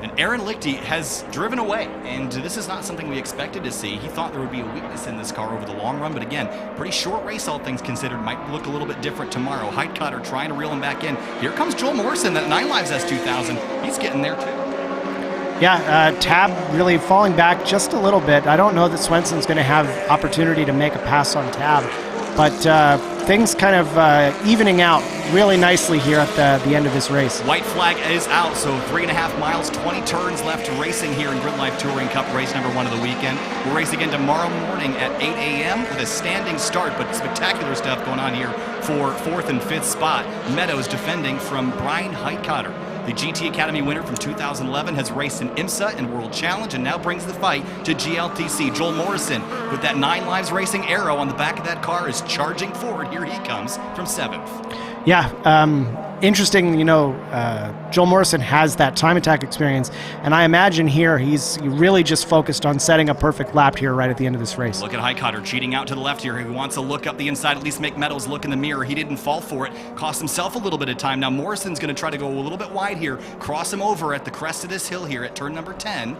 And Aaron Lichty has driven away, and this is not something we expected to see. He thought there would be a weakness in this car over the long run, but again, pretty short race, all things considered. Might look a little bit different tomorrow. Heidkotter trying to reel him back in. Here comes Joel Morrison, that 9 Lives S2000. He's getting there, too. Yeah, Tab really falling back just a little bit. I don't know that Swenson's going to have opportunity to make a pass on Tab but things kind of evening out really nicely here at the end of this race. White flag is out, so 3.5 miles, 20 turns left racing here in Grid Life Touring Cup race number 1 of the weekend. We'll race again tomorrow morning at 8 a.m. with a standing start, but spectacular stuff going on here for 4th and 5th spot. Meadows defending from Brian Heitkotter. The GT Academy winner from 2011 has raced in IMSA and World Challenge and now brings the fight to GLTC. Joel Morrison, with that 9 Lives Racing arrow on the back of that car, is charging forward. Here he comes from 7th. Yeah, interesting, Joel Morrison has that time attack experience, and I imagine here he's really just focused on setting a perfect lap here right at the end of this race. Look at Heitkotter cheating out to the left here. He wants to look up the inside, at least make Meadows look in the mirror. He didn't fall for it, cost himself a little bit of time. Now Morrison's going to try to go a little bit wide here, cross him over at the crest of this hill here at turn number 10.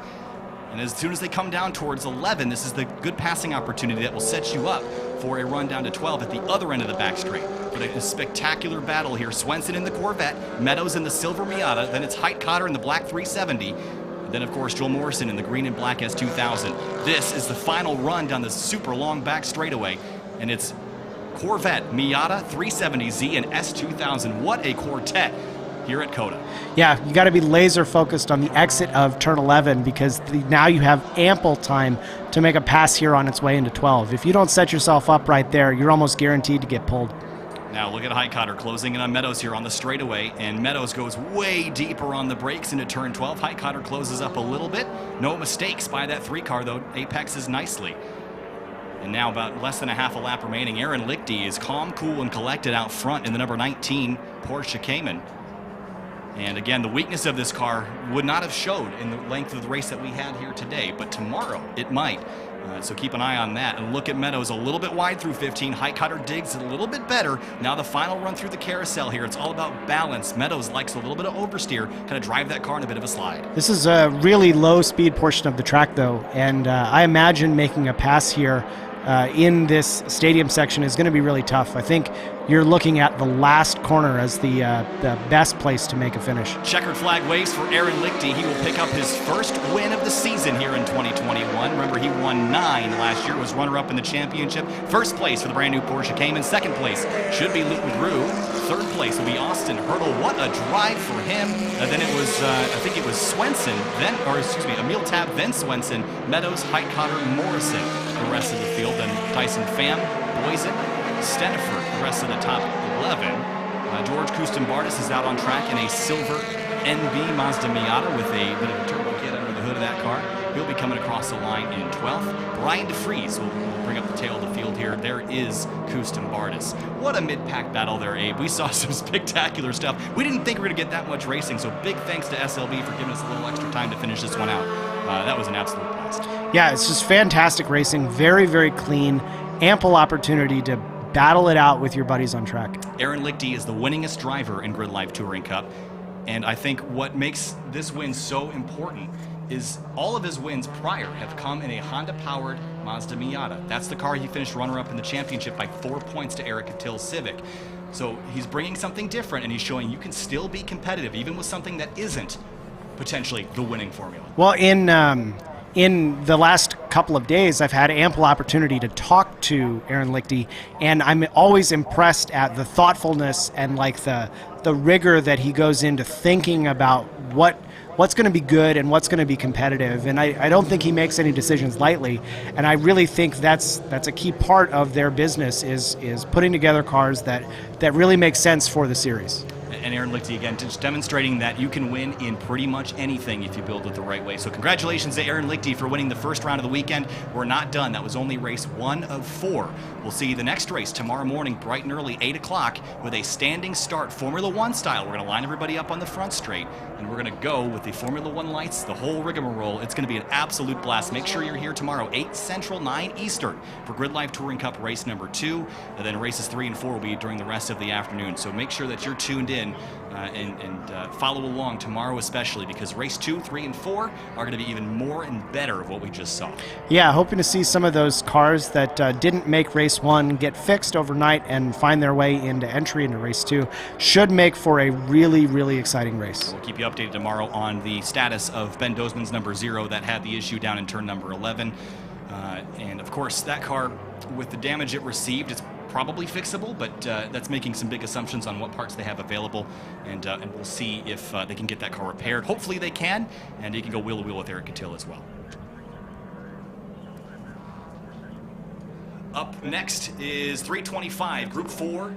And as soon as they come down towards 11, this is the good passing opportunity that will set you up for a run down to 12 at the other end of the back straight. But a spectacular battle here. Swenson in the Corvette, Meadows in the silver Miata, then it's Heitkotter in the black 370. And then, of course, Joel Morrison in the green and black S2000. This is the final run down the super long back straightaway, and it's Corvette, Miata, 370Z, and S2000. What a quartet here at COTA. Yeah, you got to be laser focused on the exit of turn 11 because now you have ample time to make a pass here on its way into 12. If you don't set yourself up right there, you're almost guaranteed to get pulled. Now look at Heitkotter closing in on Meadows here on the straightaway, and Meadows goes way deeper on the brakes into turn 12. Heitkotter closes up a little bit. No mistakes by that 3 car, though. Apexes nicely. And now about less than a half a lap remaining. Aaron Lichty is calm, cool, and collected out front in the number 19 Porsche Cayman. And again, the weakness of this car would not have showed in the length of the race that we had here today, but tomorrow it might. So keep an eye on that. And look at Meadows a little bit wide through 15. Heitkotter digs a little bit better. Now the final run through the carousel here. It's all about balance. Meadows likes a little bit of oversteer, kind of drive that car in a bit of a slide. This is a really low speed portion of the track though, and I imagine making a pass here in this stadium section is going to be really tough. I think you're looking at the last corner as the best place to make a finish. Checkered flag waves for Aaron Lichty. He will pick up his first win of the season here in 2021. Remember, he won 9 last year, was runner-up in the championship. First place for the brand new Porsche Cayman. Second place should be Luton Grew. Third place will be Austin Hurdle. What a drive for him. Then it was, I think it was Swenson, Emil Tabb, then Swenson, Meadows, Heitkotter, Morrison, the rest of the field. Then Tyson Pham, Boysen, Steniford, the rest of the top 11. George Kustin-Bardis is out on track in a silver NB Mazda Miata with a bit of a turbo kit under the hood of that car. He'll be coming across the line in 12th. Brian DeFries will bring up the tail of the field here. There is Kustin-Bardis. What a mid-pack battle there, Abe. We saw some spectacular stuff. We didn't think we were going to get that much racing, so big thanks to SLB for giving us a little extra time to finish this one out. That was an absolute blast. Yeah, it's just fantastic racing. Very, very clean. Ample opportunity to battle it out with your buddies on track. Aaron Lichty is the winningest driver in Grid Life Touring Cup, and I think what makes this win so important is all of his wins prior have come in a Honda-powered Mazda Miata. That's the car he finished runner-up in the championship by 4 points to Eric Attil's Civic. So he's bringing something different, and he's showing you can still be competitive, even with something that isn't potentially the winning formula. Well, in the last couple of days, I've had ample opportunity to talk to Aaron Lichty, and I'm always impressed at the thoughtfulness and like the rigor that he goes into thinking about what's going to be good and what's going to be competitive. And I don't think he makes any decisions lightly. And I really think that's a key part of their business is putting together cars that really make sense for the series. And Aaron Lichty, again, just demonstrating that you can win in pretty much anything if you build it the right way. So congratulations to Aaron Lichty for winning the first round of the weekend. We're not done. That was only race 1 of 4. We'll see the next race tomorrow morning, bright and early, 8 o'clock, with a standing start, Formula 1 style. We're going to line everybody up on the front straight, and we're going to go with the Formula 1 lights, the whole rigmarole. It's going to be an absolute blast. Make sure you're here tomorrow, 8 Central, 9 Eastern, for Grid Life Touring Cup race number 2. And then races 3 and 4 will be during the rest of the afternoon. So make sure that you're tuned in and follow along tomorrow, especially because race 2, 3, and 4 are going to be even more and better of what we just saw. Yeah, hoping to see some of those cars that didn't make race 1 get fixed overnight and find their way into entry into race 2. Should make for a really, really exciting race. We'll keep you updated tomorrow on the status of Ben Dozman's number 0 that had the issue down in turn number 11. And of course, that car, with the damage it received, it's probably fixable, but that's making some big assumptions on what parts they have available, and we'll see if they can get that car repaired. Hopefully they can, and you can go wheel-to-wheel with Eric Cattell as well. Up next is 325, Group 4,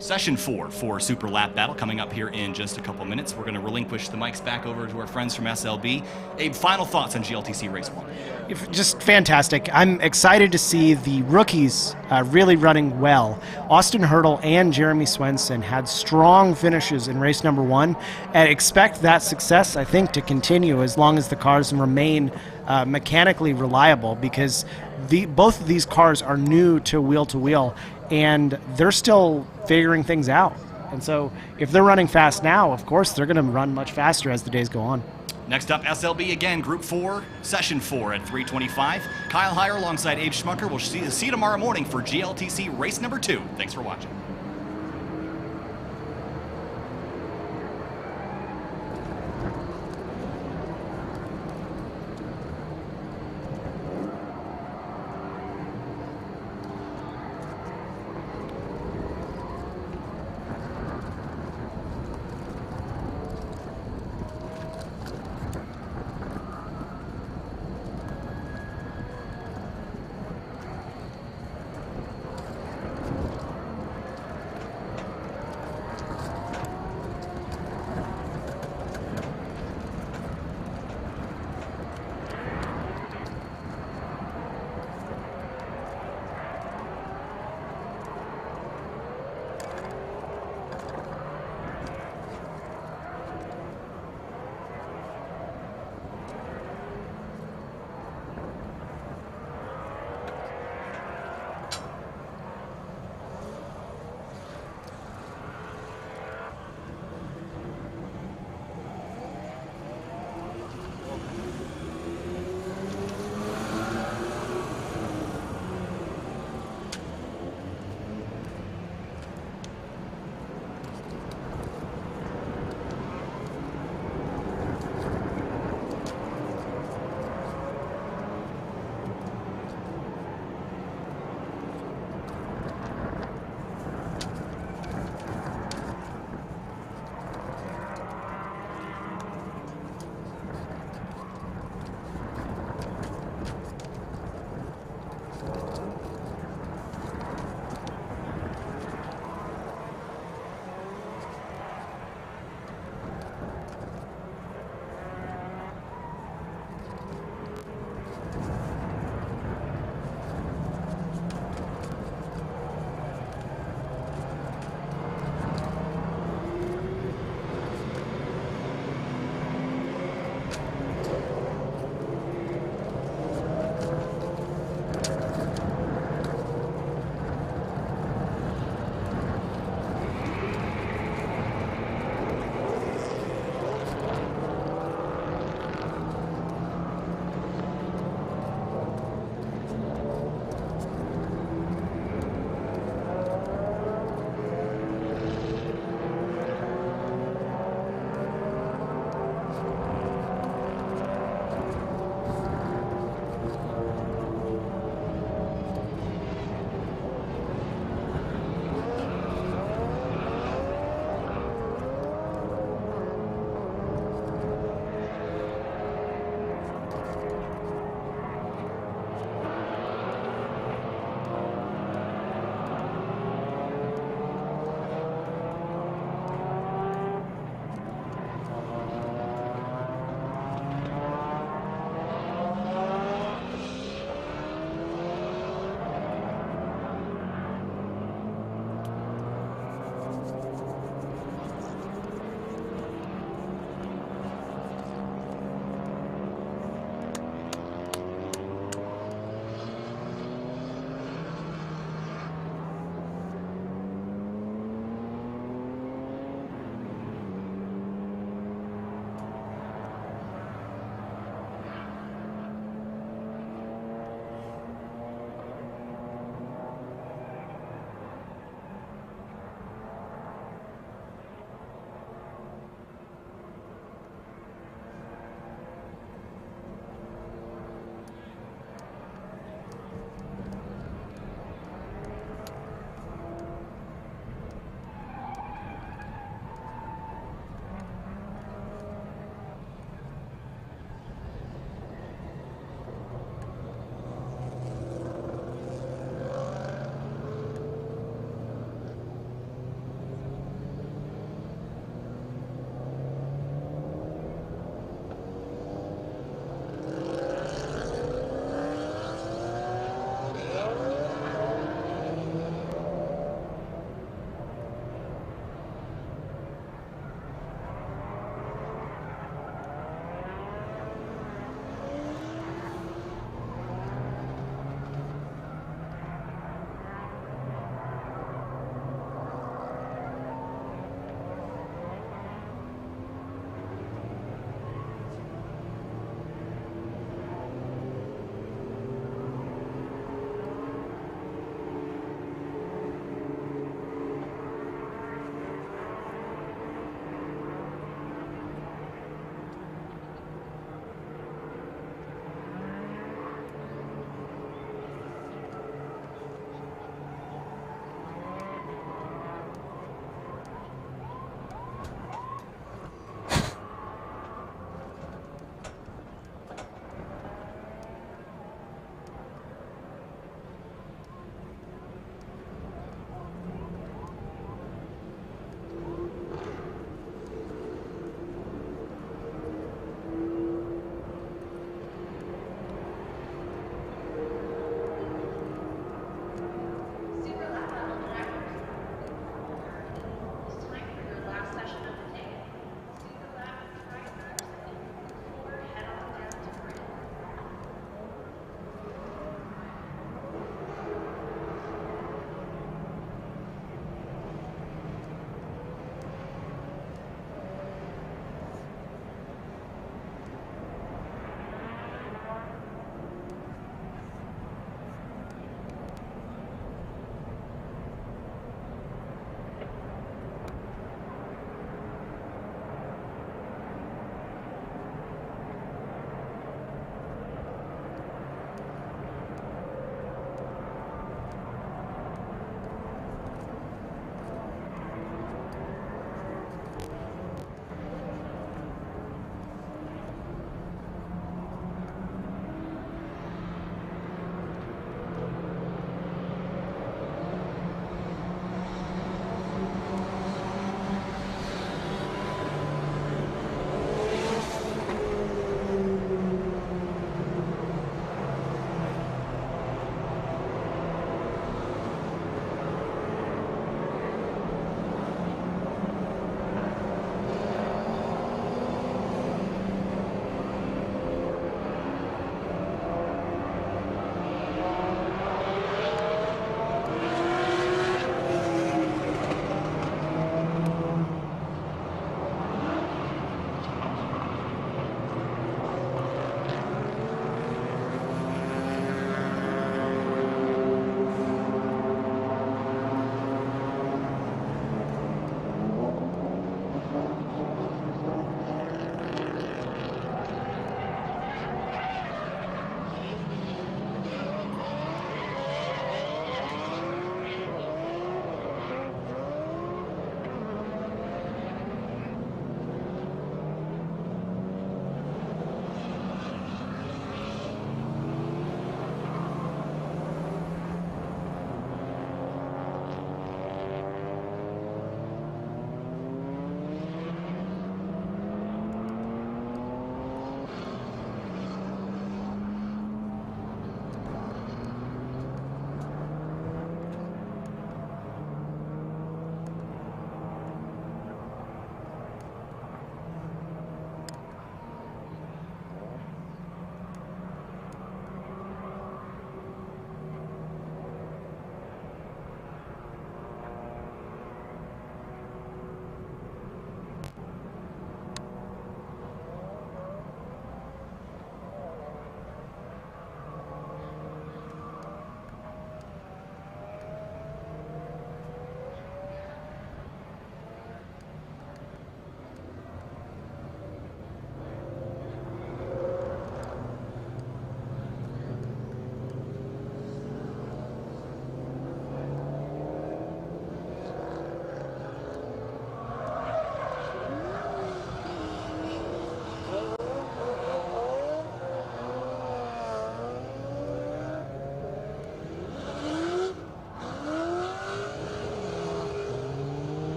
Session 4 for Super Lap Battle coming up here in just a couple minutes. We're going to relinquish the mics back over to our friends from SLB. Abe, final thoughts on GLTC Race 1? Just fantastic. I'm excited to see the rookies really running well. Austin Hurdle and Jeremy Swenson had strong finishes in race number 1, and expect that success, I think, to continue as long as the cars remain mechanically reliable, because both of these cars are new to wheel, and they're still figuring things out. And so if they're running fast now, of course, they're going to run much faster as the days go on. Next up, SLB again, Group 4, Session 4 at 325. Kyle Heyer alongside Abe Schmucker. We'll see you tomorrow morning for GLTC Race number 2. Thanks for watching.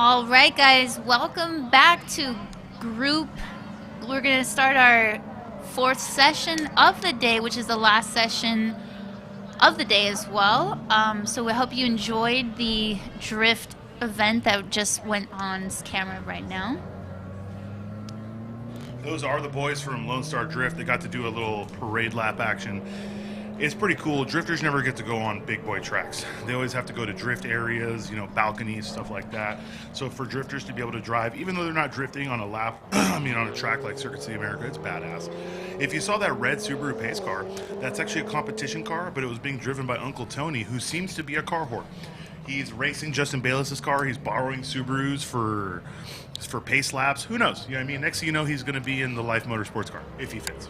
All right, guys, welcome back to group. We're going to start our fourth session of the day, which is the last session of the day as well. So we hope you enjoyed the drift event that just went on camera right now. Those are the boys from Lone Star Drift. They got to do a little parade lap action. It's pretty cool. Drifters never get to go on big boy tracks. They always have to go to drift areas, balconies, stuff like that. So for drifters to be able to drive, even though they're not drifting on a lap, on a track like Circuit City America, it's badass. If you saw that red Subaru pace car, that's actually a competition car, but it was being driven by Uncle Tony, who seems to be a car whore. He's racing Justin Bayless's car. He's borrowing Subarus for pace laps. Who knows? You know what I mean? Next thing you know, he's going to be in the Life Motorsports car, if he fits.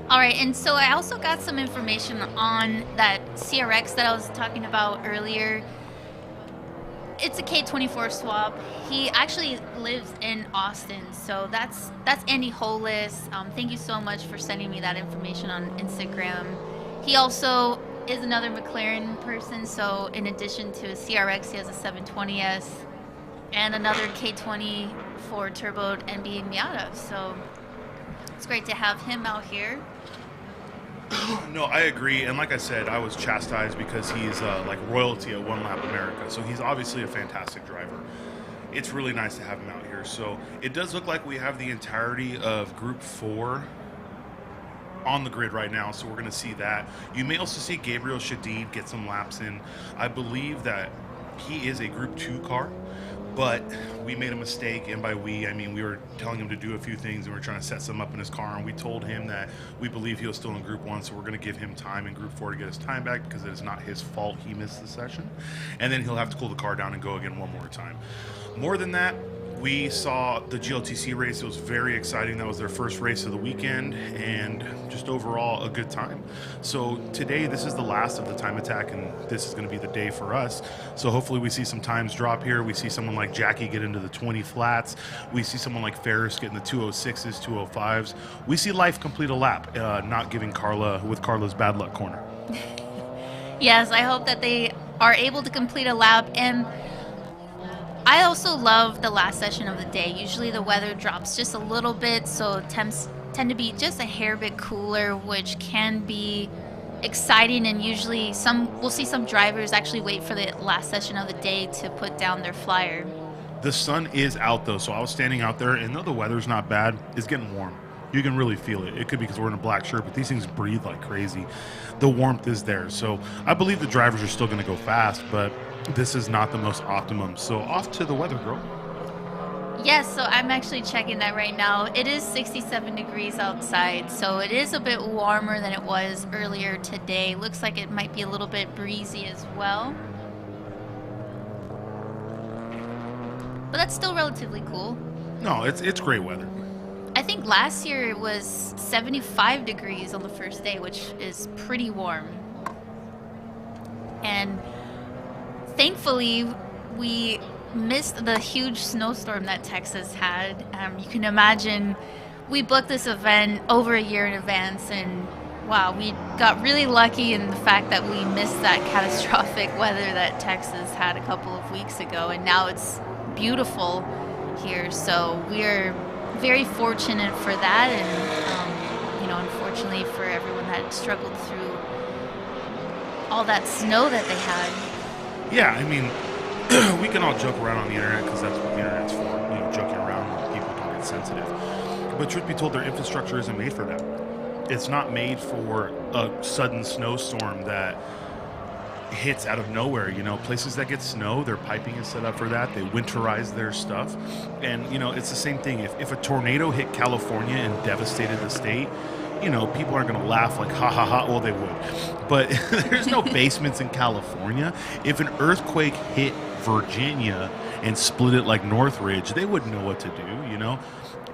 All right, and so I also got some information on that CRX that I was talking about earlier. It's a K24 swap. He actually lives in Austin, so that's Andy Hollis. Thank you so much for sending me that information on Instagram. He also is another McLaren person, so in addition to a CRX, he has a 720S and another K24 turboed NBA Miata. So it's great to have him out here. No, I agree. And like I said, I was chastised because he's like royalty at One Lap America. So he's obviously a fantastic driver. It's really nice to have him out here. So it does look like we have the entirety of Group 4 on the grid right now. So we're going to see that. You may also see Gabriel Shadid get some laps in. I believe that he is a Group 2 car. But we made a mistake, and by we, I mean we were telling him to do a few things, and we were trying to set some up in his car, and we told him that we believe he was still in Group 1, so we're going to give him time in Group 4 to get his time back, because it is not his fault he missed the session. And then he'll have to cool the car down and go again one more time. More than that, we saw the GLTC race. It was very exciting. That was their first race of the weekend, and just overall a good time. So today, this is the last of the time attack, and this is going to be the day for us. So hopefully we see some times drop here. We see someone like Jackie get into the 20 flats. We see someone like Ferris get in the 206s, 205s. We see Life complete a lap, not giving Carla's bad luck corner. Yes, I hope that they are able to complete a lap. And I also love the last session of the day. Usually the weather drops just a little bit, so temps tend to be just a hair bit cooler, which can be exciting. And usually we'll see some drivers actually wait for the last session of the day to put down their flyer. The sun is out though, so I was standing out there, and though the weather's not bad, it's getting warm. You can really feel it. It could be because we're in a black shirt, but these things breathe like crazy. The warmth is there, so I believe the drivers are still going to go fast, but this is not the most optimum. So off to the weather, girl. Yes, so I'm actually checking that right now. It is 67 degrees outside, so it is a bit warmer than it was earlier today. Looks like it might be a little bit breezy as well. But that's still relatively cool. No, it's great weather. I think last year it was 75 degrees on the first day, which is pretty warm. And thankfully, we missed the huge snowstorm that Texas had. You can imagine we booked this event over a year in advance, and wow, we got really lucky in the fact that we missed that catastrophic weather that Texas had a couple of weeks ago, and now it's beautiful here. So we're very fortunate for that, and unfortunately for everyone that struggled through all that snow that they had. Yeah, I mean, we can all joke around on the internet because that's what the internet's for, joking around when people don't get sensitive. But truth be told, their infrastructure isn't made for that. It's not made for a sudden snowstorm that hits out of nowhere. Places that get snow, their piping is set up for that. They winterize their stuff. And, it's the same thing. If a tornado hit California and devastated the state, people aren't going to laugh like, ha, ha, ha. Well, they would. But there's no basements in California. If an earthquake hit Virginia and split it like Northridge, they wouldn't know what to do,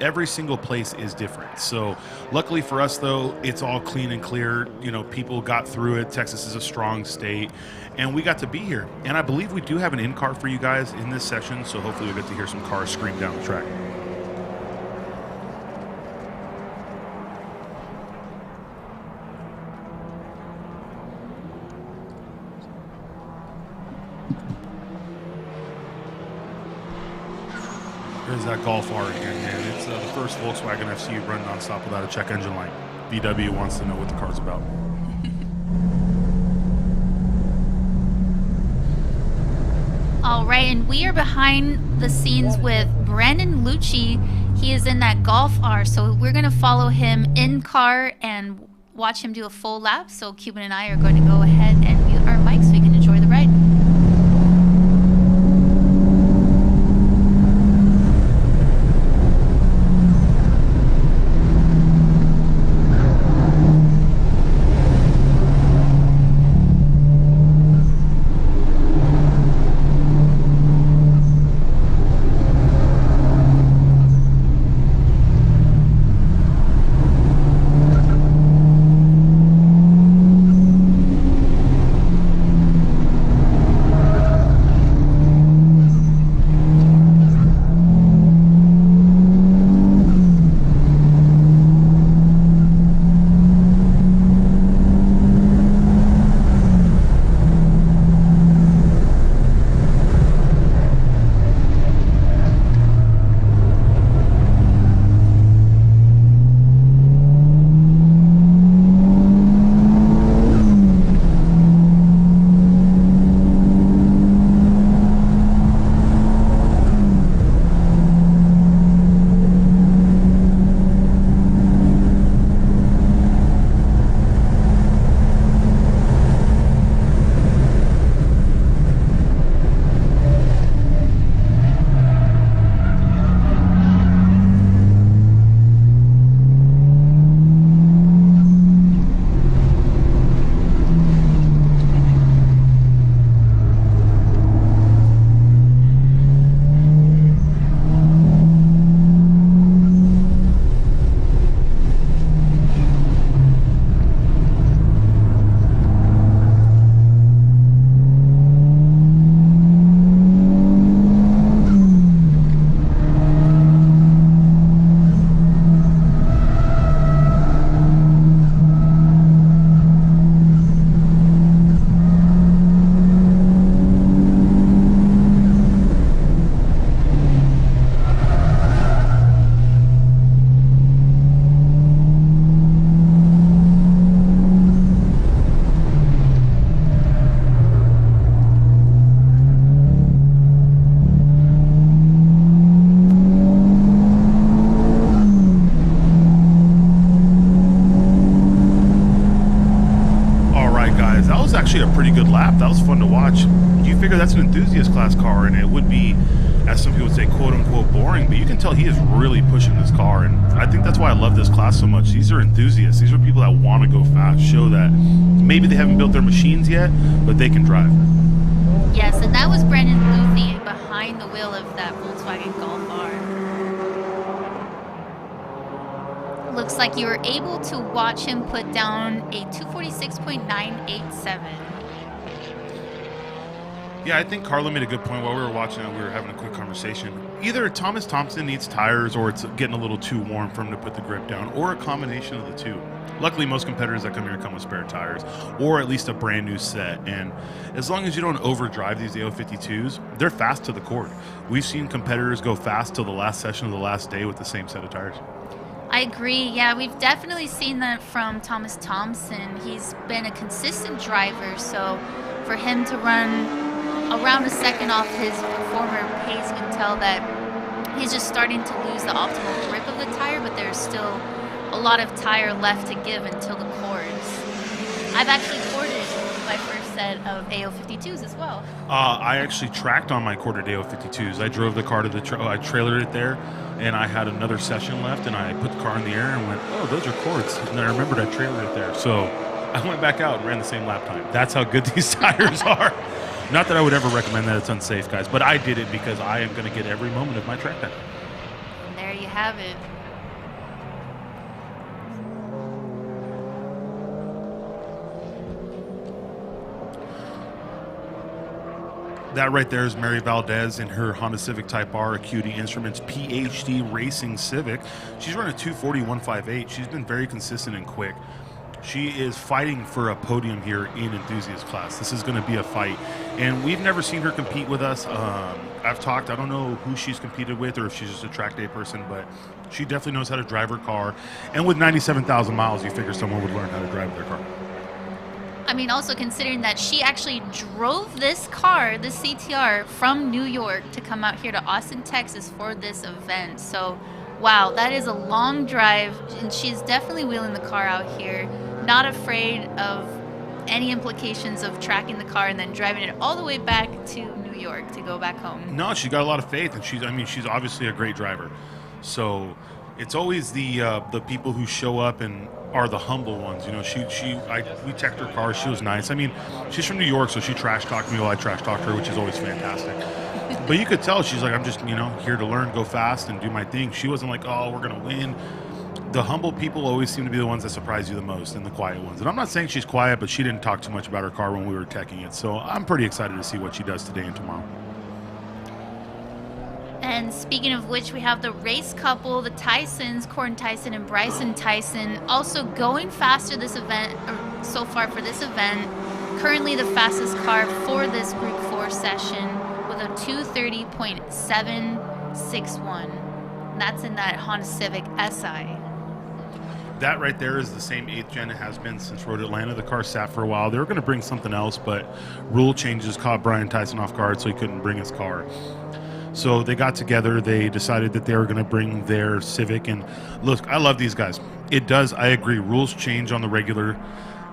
Every single place is different. So luckily for us, though, it's all clean and clear. People got through it. Texas is a strong state, and we got to be here. And I believe we do have an in-car for you guys in this session, so hopefully we'll get to hear some cars scream down the track. is that Golf R again, man. It's the first Volkswagen I've seen run nonstop without a check engine light. VW wants to know what the car's about. All right, and we are behind the scenes with Brandon Lichty. He is in that Golf R, so we're going to follow him in car and watch him do a full lap. So Cuban and I are going to go ahead and mute our mics so we can enjoy the ride. Actually a pretty good lap. That was fun to watch. You figure that's an enthusiast class car, and it would be, as some people would say, quote unquote boring, but you can tell he is really pushing this car, and I think that's why I love this class so much. These are enthusiasts. These are people that want to go fast, show that maybe they haven't built their machines yet, but they can drive. Yes, and that was Brandon Lichty behind the wheel of that Volkswagen Golf R. Looks like you were able to watch him put down a 246.987. Yeah, I think Carla made a good point while we were watching it. We were having a quick conversation. Either Thomas Thompson needs tires, or it's getting a little too warm for him to put the grip down, or a combination of the two. Luckily, most competitors that come here come with spare tires, or at least a brand new set. And as long as you don't overdrive these AO52s, they're fast to the cord. We've seen competitors go fast till the last session of the last day with the same set of tires. I agree. Yeah, we've definitely seen that from Thomas Thompson. He's been a consistent driver, so for him to run around a second off his former pace, you can tell that he's just starting to lose the optimal grip of the tire, but there's still a lot of tire left to give until the cords. I've actually corded my first set of AO52s as well. I actually tracked on my corded AO52s. I drove the car to the I trailered it there, and I had another session left, and I put the car in the air and went, oh, those are cords. And then I remembered I trailered it there. So I went back out and ran the same lap time. That's how good these tires are. Not that I would ever recommend that. It's unsafe, guys, but I did it because I am going to get every moment of my track time. And there you have it. That right there is Mary Valdez in her Honda Civic Type R, Acuity Instruments PhD Racing Civic. She's running a 240-158. She's been very consistent and quick. She is fighting for a podium here in enthusiast class. This is going to be a fight. And we've never seen her compete with us. I've talked, I don't know who she's competed with or if she's just a track day person, but she definitely knows how to drive her car. And with 97,000 miles, you figure someone would learn how to drive their car. I mean, also considering that she actually drove this car, the CTR, from New York to come out here to Austin, Texas for this event. So, wow, that is a long drive, and she's definitely wheeling the car out here, not afraid of any implications of tracking the car and then driving it all the way back to New York to go back home. No, she got a lot of faith, and she's obviously a great driver. So it's always the people who show up and are the humble ones. You know, we checked her car. She was nice. I mean, she's from New York, so she trash talked me while I trash talked her, which is always fantastic. But you could tell she's like, I'm just, here to learn, go fast, and do my thing. She wasn't like, oh, we're going to win. The humble people always seem to be the ones that surprise you the most, and the quiet ones. And I'm not saying she's quiet, but she didn't talk too much about her car when we were teching it. So I'm pretty excited to see what she does today and tomorrow. And speaking of which, we have the race couple, the Tysons, Corin Tyson and Bryson Tyson, also going faster this event, or so far for this event. Currently the fastest car for this Group 4 session with a 2:30.761. That's in that Honda Civic SI. That right there is the same 8th gen it has been since Road Atlanta. The car sat for a while. They were going to bring something else, but rule changes caught Brian Tyson off guard, so he couldn't bring his car. So they got together. They decided that they were going to bring their Civic. And look, I love these guys. It does. I agree. Rules change on the regular.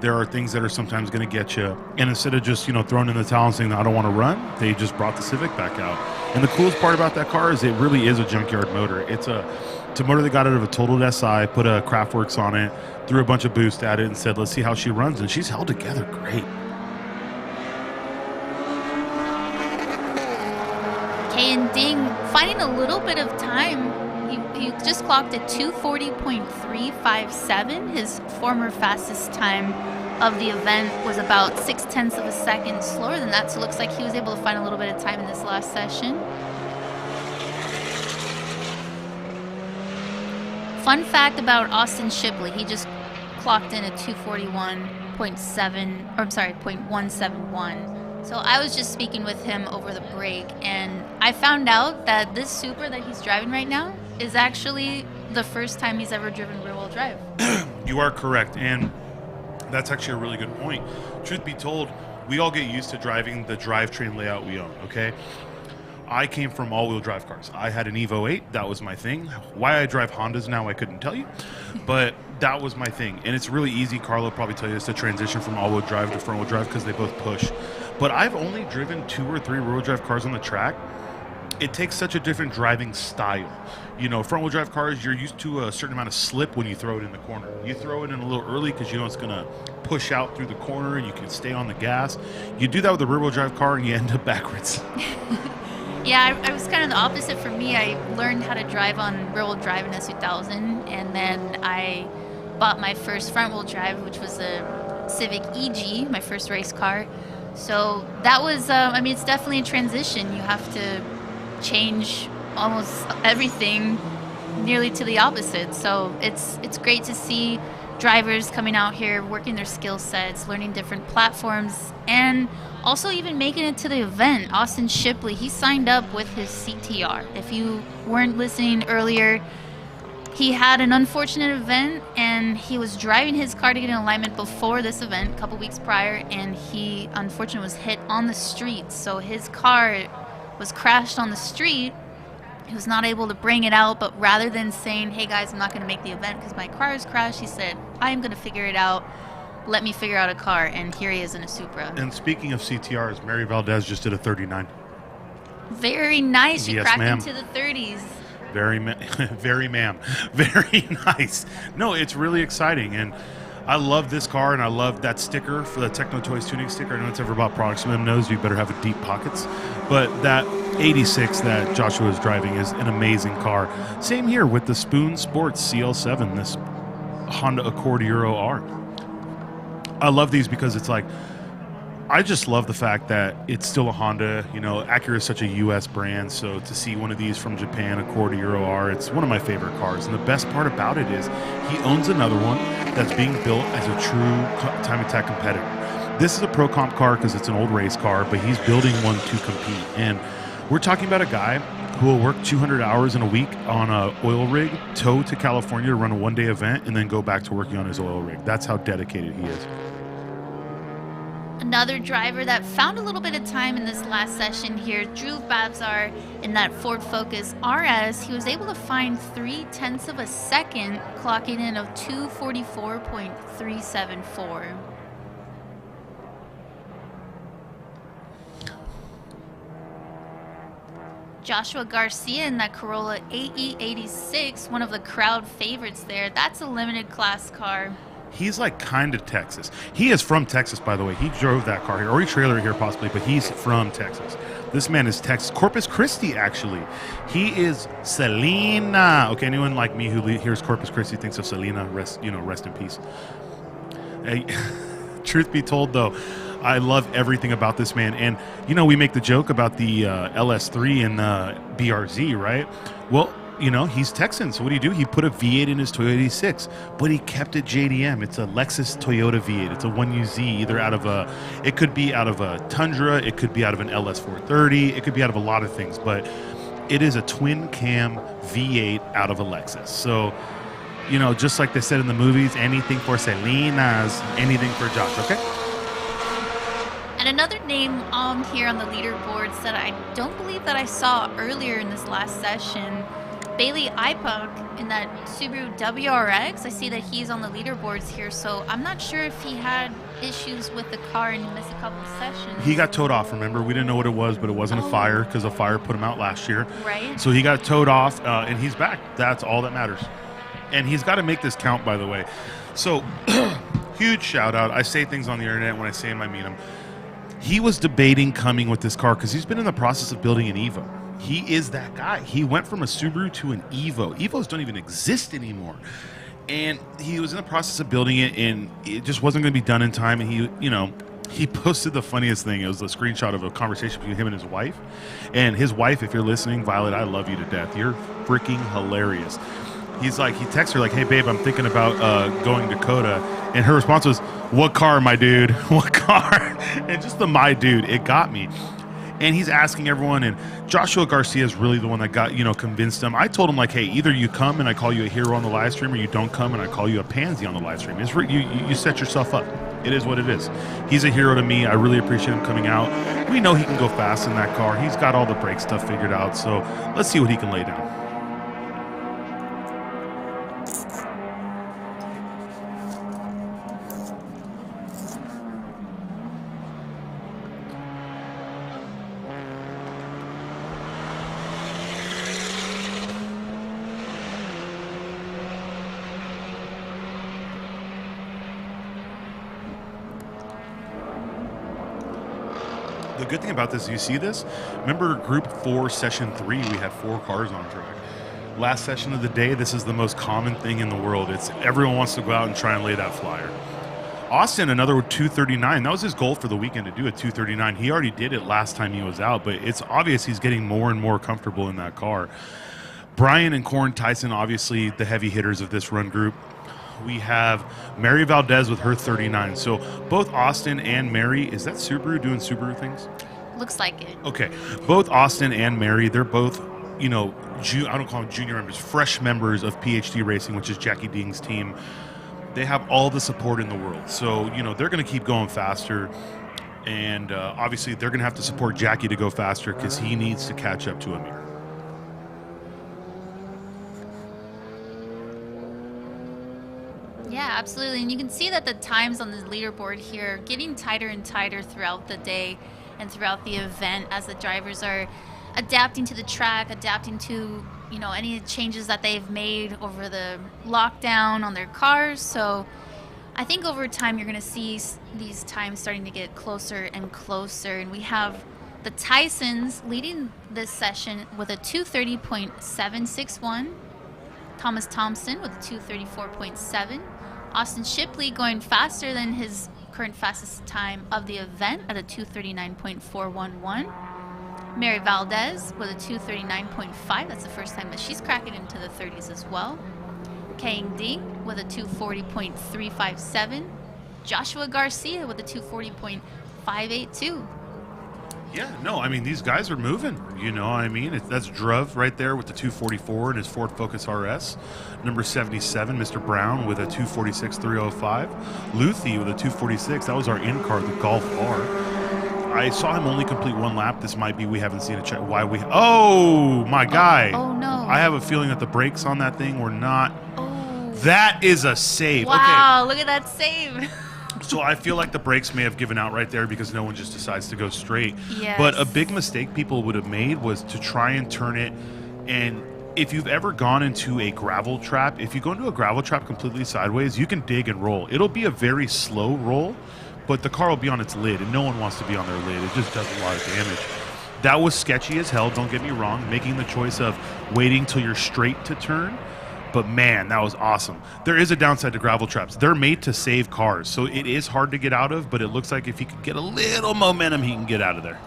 There are things that are sometimes going to get you. And instead of just, throwing in the towel and saying, I don't want to run, they just brought the Civic back out. And the coolest part about that car is it really is a junkyard motor. It's a motor that got out of a totaled SI, put a Craftworks on it, threw a bunch of boost at it, and said, let's see how she runs. And she's held together great. And Ding finding a little bit of time. He just clocked at 2:40.357. His former fastest time of the event was about 0.6 of a second slower than that. So it looks like he was able to find a little bit of time in this last session. Fun fact about Austin Shipley, he just clocked in at 0.171. So I was just speaking with him over the break, and I found out that this Supra that he's driving right now is actually the first time he's ever driven rear-wheel drive. You are correct, and that's actually a really good point. Truth be told, we all get used to driving the drivetrain layout we own, okay? I came from all-wheel drive cars. I had an Evo 8. That was my thing. Why I drive Hondas now, I couldn't tell you, but that was my thing. And it's really easy, Carlo will probably tell you this, to transition from all-wheel drive to front-wheel drive because they both push. But I've only driven 2 or 3 rear-wheel drive cars on the track. It takes such a different driving style. Front-wheel drive cars, you're used to a certain amount of slip when you throw it in the corner. You throw it in a little early because you know it's going to push out through the corner and you can stay on the gas. You do that with a rear-wheel drive car and you end up backwards. Yeah, I was kind of the opposite for me. I learned how to drive on rear-wheel drive in S2000, and then I bought my first front-wheel drive, which was a Civic EG, my first race car. So that was, it's definitely a transition. You have to change almost everything nearly to the opposite. So it's great to see drivers coming out here, working their skill sets, learning different platforms, and also even making it to the event. Austin Shipley, he signed up with his CTR. If you weren't listening earlier, he had an unfortunate event, and he was driving his car to get in alignment before this event a couple weeks prior, and he unfortunately was hit on the street. So his car was crashed on the street. He was not able to bring it out, but rather than saying, hey guys, I'm not going to make the event because my car is crashed, he said, I am going to figure it out. Let me figure out a car. And here he is in a Supra. And speaking of CTRs, Mary Valdez just did a 39. Very nice. She Yes, cracked ma'am. into the 30s. Very ma'am. Very nice. No, it's really exciting. And I love this car, and I love that sticker for the Techno Toys tuning sticker. I know it's ever about products. Some of them knows you better have deep pockets. But that 86 that Joshua is driving is an amazing car. Same here with the Spoon Sports CL7, this Honda Accord Euro R. I love these because it's like, I just love the fact that it's still a Honda. Acura is such a U.S. brand, so to see one of these from Japan, Accord Euro R, it's one of my favorite cars. And the best part about it is he owns another one that's being built as a true time attack competitor. this is a pro comp car because it's an old race car, but he's building one to compete. And we're talking about a guy who will work 200 hours in a week on a oil rig, tow to California to run a one-day event, and then go back to working on his oil rig. That's how dedicated he is. Another driver that found a little bit of time in this last session here, Drew Bazaar in that Ford Focus RS. He was able to find 0.3 of a second, clocking in of 2:44.374. Joshua Garcia in that Corolla AE86, one of the crowd favorites there. That's a limited class car. He's like kind of Texas. He is from Texas, by the way. He drove that car here, or he trailered here possibly, but he's from Texas. This man is Texas. Corpus Christi, actually. He is Selena. Okay, anyone like me who hears Corpus Christi thinks of Selena, rest in peace. Hey, truth be told, though, I love everything about this man. And, we make the joke about the LS3 and BRZ, right? Well, he's Texan, so what do? He put a V8 in his Toyota 86, but he kept it JDM. It's a Lexus Toyota V8. It's a 1UZ, either it could be out of a Tundra, it could be out of an LS430, it could be out of a lot of things, but it is a twin cam V8 out of a Lexus. So, just like they said in the movies, anything for Selena's, anything for Josh, okay? And another name here on the leaderboards that I don't believe that I saw earlier in this last session, Bailey Ipok in that Subaru WRX. I see that he's on the leaderboards here, so I'm not sure if he had issues with the car and he missed a couple of sessions. He got towed off, remember? We didn't know what it was, but it wasn't a fire because a fire put him out last year. Right. So he got towed off, and he's back. That's all that matters. And he's got to make this count, by the way. So, huge shout out. I say things on the internet. When I say them, I mean them. He was debating coming with this car because he's been in the process of building an Evo. He is that guy. He went from a Subaru to an Evo. Evos don't even exist anymore. And he was in the process of building it, and it just wasn't going to be done in time. And he posted the funniest thing. It was a screenshot of a conversation between him and his wife. And his wife, if you're listening, Violet, I love you to death. You're freaking hilarious. He texts her like, hey, babe, I'm thinking about going to COTA. And her response was, what car, my dude? What car? And just the my dude, it got me. And he's asking everyone, and Joshua Garcia is really the one that got, convinced him. I told him, like, hey, either you come and I call you a hero on the live stream, or you don't come and I call you a pansy on the live stream. You set yourself up. It is what it is. He's a hero to me. I really appreciate him coming out. We know he can go fast in that car. He's got all the brake stuff figured out, so let's see what he can lay down. The good thing about this, you see this? Remember Group 4, Session 3, we had 4 cars on track. Last session of the day, this is the most common thing in the world. It's everyone wants to go out and try and lay that flyer. Austin, another 239. That was his goal for the weekend, to do a 239. He already did it last time he was out, but it's obvious he's getting more and more comfortable in that car. Brian and Corin Tyson, obviously the heavy hitters of this run group. We have Mary Valdez with her 39. So both Austin and Mary, is that Subaru doing Subaru things? Looks like it. Okay. Both Austin and Mary, they're both, I don't call them junior members, fresh members of PhD Racing, which is Jackie Ding's team. They have all the support in the world. So, they're going to keep going faster. And obviously, they're going to have to support Jackie to go faster because he needs to catch up to Amir. Yeah, absolutely. And you can see that the times on the leaderboard here are getting tighter and tighter throughout the day and throughout the event as the drivers are adapting to the track, adapting to, any changes that they've made over the lockdown on their cars. So I think over time you're going to see these times starting to get closer and closer. And we have the Tysons leading this session with a 230.761. Thomas Thompson with a 234.7. Austin Shipley going faster than his current fastest time of the event at a 239.411. Mary Valdez with a 239.5. That's the first time that she's cracking into the 30s as well. Kang Ding with a 240.357. Joshua Garcia with a 240.582. Yeah, no, I mean, these guys are moving. You know, I mean, that's Druv right there with the 244 and his Ford Focus RS. Number 77, Mr. Brown with a 246.305. Lichty with a 246. That was our in-car, the Golf R. I saw him only complete one lap. This might be we haven't seen a check. Why we? Oh, my guy. Oh, no. I have a feeling that the brakes on that thing were not. Oh. That is a save. Wow, look at that save. So I feel like the brakes may have given out right there because no one just decides to go straight. Yes. But a big mistake people would have made was to try and turn it. And if you've ever gone into a gravel trap, if you go into a gravel trap completely sideways, you can dig and roll. It'll be a very slow roll, but the car will be on its lid, and no one wants to be on their lid. It just does a lot of damage. That was sketchy as hell, don't get me wrong, making the choice of waiting till you're straight to turn. But man, that was awesome. There is a downside to gravel traps. They're made to save cars, so it is hard to get out of, but it looks like if he could get a little momentum, he can get out of there.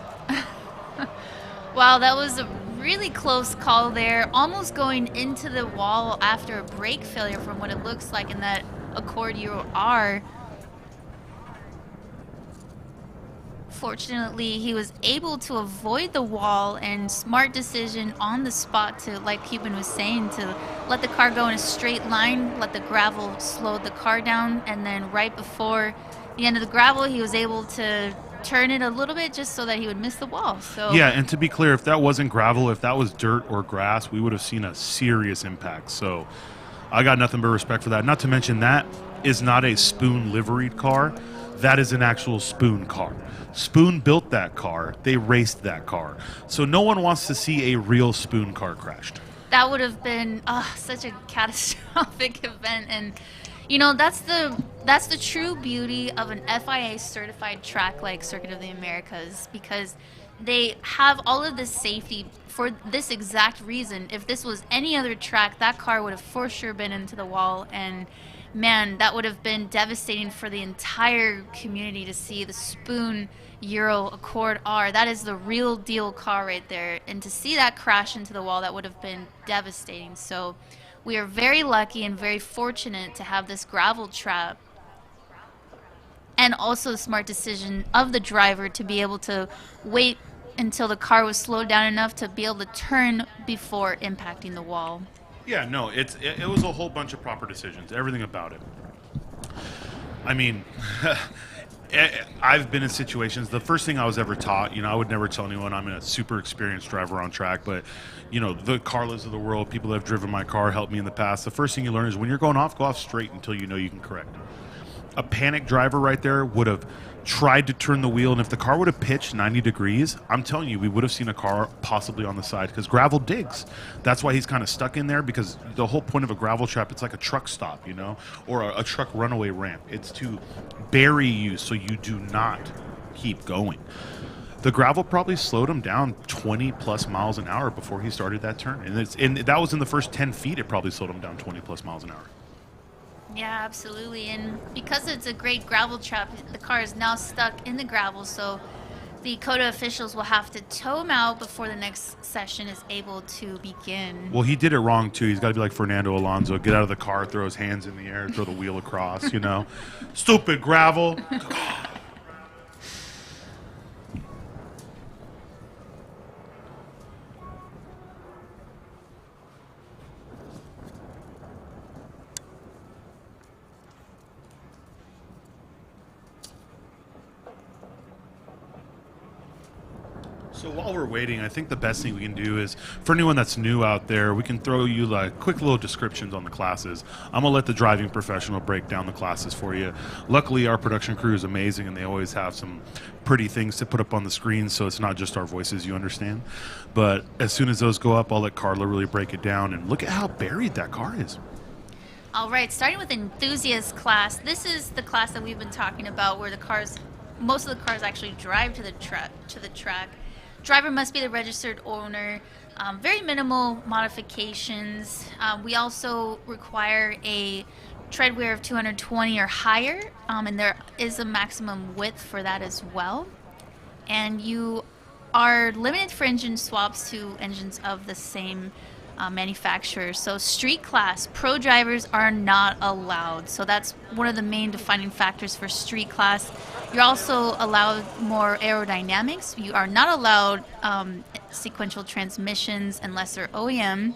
Wow, that was a really close call there. Almost going into the wall after a brake failure from what it looks like in that Accord Euro R. Fortunately, he was able to avoid the wall, and smart decision on the spot to, like Cuban was saying, to let the car go in a straight line, let the gravel slow the car down, and then right before the end of the gravel, he was able to turn it a little bit just so that he would miss the wall. So yeah, and to be clear, if that wasn't gravel, if that was dirt or grass, we would have seen a serious impact. So I got nothing but respect for that. Not to mention that is not a Spoon liveried car. That is an actual Spoon car. Spoon built that car. They raced that car. So no one wants to see a real Spoon car crashed. that would have been such a catastrophic event. And you know, that's the true beauty of an FIA certified track like Circuit of the Americas, because they have all of this safety for this exact reason. If this was any other track, that car would have for sure been into the wall, and man, that would have been devastating for the entire community to see the Spoon Euro Accord R. That is the real deal car right there, and to see that crash into the wall, that would have been devastating. So we are very lucky and very fortunate to have this gravel trap, and also the smart decision of the driver to be able to wait until the car was slowed down enough to be able to turn before impacting the wall. Yeah, no, it was a whole bunch of proper decisions, everything about it. I mean, I've been in situations, the first thing I was ever taught, I would never tell anyone I'm a super experienced driver on track, but, the Carlas of the world, people that have driven my car, helped me in the past. The first thing you learn is when you're going off, go off straight until you know you can correct. A panic driver right there would have tried to turn the wheel, and if the car would have pitched 90 degrees, I'm telling you, we would have seen a car possibly on the side, because gravel digs. That's why he's kind of stuck in there, because the whole point of a gravel trap, it's like a truck stop, or a truck runaway ramp. It's to bury you so you do not keep going. The gravel probably slowed him down 20 plus miles an hour before he started that turn, and that was in the first 10 feet. It probably slowed him down 20 plus miles an hour. Yeah, absolutely. And because it's a great gravel trap, the car is now stuck in the gravel, so the COTA officials will have to tow him out before the next session is able to begin. Well, he did it wrong, too. He's got to be like Fernando Alonso, get out of the car, throw his hands in the air, throw the wheel across, Stupid gravel. So while we're waiting, I think the best thing we can do is, for anyone that's new out there, we can throw you like quick little descriptions on the classes. I'm going to let the driving professional break down the classes for you. Luckily, our production crew is amazing, and they always have some pretty things to put up on the screen, so it's not just our voices, you understand. But as soon as those go up, I'll let Carla really break it down, and look at how buried that car is. All right, starting with enthusiast class. This is the class that we've been talking about, where most of the cars actually drive to the track. Driver must be the registered owner. Very minimal modifications. We also require a tread wear of 220 or higher, and there is a maximum width for that as well. And you are limited for engine swaps to engines of the same manufacturers. So street class, pro drivers are not allowed. So that's one of the main defining factors for street class. You're also allowed more aerodynamics. You are not allowed sequential transmissions unless they're OEM.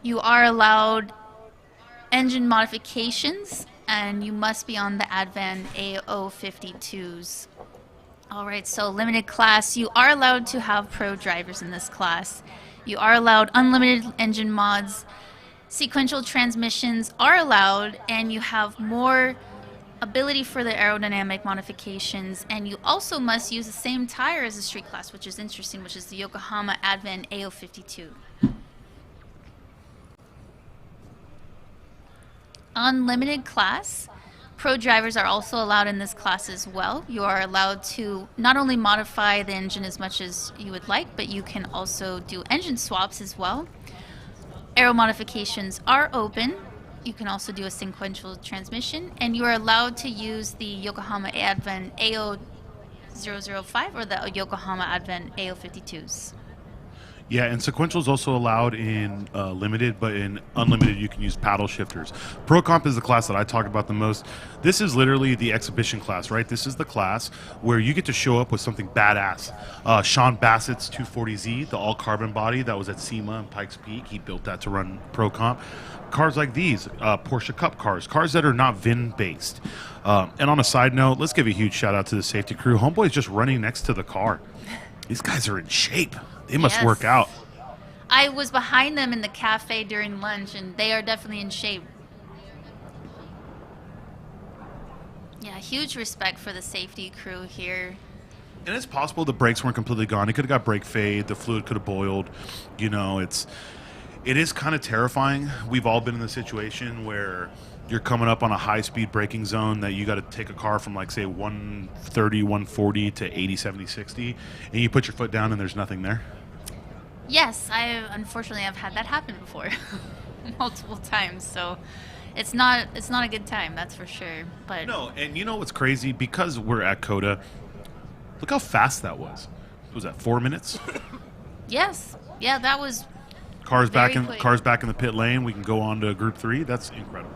You are allowed engine modifications, and you must be on the Advan AO52s. All right, so limited class, you are allowed to have pro drivers in this class. You are allowed unlimited engine mods. Sequential transmissions are allowed, and you have more ability for the aerodynamic modifications, and you also must use the same tire as the street class, which is interesting, which is the Yokohama Advan AO52. Unlimited class, pro drivers are also allowed in this class as well. You are allowed to not only modify the engine as much as you would like, but you can also do engine swaps as well. Aero modifications are open. You can also do a sequential transmission, and you are allowed to use the Yokohama Advan AO005 or the Yokohama Advan AO52s. Yeah, and sequential is also allowed in limited, but in unlimited you can use paddle shifters. Pro Comp is the class that I talk about the most. This is literally the exhibition class, right? This is the class where you get to show up with something badass. Sean Bassett's 240Z, the all-carbon body that was at SEMA and Pikes Peak, he built that to run Pro Comp. Cars like these, Porsche Cup cars that are not VIN-based. And on a side note, let's give a huge shout-out to the safety crew. Homeboy's just running next to the car. These guys are in shape. They must work out. I was behind them in the cafe during lunch, and they are definitely in shape. Yeah, huge respect for the safety crew here. And it's possible the brakes weren't completely gone. It could have got brake fade. The fluid could have boiled. You know, it is kind of terrifying. We've all been in the situation where you're coming up on a high-speed braking zone that you got to take a car from, like, say, 130, 140 to 80, 70, 60, and you put your foot down and there's nothing there. Yes, unfortunately I've had that happen before multiple times, so it's not a good time, that's for sure. But no, and you know what's crazy? Because we're at COTA, look how fast that was. Was that 4 minutes? Yes. Yeah, that was cars back quick. in the pit lane. We can go on to Group 3. That's incredible.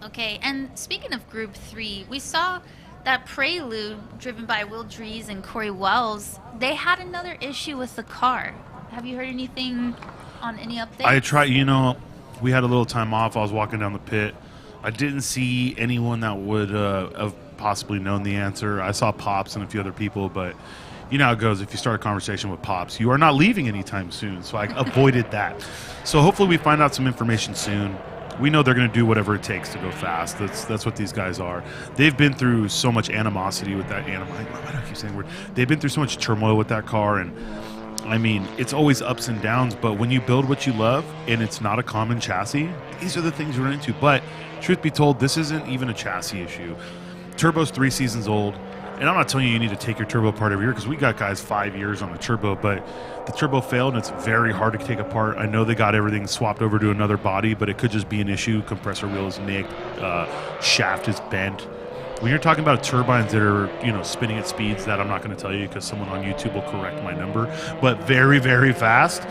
Okay, and speaking of Group 3, we saw that Prelude, driven by Will Dries and Corey Wells, they had another issue with the car. Have you heard anything on any updates? We had a little time off. I was walking down the pit. I didn't see anyone that would have possibly known the answer. I saw Pops and a few other people, but you know how it goes. If you start a conversation with Pops, you are not leaving anytime soon, so I avoided that. So hopefully we find out some information soon. We know they're going to do whatever it takes to go fast. That's what these guys are. They've been through so much animosity with that Why do I keep saying word? They've been through so much turmoil with that car, and I mean, it's always ups and downs, but when you build what you love and it's not a common chassis, these are the things you run into. But truth be told, this isn't even a chassis issue. Turbo's 3 seasons old, and I'm not telling you need to take your turbo apart every year, because we got guys 5 years on the turbo, but the turbo failed and it's very hard to take apart. I know they got everything swapped over to another body, but it could just be an issue. Compressor wheel is nicked, shaft is bent. When you're talking about turbines that are, spinning at speeds that I'm not going to tell you because someone on YouTube will correct my number, but very, very fast,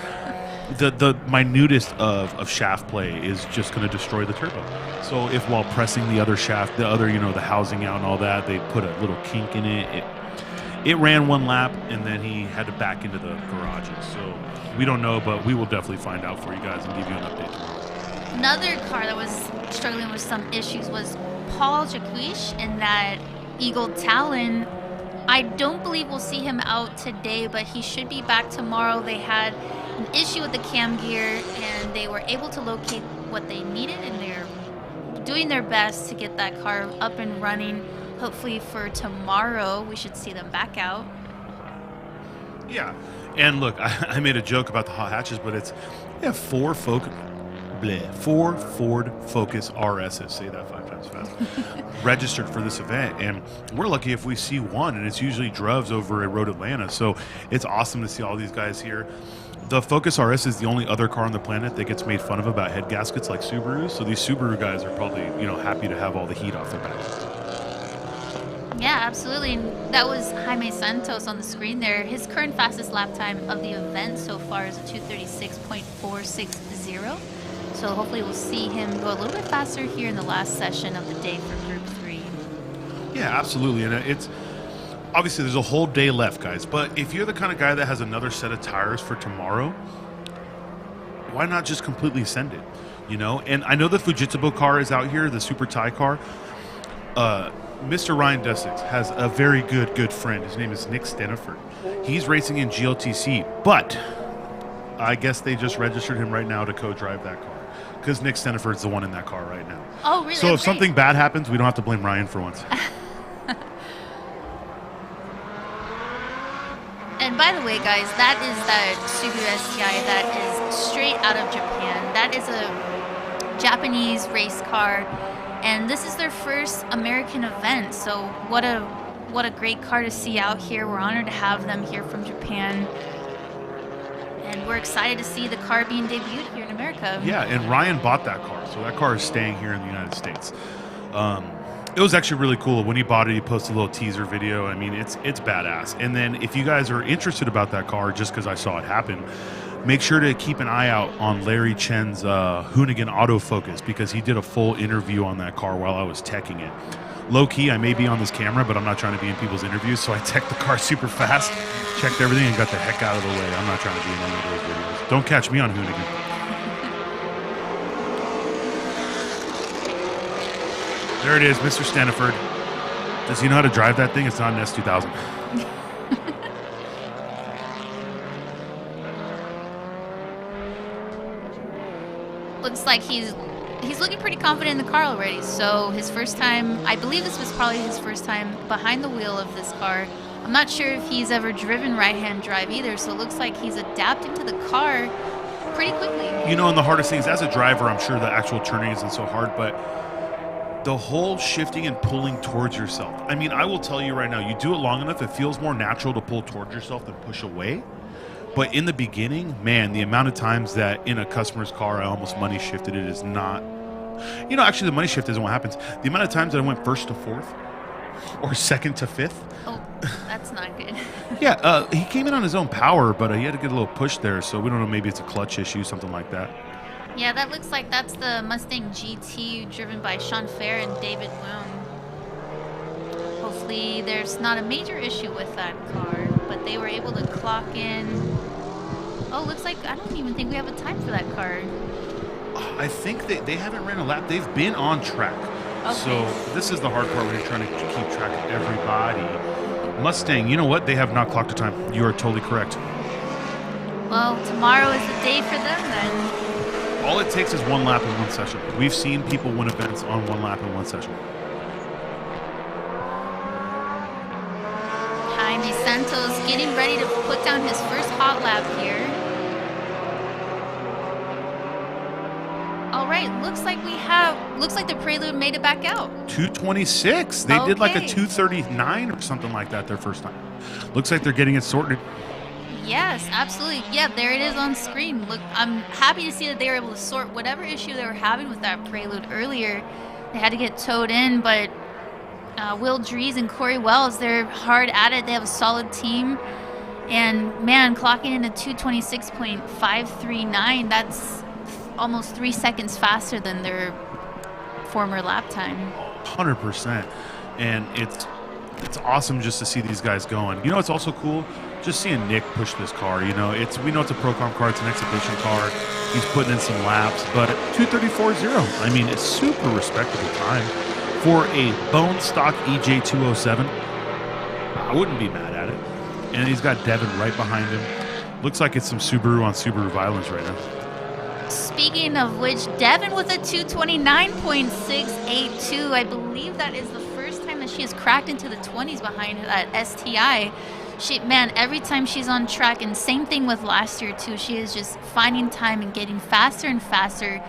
the minutest of shaft play is just going to destroy the turbo. So if while pressing the other shaft, the housing out and all that, they put a little kink in it, it ran 1 lap and then he had to back into the garages. So we don't know, but we will definitely find out for you guys and give you an update tomorrow. Another car that was struggling with some issues was Paul Jacques in that Eagle Talon. I don't believe we'll see him out today, but he should be back tomorrow. They had an issue with the cam gear, and they were able to locate what they needed, and they're doing their best to get that car up and running. Hopefully for tomorrow, we should see them back out. Yeah, and look, I made a joke about the hot hatches, but we have 4 Ford Focus RSs, say that 5 times fast, registered for this event, and we're lucky if we see one, and it's usually Druvs over at Road Atlanta, so it's awesome to see all these guys here. The Focus RS is the only other car on the planet that gets made fun of about head gaskets like Subarus, so these Subaru guys are probably happy to have all the heat off their back. Yeah, absolutely. And that was Jaime Santos on the screen there. His current fastest lap time of the event so far is a 2:36.460. So hopefully we'll see him go a little bit faster here in the last session of the day for Group 3. Yeah, absolutely. And it's obviously there's a whole day left, guys. But if you're the kind of guy that has another set of tires for tomorrow, why not just completely send it? You know, and I know the Fujitsu car is out here, the Super Thai car. Mr. Ryan Dusix has a very good friend. His name is Nick Steniford. He's racing in GLTC, but I guess they just registered him right now to co-drive that car because Nick Steniford's the one in that car right now. Oh, really? So if something bad happens, we don't have to blame Ryan for once. And by the way, guys, that is that Subaru STI that is straight out of Japan. That is a Japanese race car, and this is their first American event. So what a great car to see out here. We're honored to have them here from Japan, and we're excited to see the car being debuted here in America. Yeah, and Ryan bought that car, so that car is staying here in the United States. It was actually really cool. When he bought it, he posted a little teaser video. I mean, it's badass. And then if you guys are interested about that car, just because I saw it happen, make sure to keep an eye out on Larry Chen's Hoonigan Autofocus, because he did a full interview on that car while I was teching it. Low key, I may be on this camera, but I'm not trying to be in people's interviews, so I teched the car super fast, checked everything, and got the heck out of the way. I'm not trying to be in any of those videos. Don't catch me on Hoonigan. There it is, Mr. Steniford. Does he know how to drive that thing? It's not an S2000. Looks like he's looking pretty confident in the car already. So his first time, I believe this was probably his first time behind the wheel of this car. I'm not sure if he's ever driven right-hand drive either, so it looks like he's adapting to the car pretty quickly. You know, and the hardest thing is, as a driver, I'm sure the actual turning isn't so hard, but the whole shifting and pulling towards yourself. I mean, I will tell you right now, you do it long enough, it feels more natural to pull towards yourself than push away. But in the beginning, man, the amount of times that in a customer's car I almost money shifted it is not... You know, actually, the money shift isn't what happens. The amount of times that I went first to fourth or second to fifth. Oh, that's not good. Yeah, he came in on his own power, but he had to get a little push there, so we don't know, maybe it's a clutch issue, something like that. Yeah, that looks like that's the Mustang GT driven by Sean Fair and David Woon. Hopefully there's not a major issue with that car, but they were able to clock in. Oh, looks like, I don't even think we have a time for that car. I think they haven't ran a lap. They've been on track. Okay. So this is the hard part when you're trying to keep track of everybody. Mustang, you know what? They have not clocked a time. You are totally correct. Well, tomorrow is the day for them then. All it takes is one lap in one session. We've seen people win events on one lap in one session. Jaime Santos getting ready to put down his first hot lap here. All right, looks like the Prelude made it back out. 226. They did like a 239 or something like that their first time. Looks like they're getting it sorted. Yes, absolutely. Yeah, there it is on screen. Look, I'm happy to see that they were able to sort whatever issue they were having with that Prelude earlier. They had to get towed in, but Will Dries and Corey Wells, they're hard at it. They have a solid team. And, man, clocking in at 226.539, that's almost 3 seconds faster than their former lap time. 100%. And it's awesome just to see these guys going. You know, it's also cool just seeing Nick push this car. You know, we know it's a Pro-Com car, it's an exhibition car. He's putting in some laps, but 2:34.0. I mean, it's super respectable time for a bone stock EJ207. I wouldn't be mad at it. And he's got Devin right behind him. Looks like it's some Subaru on Subaru violence right now. Speaking of which, Devin with a 229.682. I believe that is the first time that she has cracked into the 20s behind that STI. Man, every time she's on track, and same thing with last year too, she is just finding time and getting faster and faster,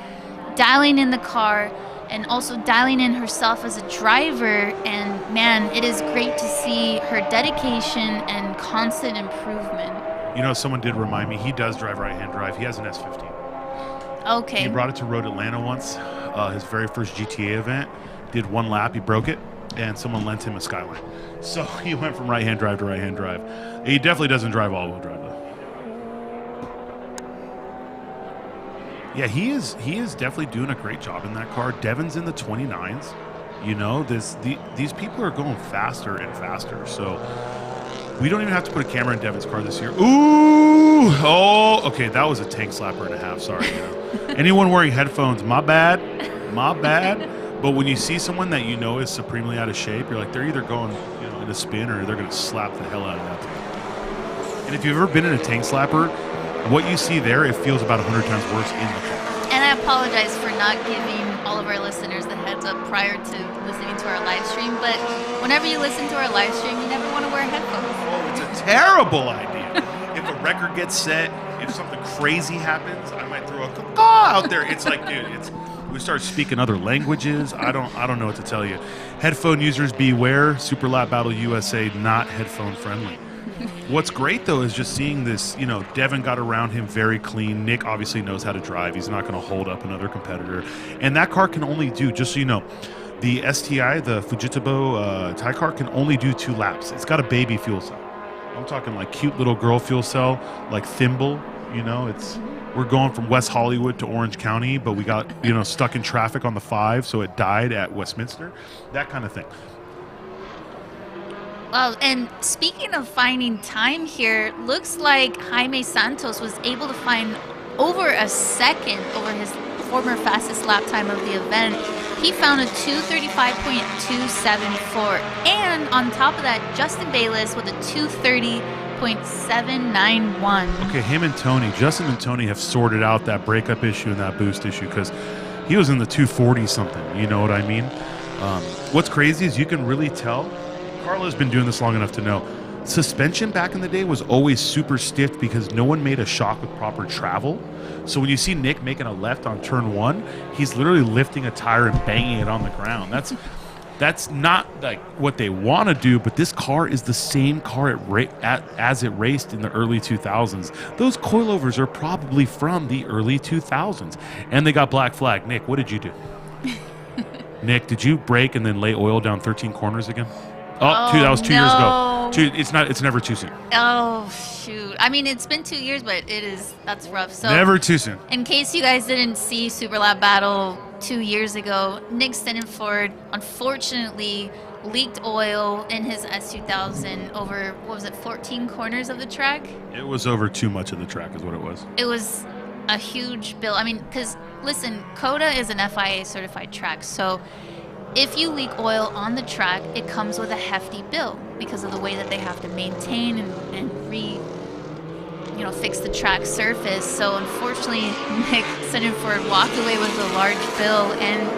dialing in the car, and also dialing in herself as a driver. And man, it is great to see her dedication and constant improvement. You know, someone did remind me, he does drive right-hand drive. He has an S15. Okay. He brought it to Road Atlanta once, his very first GTA event. Did one lap, he broke it. and someone lent him a Skyline. So he went from right-hand drive to right-hand drive. He definitely doesn't drive all-wheel drive, though. Yeah, he is definitely doing a great job in that car. Devin's in the 29s. You know, these people are going faster and faster. So we don't even have to put a camera in Devin's car this year. Ooh! Oh, okay, that was a tank slapper and a half. Sorry. You know. Anyone wearing headphones, my bad. My bad. But when you see someone that you know is supremely out of shape, you're like, they're either going in a spin or they're going to slap the hell out of that thing. And if you've ever been in a tank slapper, what you see there, it feels about 100 times worse in the car. And I apologize for not giving all of our listeners the heads up prior to listening to our live stream, but whenever you listen to our live stream, you never want to wear headphones. Oh, it's a terrible idea. If a record gets set, if something crazy happens, I might throw a caw out there. It's like, dude, we start speaking other languages. I don't know what to tell you. Headphone users beware. Super Lap Battle USA not headphone friendly. What's great, though, is just seeing this, Devin got around him very clean. Nick obviously knows how to drive. He's not going to hold up another competitor. And that car can only do, just so you know, the STI, the Fujitabo Thai car, can only do 2 laps. It's got a baby fuel cell. I'm talking like cute little girl fuel cell, like Thimble. We're going from West Hollywood to Orange County, but we got, stuck in traffic on the 5, so it died at Westminster. That kind of thing. Well, and speaking of finding time here, looks like Jaime Santos was able to find over a second over his former fastest lap time of the event. He found a 2:35.274, and on top of that, Justin Bayless with a 2:30.791. Okay, him and Tony, Justin and Tony have sorted out that breakup issue and that boost issue because he was in the 240 something. You know what I mean? What's crazy is you can really tell. Carlo's been doing this long enough to know suspension back in the day was always super stiff because no one made a shock with proper travel. So when you see Nick making a left on turn 1, he's literally lifting a tire and banging it on the ground. That's not like what they want to do, but this car is the same car as it raced in the early 2000s. Those coilovers are probably from the early 2000s, and they got black flag. Nick, what did you do? Nick, did you brake and then lay oil down 13 corners again? That was 2 years ago. It's never too soon. Oh, shoot. I mean, it's been 2 years, but that's rough. So never too soon. In case you guys didn't see Super Lap Battle 2 years ago, Nick Stenenford unfortunately leaked oil in his S2000 over, 14 corners of the track? It was over too much of the track is what it was. It was a huge bill. I mean, because, listen, COTA is an FIA certified track, so if you leak oil on the track, it comes with a hefty bill because of the way that they have to maintain and fix the track surface. So unfortunately, Nick Stenenford walked away with a large bill.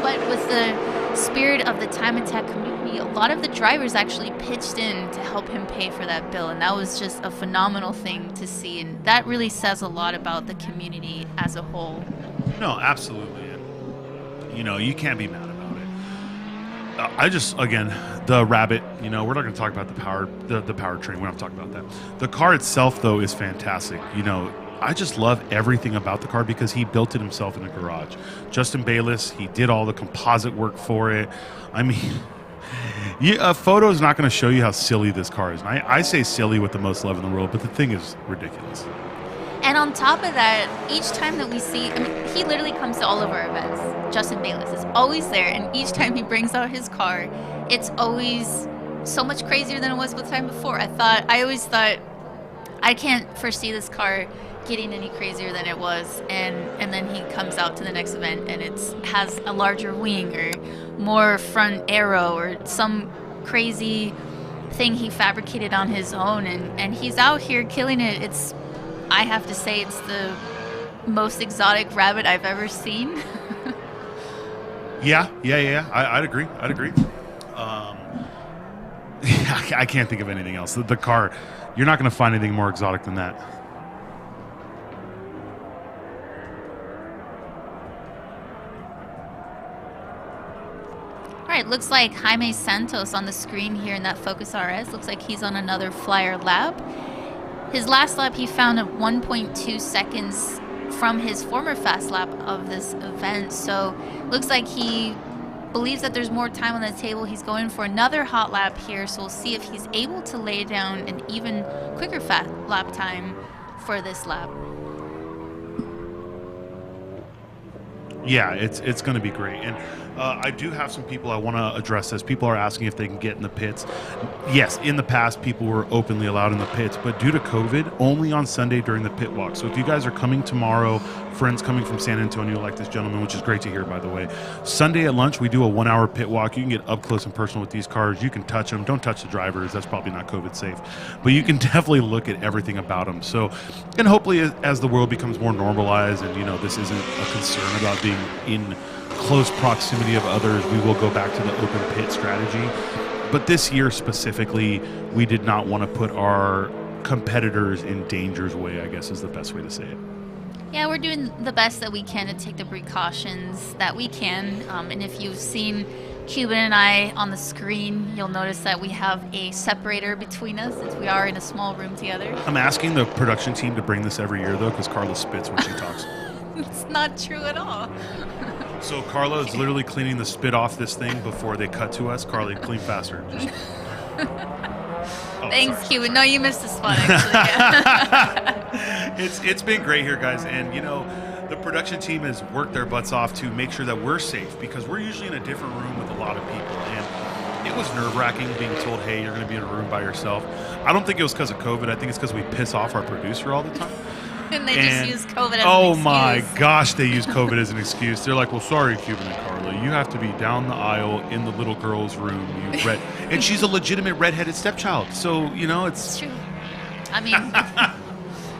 But with the spirit of the Time Attack community, a lot of the drivers actually pitched in to help him pay for that bill, and that was just a phenomenal thing to see. And that really says a lot about the community as a whole. No, absolutely. You can't be mad about it. The Rabbit, we're not going to talk about the powertrain. We're not talking about that. The car itself, though, is fantastic. I just love everything about the car because he built it himself in a garage. Justin Bayless, he did all the composite work for it. I mean, a photo is not going to show you how silly this car is. And I say silly with the most love in the world, but the thing is ridiculous. And on top of that, each time that we see, he literally comes to all of our events. Justin Bayless is always there, and each time he brings out his car, it's always so much crazier than it was the time before. I always thought, I can't foresee this car getting any crazier than it was, and then he comes out to the next event, and it has a larger wing or more front aero or some crazy thing he fabricated on his own, and he's out here killing it. I have to say, it's the most exotic rabbit I've ever seen. Yeah. I'd agree. I can't think of anything else. The car, you're not going to find anything more exotic than that. All right, looks like Jaime Santos on the screen here in that Focus RS. Looks like he's on another flyer lap. His last lap, he found at 1.2 seconds from his former fast lap of this event. So looks like he believes that there's more time on the table. He's going for another hot lap here, so we'll see if he's able to lay down an even quicker lap time for this lap. Yeah, it's going to be great. And I do have some people I want to address this. People are asking if they can get in the pits. Yes, in the past, people were openly allowed in the pits, but due to COVID, only on Sunday during the pit walk. So if you guys are coming tomorrow, friends coming from San Antonio like this gentleman, which is great to hear, by the way, Sunday at lunch, we do a 1 hour pit walk. You can get up close and personal with these cars. You can touch them. Don't touch the drivers. That's probably not COVID safe. But you can definitely look at everything about them. So, and hopefully as the world becomes more normalized and, this isn't a concern about being in close proximity of others, we will go back to the open pit strategy. But this year specifically, we did not want to put our competitors in danger's way, I guess is the best way to say it. Yeah, we're doing the best that we can to take the precautions that we can. And if you've seen Cuban and I on the screen, you'll notice that we have a separator between us since we are in a small room together. I'm asking the production team to bring this every year, though, because Carla spits when she talks. It's not true at all. So Carla is literally cleaning the spit off this thing before they cut to us. Carly, clean faster. Just... Thanks, sorry. Cuban. No, you missed the spot, actually. It's been great here, guys. And, the production team has worked their butts off to make sure that we're safe, because we're usually in a different room with a lot of people. And it was nerve-wracking being told, hey, you're going to be in a room by yourself. I don't think it was because of COVID. I think it's because we piss off our producer all the time. And they just use COVID as an excuse. Oh my gosh, they use COVID as an excuse. They're like, well, sorry, Cuban and Carla, you have to be down the aisle in the little girl's room. And she's a legitimate redheaded stepchild. So, it's true. I mean,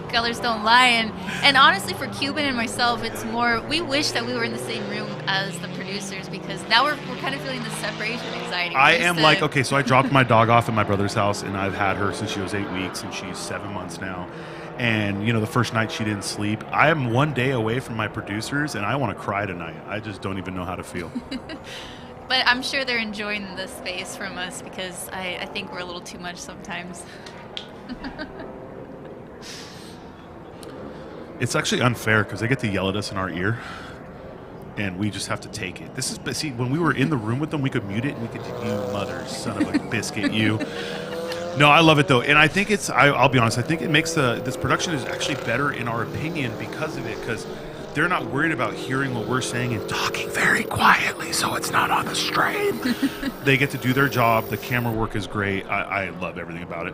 colors don't lie. And honestly, for Cuban and myself, it's more, we wish that we were in the same room as the producers, because now we're kind of feeling the separation anxiety. So I dropped my dog off at my brother's house, and I've had her since she was 8 weeks, and she's 7 months now. And, the first night she didn't sleep. I am 1 day away from my producers, and I want to cry tonight. I just don't even know how to feel. But I'm sure they're enjoying the space from us, because I think we're a little too much sometimes. It's actually unfair, because they get to yell at us in our ear, and we just have to take it. See, when we were in the room with them, we could mute it, and we could, you mother son of a biscuit, you. No, I love it, though. And I think I'll be honest, I think it makes this production is actually better in our opinion because of it, because they're not worried about hearing what we're saying and talking very quietly so it's not on the stream. They get to do their job. The camera work is great. I love everything about it.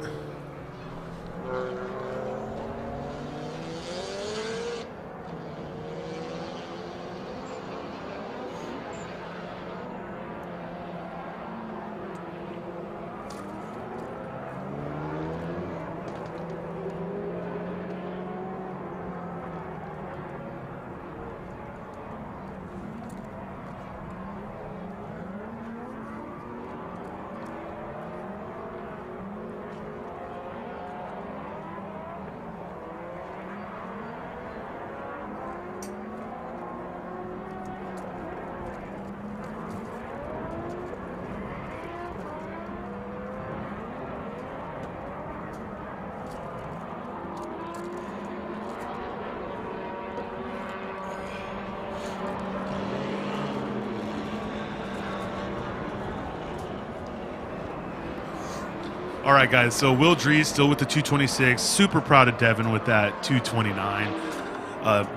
All right, guys, so Will Drees still with the 226. Super proud of Devin with that 229.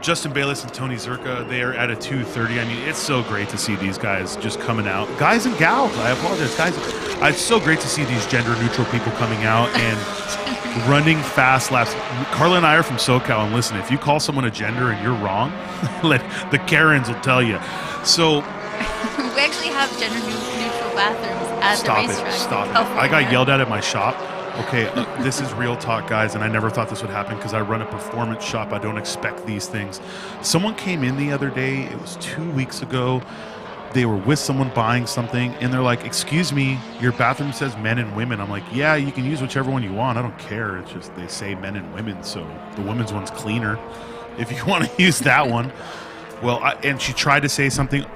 Justin Bayless and Tony Zerka, they are at a 230. I mean, it's so great to see these guys just coming out. Guys and gals, I apologize. Guys, it's so great to see these gender-neutral people coming out and running fast laps. Carla and I are from SoCal, and listen, if you call someone a gender and you're wrong, the Karens will tell you. So we actually have gender-neutral bathrooms at the racetrack. Stop it. I got yelled at my shop. Okay, this is real talk, guys, and I never thought this would happen because I run a performance shop. I don't expect these things. Someone came in the other day. It was 2 weeks ago. They were with someone buying something, and they're like, excuse me, your bathroom says men and women. I'm like, yeah, you can use whichever one you want. I don't care. It's just they say men and women, so the women's one's cleaner if you want to use that one. Well, and she tried to say something.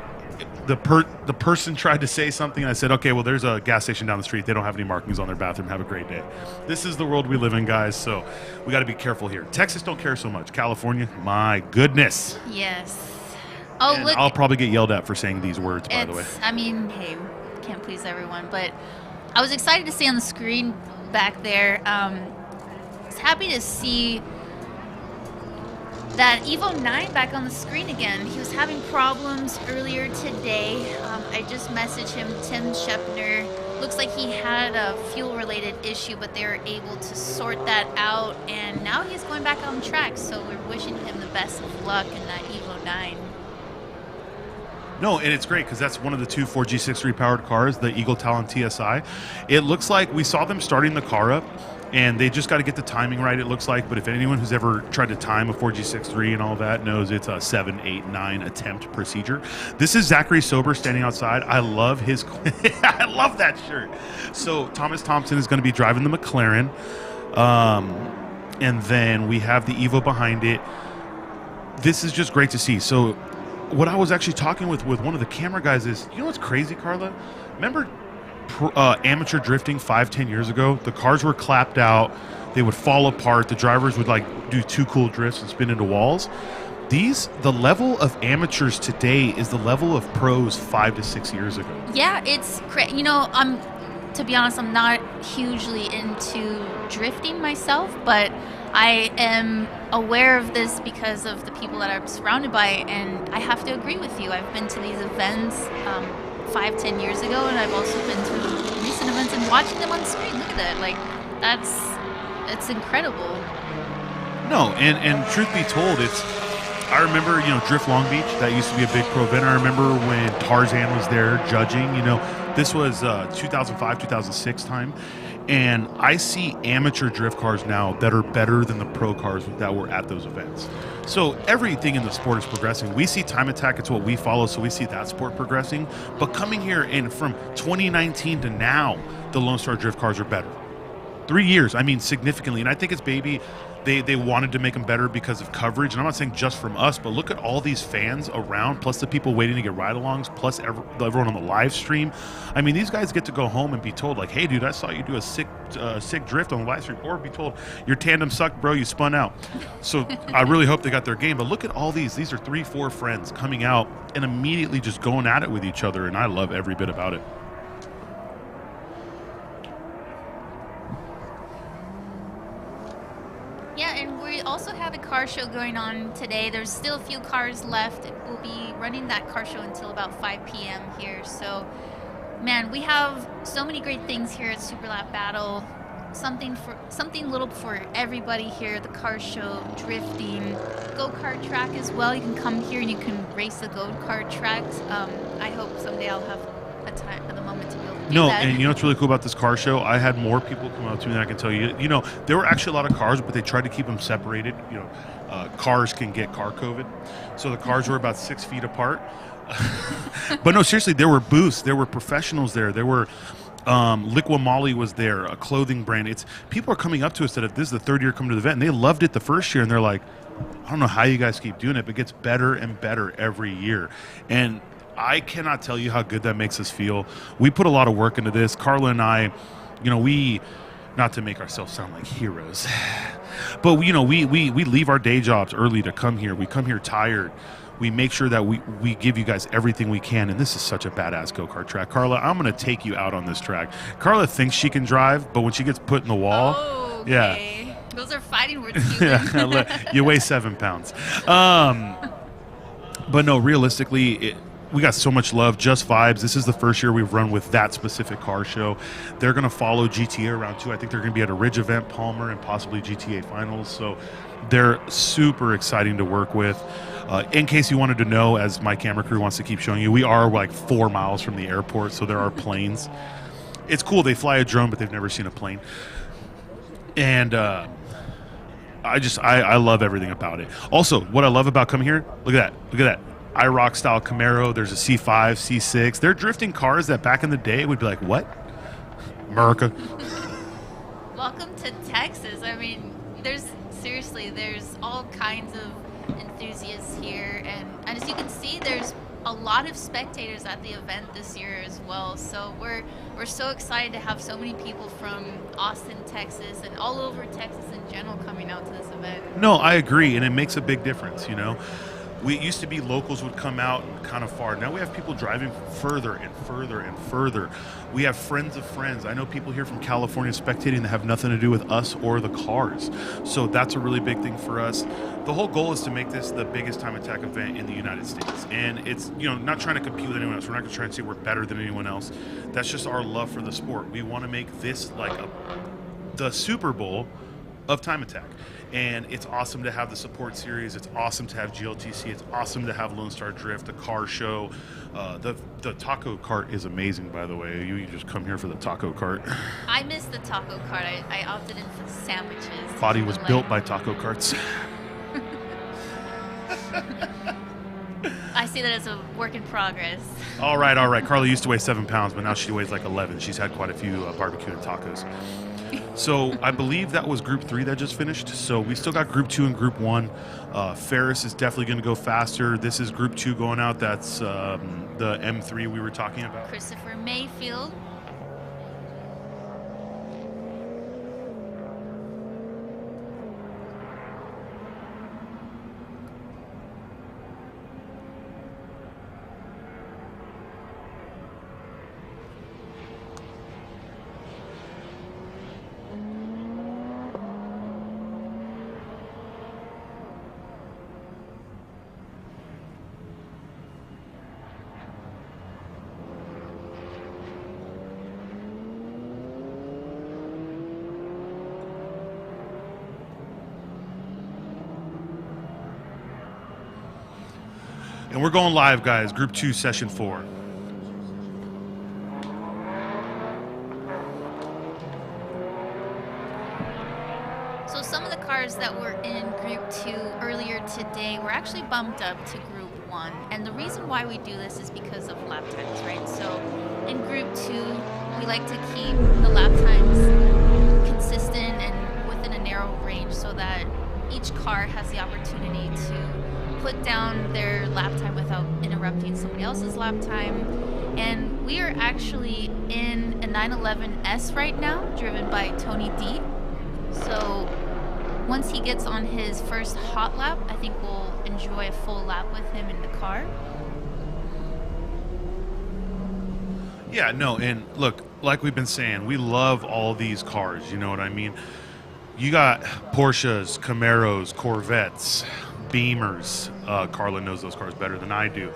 The person tried to say something, and I said, okay, well, there's a gas station down the street. They don't have any markings on their bathroom. Have a great day. This is the world we live in, guys, so we got to be careful here. Texas don't care so much. California, my goodness. Yes. Oh, And look. I'll probably get yelled at for saying these words, by the way. I mean, hey, can't please everyone, but I was excited to see on the screen back there. I was happy to see that Evo 9 back on the screen again. He was having problems earlier today. I just messaged him, Tim Shepner. Looks like he had a fuel-related issue, but they were able to sort that out, and now he's going back on track, so we're wishing him the best of luck in that Evo 9. No, and it's great because that's one of the two 4G63 powered cars, the Eagle Talon TSI. It looks like we saw them starting the car up, and they just got to get the timing right, it looks like. But if anyone who's ever tried to time a 4G63 and all that knows it's a 7, 8, 9 attempt procedure. This is Zachary Sober standing outside. I love his I love that shirt. So Thomas Thompson is going to be driving the McLaren. And then we have the Evo behind it. This is just great to see. So what I was actually talking with one of the camera guys is, you know what's crazy, Carla? Remember amateur drifting 5-10 years ago? The cars were clapped out. They would fall apart. The drivers would like do two cool drifts and spin into walls. The level of amateurs today is the level of pros 5 to 6 years ago. Yeah, it's crazy. You know, to be honest, I'm not hugely into drifting myself, but I am aware of this because of the people that I'm surrounded by, and I have to agree with you. I've been to these events 5-10 years ago, and I've also been to recent events and watching them on screen. Look at that. Like, it's incredible. No, and truth be told, I remember, Drift Long Beach, that used to be a big pro event. I remember when Tarzan was there judging, this was 2005, 2006 time. And I see amateur drift cars now that are better than the pro cars that were at those events. So everything in the sport is progressing. We see time attack, it's what we follow, so we see that sport progressing. But coming here and from 2019 to now, the Lone Star drift cars are better. 3 years, I mean, significantly. And I think it's they wanted to make them better because of coverage. And I'm not saying just from us, but look at all these fans around, plus the people waiting to get ride-alongs, plus everyone on the live stream. I mean, these guys get to go home and be told, like, hey, dude, I saw you do a sick drift on the live stream. Or be told, your tandem sucked, bro, you spun out. So I really hope they got their game. But look at all these. These are 3-4 friends coming out and immediately just going at it with each other. And I love every bit about it. Yeah, and we also have a car show going on today. There's still a few cars left. We'll be running that car show until about 5 p.m. here. So, man, we have so many great things here at Super Lap Battle. Something little for everybody here. The car show, drifting, go-kart track as well. You can come here and you can race the go-kart tracks. I hope someday I'll have the moment to be able to do that. And you know what's really cool about this car show? I had more people come up to me than I can tell you. There were actually a lot of cars, but they tried to keep them separated. Cars can get car COVID. So the cars were about 6 feet apart. But no, seriously, there were booths. There were professionals there. There were Liqua Molly was there, a clothing brand. People are coming up to us that this is the third year coming to the event, and they loved it the first year, and they're like, I don't know how you guys keep doing it, but it gets better and better every year. And I cannot tell you how good that makes us feel. We put a lot of work into this. Carla and I, we, not to make ourselves sound like heroes, but we leave our day jobs early to come here. We come here tired. We make sure that we give you guys everything we can, and this is such a badass go-kart track. Carla, I'm going to take you out on this track. Carla thinks she can drive, but when she gets put in the wall, okay. Yeah. Those are fighting words. You weigh 7 pounds. But no, realistically, we got so much love, just vibes. This is the first year we've run with that specific car show. They're going to follow GTA around too. I think they're going to be at a Ridge event, Palmer, and possibly GTA finals. So they're super exciting to work with. In case you wanted to know, as my camera crew wants to keep showing you, we are like 4 miles from the airport, so there are planes. It's cool. They fly a drone, but they've never seen a plane. And I love everything about it. Also, what I love about coming here, look at that. IROC style Camaro. There's a C5, C6. They're drifting cars that back in the day would be like, what? America. Welcome to Texas. I mean, there's all kinds of enthusiasts here, and as you can see, there's a lot of spectators at the event this year as well. So we're so excited to have so many people from Austin, Texas, and all over Texas in general coming out to this event. No, I agree, and it makes a big difference, We it used to be locals would come out and kind of far. Now we have people driving further and further and further. We have friends of friends. I know people here from California spectating that have nothing to do with us or the cars. So that's a really big thing for us. The whole goal is to make this the biggest time attack event in the United States. And it's, not trying to compete with anyone else. We're not going to try and say we're better than anyone else. That's just our love for the sport. We want to make this like the Super Bowl of time attack. And it's awesome to have the support series. It's awesome to have GLTC. It's awesome to have Lone Star Drift, the car show. The taco cart is amazing, by the way. You just come here for the taco cart. I missed the taco cart. I opted in for the sandwiches. Body was built by taco carts. I see that as a work in progress. All right. Carla used to weigh 7 pounds, but now she weighs like 11. She's had quite a few barbecue and tacos. So I believe that was Group 3 that just finished. So we still got Group 2 and Group 1. Ferris is definitely going to go faster. This is Group 2 going out. That's the M3 we were talking about. Christopher Mayfield. And we're going live, guys. Group 2, Session 4. So some of the cars that were in Group 2 earlier today were actually bumped up to Group 1. And the reason why we do this is because of lap times, right? So in Group 2, we like to keep the lap times consistent and within a narrow range so that each car has the opportunity to put down their lap time without interrupting somebody else's lap time. And we are actually in a 911S right now, driven by Tony D. So once he gets on his first hot lap, I think we'll enjoy a full lap with him in the car. Yeah, no, and look, like we've been saying, we love all these cars, you know what I mean? You got Porsches, Camaros, Corvettes, Beamers. Carla knows those cars better than I do.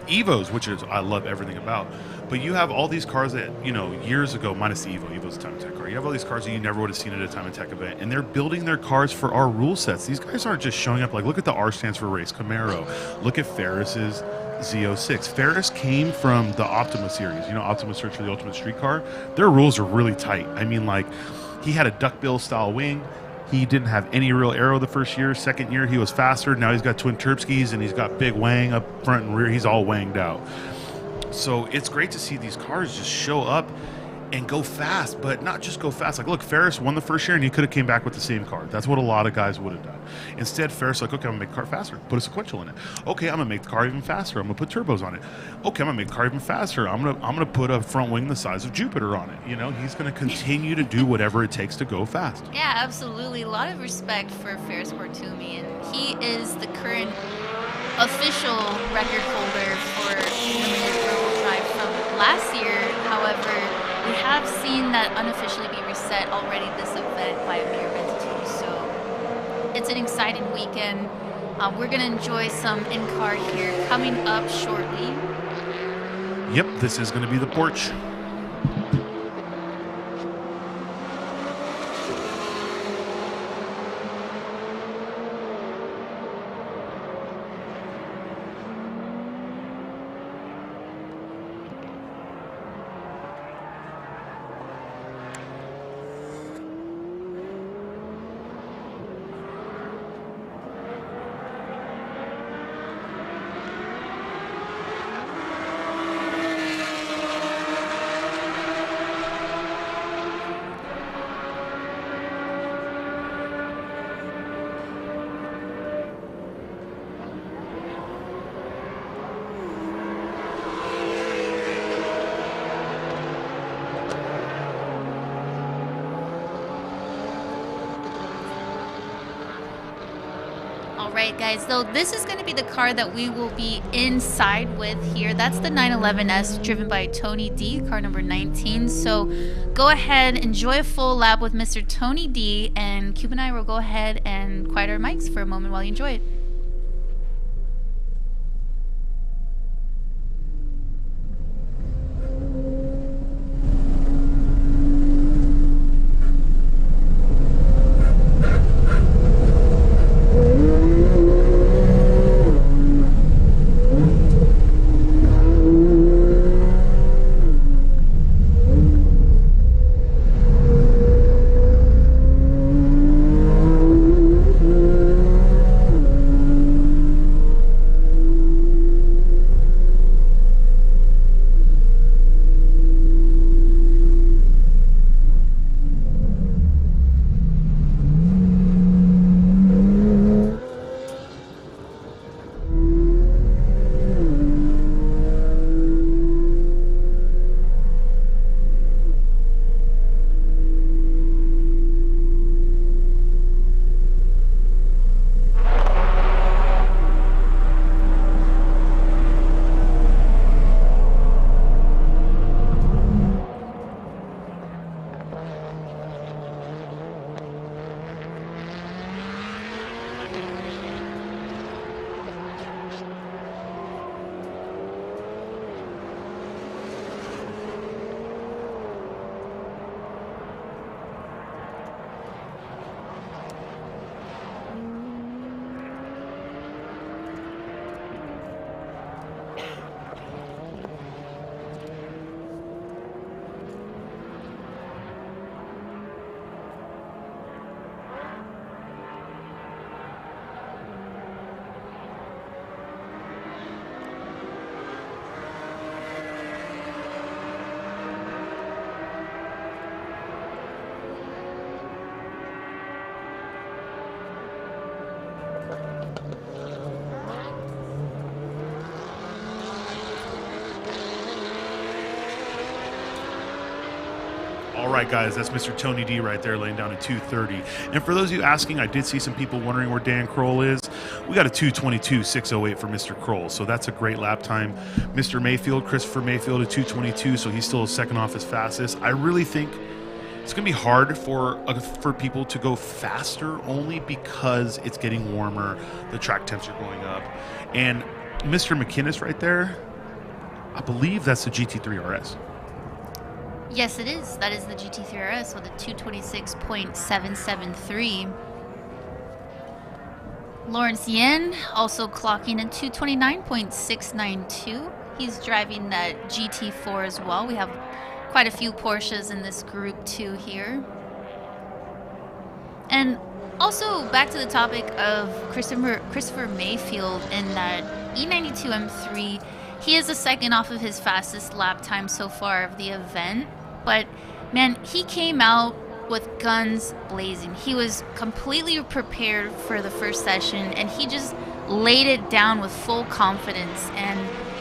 Evos, which is I love everything about. But you have all these cars that, years ago, minus the Evo. Evo's a time attack car. You have all these cars that you never would have seen at a time attack event. And they're building their cars for our rule sets. These guys aren't just showing up like, look at the R stands for race Camaro. Look at Ferris's Z06. Ferris came from the Optima series. Optima Search for the Ultimate Street Car. Their rules are really tight. I mean, like, he had a duckbill style wing. He didn't have any real aero the first year. Second year, he was faster. Now he's got twin Terpskis, and he's got big wang up front and rear. He's all wanged out. So it's great to see these cars just show up and go fast, but not just go fast. Like, look, Ferris won the first year, and he could have came back with the same car. That's what a lot of guys would have done. Instead, Ferris like, okay, I'm going to make the car faster. Put a sequential in it. Okay, I'm going to make the car even faster. I'm going to put turbos on it. Okay, I'm going to make the car even faster. I'm going to put a front wing the size of Jupiter on it. He's going to continue to do whatever it takes to go fast. Yeah, absolutely. A lot of respect for Ferris Cortumi, and he is the current official record holder for limited rear-wheel drive from last year. However, we have seen that unofficially be reset already this event by a mere entity, so it's an exciting weekend. We're going to enjoy some in-car here coming up shortly. Yep, this is going to be the porch. right, guys, so this is going to be the car that we will be inside with here. That's the 911S driven by Tony D, car number 19. So go ahead, enjoy a full lap with Mr. Tony D, and Cube and I will go ahead and quiet our mics for a moment while you enjoy it. All right, guys, that's Mr. Tony D right there laying down a 230. And for those of you asking, I did see some people wondering where Dan Kroll is. We got a 222.608 for Mr. Kroll, so that's a great lap time. Mr. Mayfield, Christopher Mayfield, a 222, so he's still a second off his fastest. I really think it's going to be hard for people to go faster only because it's getting warmer, the track temps are going up. And Mr. McInnes right there, I believe that's the GT3 RS. Yes, it is. That is the GT3 RS with a 226.773. Lawrence Yen also clocking in 229.692. He's driving that GT4 as well. We have quite a few Porsches in this group too here. And also back to the topic of Christopher Mayfield in that E92 M3. He is the second off of his fastest lap time so far of the event. But, man, he came out with guns blazing. He was completely prepared for the first session, and he just laid it down with full confidence. And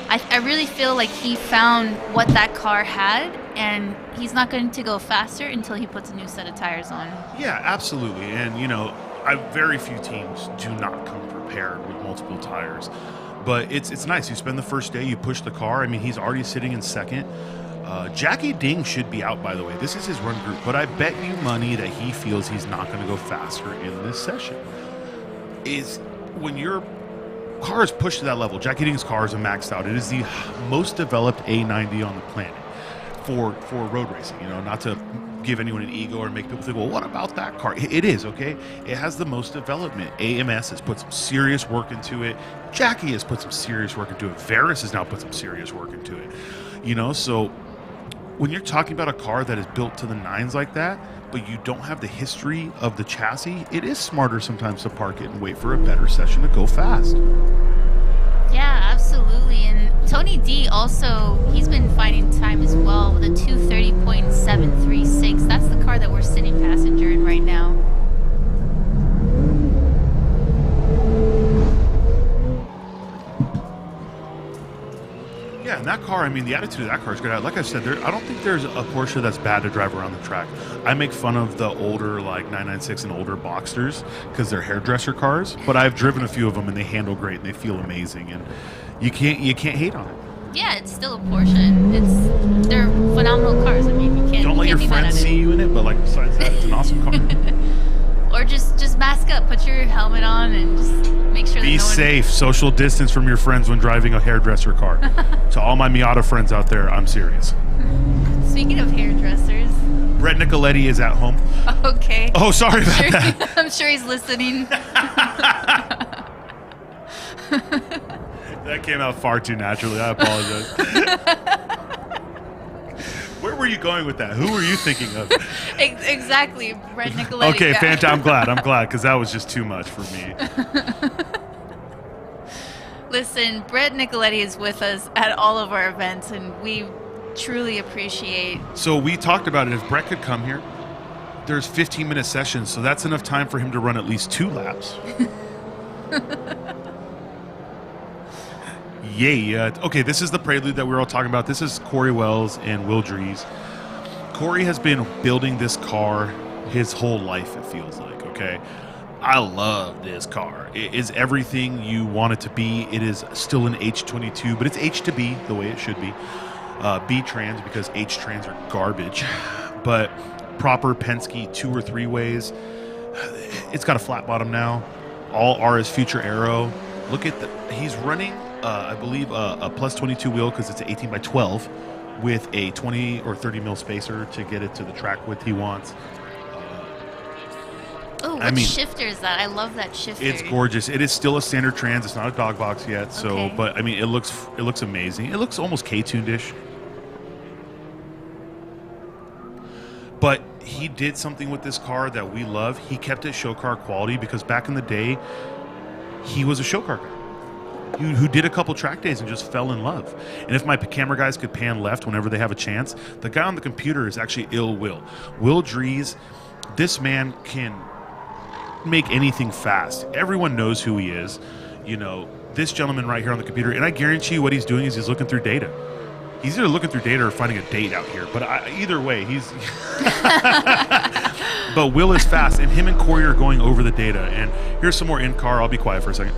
I really feel like he found what that car had, and he's not going to go faster until he puts a new set of tires on. Yeah, absolutely. And, you know, very few teams do not come prepared with multiple tires. But it's nice. You spend the first day, you push the car. I mean, he's already sitting in second. Jackie Ding should be out, by the way. This is his run group, but I bet you money that he feels he's not going to go faster in this session. Is when your car is pushed to that level, Jackie Ding's car is maxed out. It is the most developed A90 on the planet for road racing. You know, not to give anyone an ego or make people think, well, what about that car? It is, okay? It has the most development. AMS has put some serious work into it. Jackie has put some serious work into it. Varus has now put some serious work into it. You know, so when you're talking about a car that is built to the nines like that, but you don't have the history of the chassis, it is smarter sometimes to park it and wait for a better session to go fast. Yeah, absolutely. And Tony D also, he's been finding time as well with a 230.736. That's the car that we're sitting passenger in right now. Yeah, and that car, I mean, the attitude of that car is good. Like I said, I don't think there's a Porsche that's bad to drive around the track. I make fun of the older, like 996 and older Boxsters because they're hairdresser cars, but I've driven a few of them and they handle great and they feel amazing, and you can't hate on it. Yeah, it's still a Porsche. They're phenomenal cars. I mean, you can't. Don't let your be mad friends at see it. you in it, but like besides that, it's an awesome car. Or just mask up, put your helmet on, and just make sure that Be no one... safe, social distance from your friends when driving a hairdresser car. To all my Miata friends out there, I'm serious. Speaking of hairdressers, Brett Nicoletti is at home. okay. Oh, sorry about that. I'm sure he's listening. That came out far too naturally. I apologize. Where were you going with that? Who were you thinking of? Exactly, Brett Nicoletti. Okay, yeah. I'm glad, because that was just too much for me. Listen, Brett Nicoletti is with us at all of our events, and we truly appreciate... So we talked about it. If Brett could come here, there's 15-minute sessions, so that's enough time for him to run at least 2 laps. Yay. Okay, this is the prelude that we were all talking about. This is Corey Wells and Will Dries. Corey has been building this car his whole life, it feels like, okay? I love this car. It is everything you want it to be. It is still an H22, but it's H to B, the way it should be. B trans, because H trans are garbage. But proper Penske 2 or 3 ways. It's got a flat bottom now. All R is future aero. Look at he's running, I believe, a plus 22 wheel because it's an 18 by 12 with a 20 or 30 mil spacer to get it to the track width he wants. Oh, what shifter is that? I love that shifter. It's gorgeous. It is still a standard trans. It's not a dog box yet. So, Okay. But I mean, it looks amazing. It looks almost K-tuned-ish. But he did something with this car that we love. He kept it show car quality because back in the day, he was a show car guy who did a couple track days and just fell in love. And if my camera guys could pan left whenever they have a chance, the guy on the computer is actually Will Dries. This man can make anything fast. Everyone knows who he is. You know, this gentleman right here on the computer, and I guarantee you what he's doing is he's looking through data. He's either looking through data or finding a date out here. But either way, he's... But Will is fast, and him and Corey are going over the data. And here's some more in-car. I'll be quiet for a second.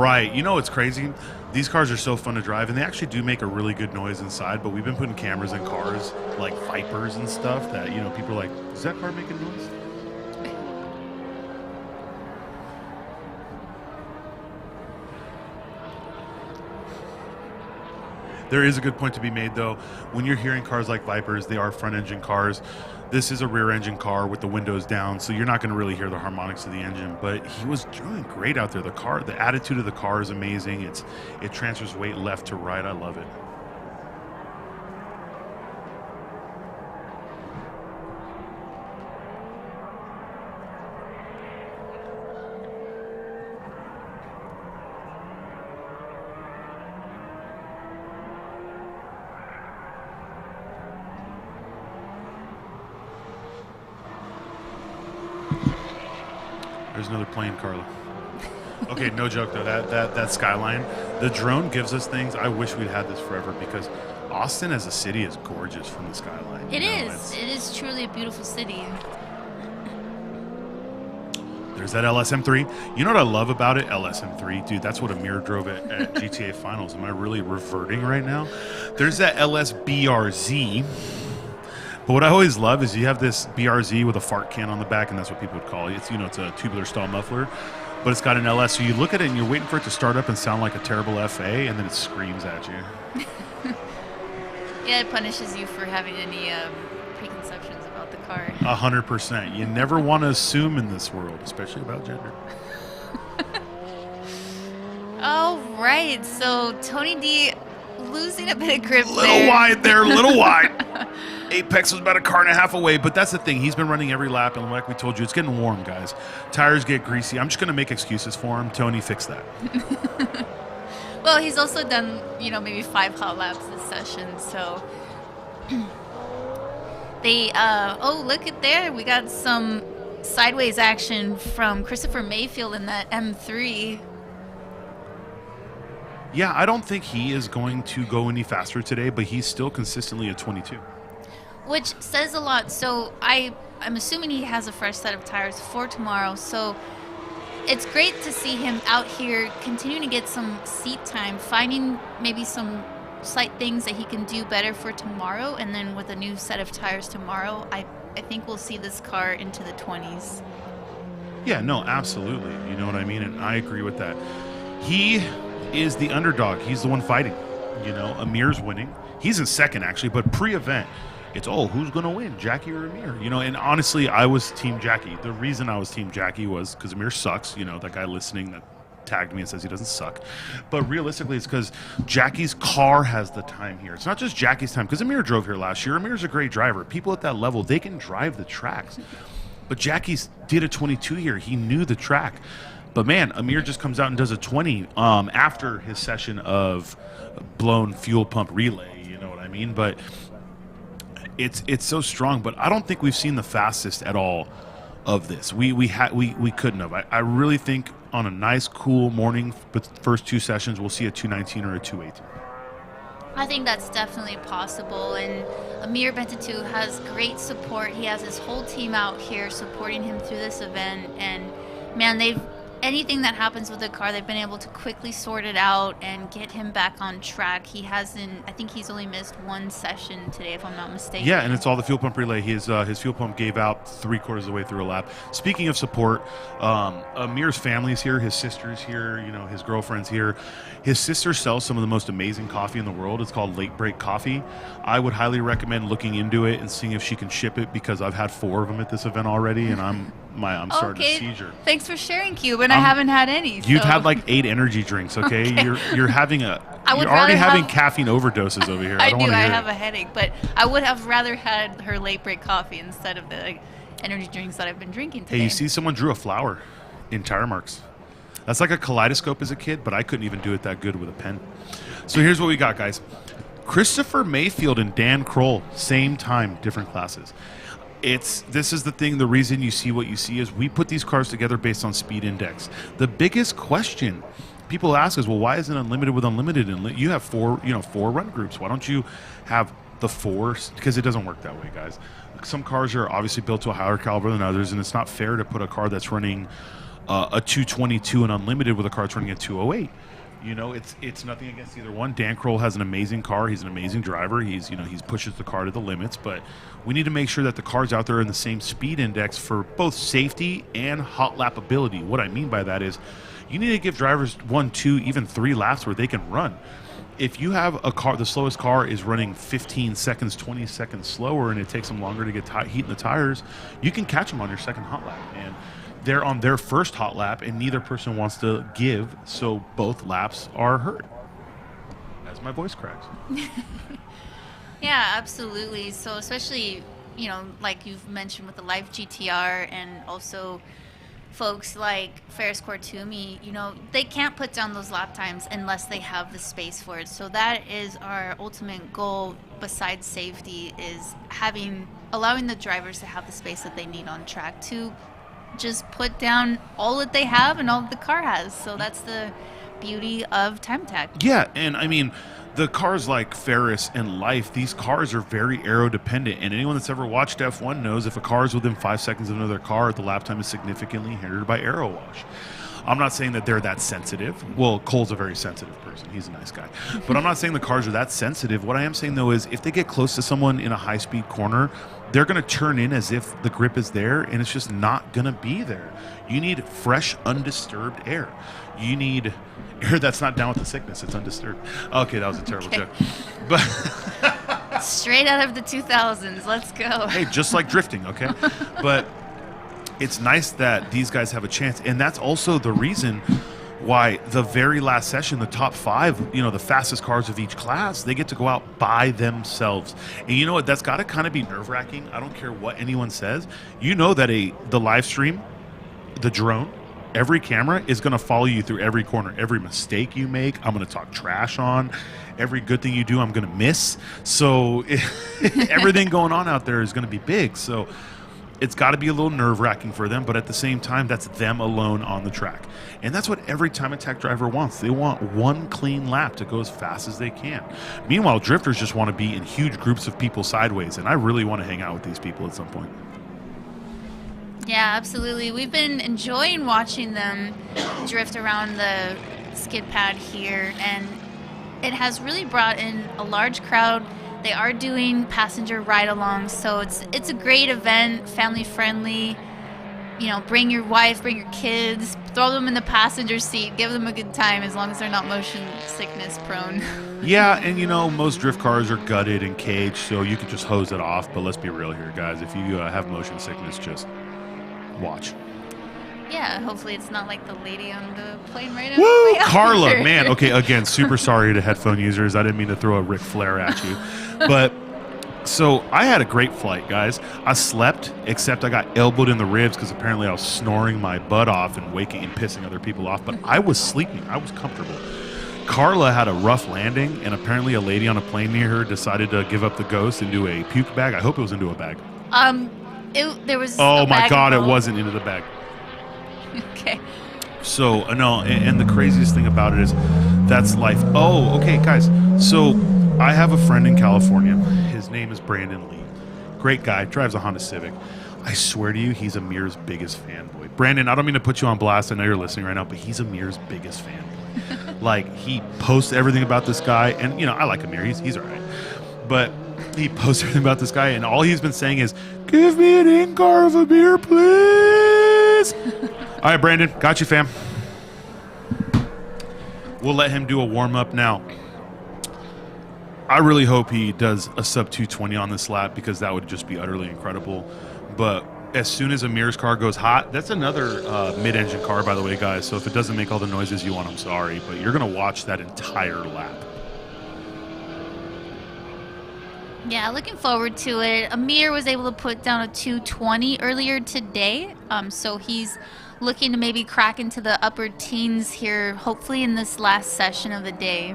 Right. You know what's crazy? These cars are so fun to drive, and they actually do make a really good noise inside, but we've been putting cameras in cars, like Vipers and stuff, that, you know, people are like, is that car making noise? There is a good point to be made, though. When you're hearing cars like Vipers, they are front-engine cars. This is a rear-engine car with the windows down, so you're not going to really hear the harmonics of the engine. But he was doing great out there. The attitude of the car is amazing. It transfers weight left to right. I love it. There's another plane, Carla. Okay, no joke though. That skyline, the drone gives us things. I wish we'd had this forever, because Austin as a city is gorgeous from the skyline. It is truly a beautiful city. There's that LSM3. You know what I love about it? LSM3, dude. That's what Amir drove at GTA Finals. Am I really reverting right now? There's that LSBRZ. But what I always love is you have this BRZ with a fart can on the back, and that's what people would call it. It's, you know, it's a tubular stall muffler, but it's got an LS. So you look at it and you're waiting for it to start up and sound like a terrible FA, and then it screams at you. Yeah, it punishes you for having any preconceptions about the car. 100%. You never want to assume in this world, especially about gender. All right, so Tony D losing a bit of grip Little wide. Apex was about a car and a half away, but that's the thing. He's been running every lap, and like we told you, it's getting warm, guys. Tires get greasy. I'm just going to make excuses for him. Tony, fix that. Well, he's also done, you know, maybe 5 hot laps this session, so... oh, look at there. We got some sideways action from Christopher Mayfield in that M3. Yeah, I don't think he is going to go any faster today, but he's still consistently at 22. Which says a lot. So I'm assuming he has a fresh set of tires for tomorrow. So it's great to see him out here continuing to get some seat time, finding maybe some slight things that he can do better for tomorrow. And then with a new set of tires tomorrow, I think we'll see this car into the 20s. Yeah, no, absolutely. You know what I mean? And I agree with that. He is the underdog. He's the one fighting. You know, Amir's winning. He's in second, actually, but pre-event, it's, who's going to win, Jackie or Amir? You know, and honestly, I was Team Jackie. The reason I was Team Jackie was because Amir sucks. You know, that guy listening that tagged me and says he doesn't suck. But realistically, it's because Jackie's car has the time here. It's not just Jackie's time, because Amir drove here last year. Amir's a great driver. People at that level, they can drive the tracks. But Jackie's did a 22 here. He knew the track. But man, Amir just comes out and does a 20 after his session of blown fuel pump relay. You know what I mean? But it's so strong. But I don't think we've seen the fastest at all of this. We couldn't have. I really think on a nice, cool morning, but first 2 sessions, we'll see a 219 or a 218. I think that's definitely possible, and Amir Bentatu has great support. He has his whole team out here supporting him through this event, and man, anything that happens with the car, they've been able to quickly sort it out and get him back on track. I think he's only missed 1 session today, if I'm not mistaken. Yeah, and it's all the fuel pump relay. His fuel pump gave out 3/4 of the way through a lap. Speaking of support, Amir's family's here. His sister's here. You know, his girlfriend's here. His sister sells some of the most amazing coffee in the world. It's called Late Break Coffee. I would highly recommend looking into it and seeing if she can ship it, because I've had 4 of them at this event already, and I'm starting to seizure. Thanks for sharing, Cuban. I haven't had any. You've had like 8 energy drinks, okay? You're having you're already having caffeine overdoses over here. I have a headache, but I would have rather had her late break coffee instead of the energy drinks that I've been drinking today. Hey, you see someone drew a flower in tire marks. That's like a kaleidoscope as a kid, but I couldn't even do it that good with a pen. So here's what we got, guys. Christopher Mayfield and Dan Kroll, same time, different classes. This is the thing. The reason you see what you see is we put these cars together based on speed index. The biggest question people ask is, well, why isn't unlimited with unlimited? And you have 4 run groups. Why don't you have the 4? Because it doesn't work that way, guys. Some cars are obviously built to a higher caliber than others, and it's not fair to put a car that's running a 222 and unlimited with a car that's running at 208. You know, it's nothing against either one. Dan Kroll has an amazing car. He's an amazing driver. He pushes the car to the limits, but we need to make sure that the cars out there are in the same speed index for both safety and hot lap ability. What I mean by that is you need to give drivers 1, 2, even 3 laps where they can run. If you have a car, the slowest car is running 15 seconds, 20 seconds slower, and it takes them longer to get heat in the tires, you can catch them on your second hot lap. And they're on their first hot lap, and neither person wants to give, so both laps are hurt. As my voice cracks. Yeah, absolutely. So especially, like you've mentioned with the Life GTR and also folks like Ferris Cortumi, they can't put down those lap times unless they have the space for it. So that is our ultimate goal besides safety, is allowing the drivers to have the space that they need on track to just put down all that they have and all that the car has. So that's the beauty of time attack. Yeah, and I mean, the cars like Ferris and Life, these cars are very aero dependent, and anyone that's ever watched F1 knows if a car is within 5 seconds of another car, the lap time is significantly hindered by aero wash. I'm not saying that they're that sensitive. Well, Cole's a very sensitive person. He's a nice guy. But I'm not saying the cars are that sensitive. What I am saying, though, is if they get close to someone in a high-speed corner, they're going to turn in as if the grip is there, and it's just not going to be there. You need fresh, undisturbed air. You need air that's not down with the sickness. It's undisturbed. Okay, that was a terrible joke. But straight out of the 2000s. Let's go. Hey, just like drifting, okay? But it's nice that these guys have a chance, and that's also the reason why the very last session, the top 5, the fastest cars of each class, they get to go out by themselves. And you know what? That's got to kind of be nerve-wracking. I don't care what anyone says. You know that the live stream, the drone, every camera is going to follow you through every corner. Every mistake you make, I'm going to talk trash on. Every good thing you do, I'm going to miss. So everything going on out there is going to be big. So it's got to be a little nerve-wracking for them, but at the same time, that's them alone on the track. And that's what every time attack driver wants. They want one clean lap to go as fast as they can. Meanwhile, drifters just want to be in huge groups of people sideways, and I really want to hang out with these people at some point. Yeah, absolutely. We've been enjoying watching them drift around the skid pad here, and it has really brought in a large crowd. They are doing passenger ride-alongs, so it's a great event, family-friendly. Bring your wife, bring your kids, throw them in the passenger seat, give them a good time as long as they're not motion sickness prone. Yeah, and most drift cars are gutted and caged, so you could just hose it off. But let's be real here, guys. If you have motion sickness, just watch. Yeah, hopefully it's not like the lady on the plane right now. Woo! Carla, man. Okay, again, super sorry to headphone users. I didn't mean to throw a Ric Flair at you. But so I had a great flight, guys. I slept, except I got elbowed in the ribs because apparently I was snoring my butt off and waking and pissing other people off. But I was sleeping. I was comfortable. Carla had a rough landing, and apparently a lady on a plane near her decided to give up the ghost and do a puke bag. I hope it was into a bag. There was. Oh my God! It wasn't into the bag. Okay. So no, and the craziest thing about it is that's life. Oh, okay, guys. So I have a friend in California. His name is Brandon Lee. Great guy. Drives a Honda Civic. I swear to you, he's Amir's biggest fanboy. Brandon, I don't mean to put you on blast. I know you're listening right now, but he's Amir's biggest fanboy. Like, he posts everything about this guy, and I like Amir. He's all right, but he posts everything about this guy, and all he's been saying is, "Give me an in-car of Amir, please." All right, Brandon, got you, fam. We'll let him do a warm-up now. I really hope he does a sub 220 on this lap, because that would just be utterly incredible. But as soon as Amir's car goes hot, that's another mid-engine car, by the way, guys. So if it doesn't make all the noises you want, I'm sorry. But you're going to watch that entire lap. Yeah, looking forward to it. Amir was able to put down a 220 earlier today. So he's looking to maybe crack into the upper teens here, hopefully in this last session of the day.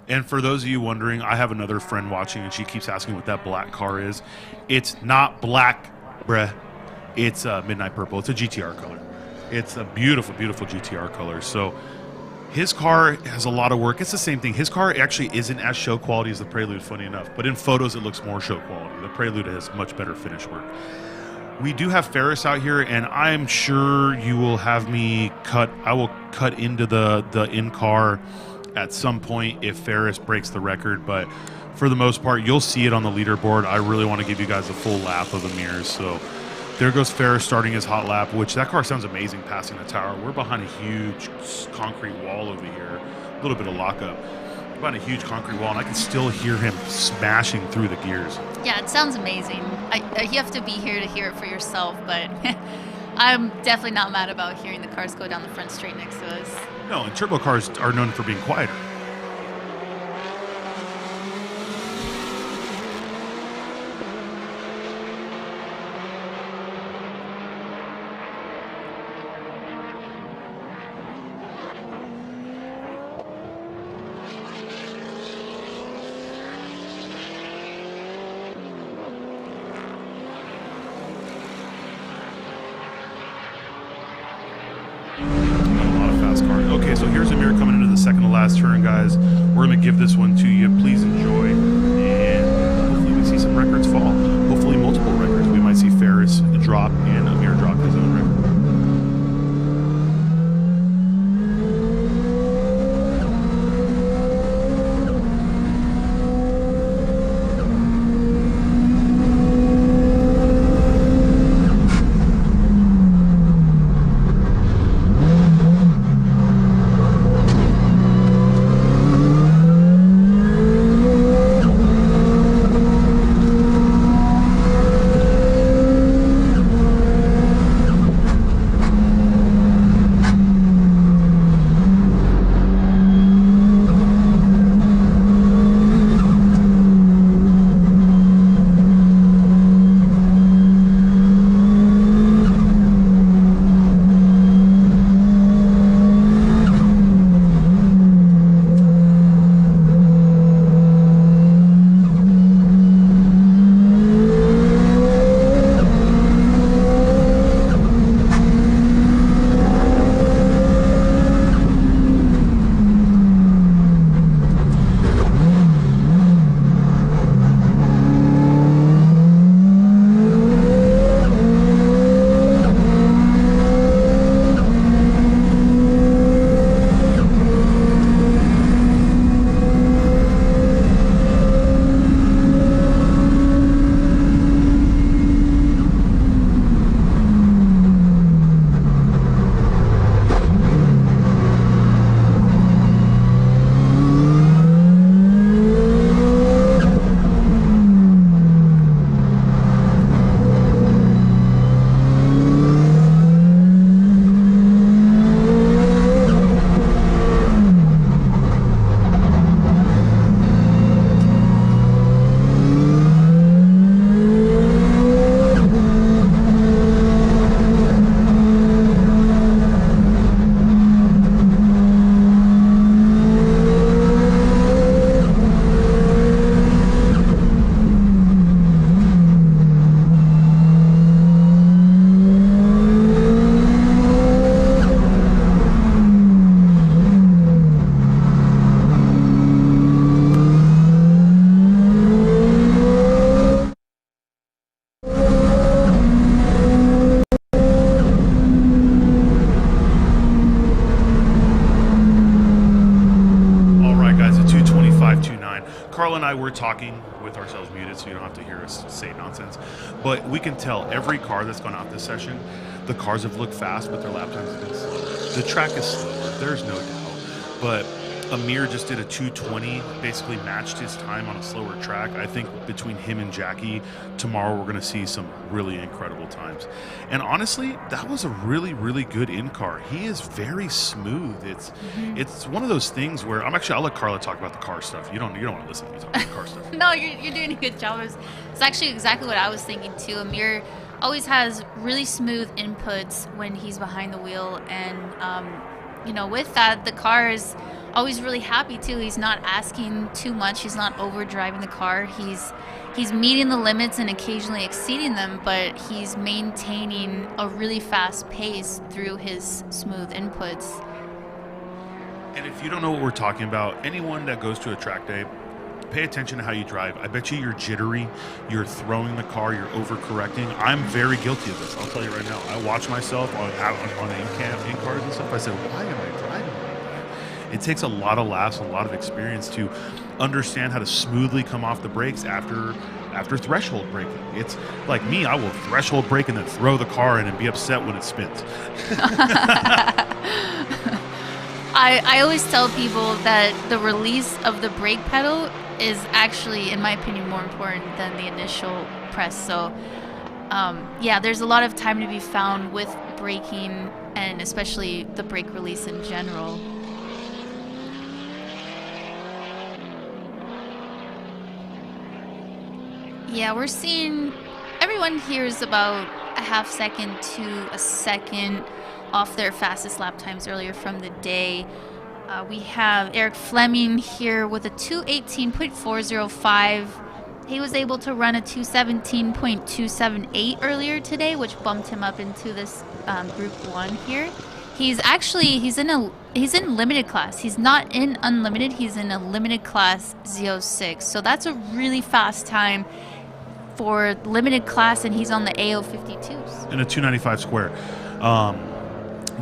And for those of you wondering, I have another friend watching, and she keeps asking what that black car is. It's not black, bruh. It's midnight purple. It's a GTR color. It's a beautiful, beautiful GTR color. So His car has a lot of work. It's the same thing. His car actually isn't as show quality as the Prelude, funny enough. But in photos, it looks more show quality. The Prelude has much better finish work. We do have Ferris out here, and I'm sure you will have me cut. I will cut into the in-car at some point if Ferris breaks the record. But for the most part, you'll see it on the leaderboard. I really want to give you guys a full lap of Amir's. So there goes Ferris starting his hot lap, which that car sounds amazing passing the tower. We're behind a huge concrete wall over here, a little bit of lockup. Behind a huge concrete wall, and I can still hear him smashing through the gears. Yeah, it sounds amazing. You have to be here to hear it for yourself, but I'm definitely not mad about hearing the cars go down the front straight next to us. No, and turbo cars are known for being quieter. Okay, so here's Amir coming into the second to last turn, guys. We're going to give this one to you. Please enjoy, and hopefully we see some records fall. Hopefully multiple records. We might see Ferris drop and Amir drop his own record. Carl and I were talking with ourselves muted, so you don't have to hear us say nonsense. But we can tell every car that's gone out this session, the cars have looked fast, but their lap times have been slow. The track is slower, there's no doubt. But Amir just did a 2:20, basically matched his time on a slower track. I think between him and Jackie, tomorrow we're going to see some really incredible times. And honestly, that was a really, really good in-car. He is very smooth. It's one of those things where I'll let Carla talk about the car stuff. You don't want to listen to me talk about the car stuff. No, you're doing a good job. It's actually exactly what I was thinking too. Amir always has really smooth inputs when he's behind the wheel, and with that, the car is always really happy too. He's not asking too much. He's not overdriving the car. He's meeting the limits and occasionally exceeding them, but he's maintaining a really fast pace through his smooth inputs. And if you don't know what we're talking about, anyone that goes to a track day, pay attention to how you drive. I bet you're jittery, you're throwing the car, you're overcorrecting. I'm very guilty of this. I'll tell you right now. I watch myself on in cars and stuff. I said, why am I driving like that? It takes a lot of laughs, a lot of experience to understand how to smoothly come off the brakes after threshold braking. It's like me, I will threshold brake and then throw the car in and be upset when it spins. I always tell people that the release of the brake pedal is actually, in my opinion, more important than the initial press. So, yeah, there's a lot of time to be found with braking and especially the brake release in general. Yeah, we're seeing everyone here is about a half second to a second off their fastest lap times earlier from the day. We have Eric Fleming here with a 2:18.405. He was able to run a 2:17.278 earlier today, which bumped him up into this Group 1 here. He's in limited class. He's not in unlimited. He's in a limited class Z06. So that's a really fast time for limited class, and he's on the AO52s. In a 295 square.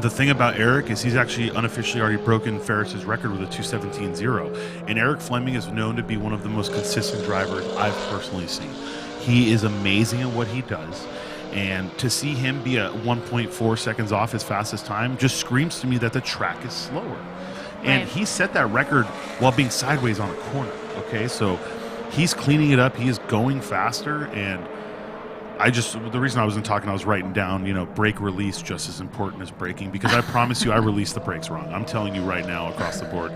The thing about Eric is he's actually unofficially already broken Ferris's record with a 2:17.0. And Eric Fleming is known to be one of the most consistent drivers I've personally seen. He is amazing at what he does. And to see him be at 1.4 seconds off his fastest time just screams to me that the track is slower. And he set that record while being sideways on a corner. Okay, so he's cleaning it up. He is going faster. And the reason I wasn't talking, I was writing down, brake release just as important as braking, because I promise you I released the brakes wrong. I'm telling you right now across the board.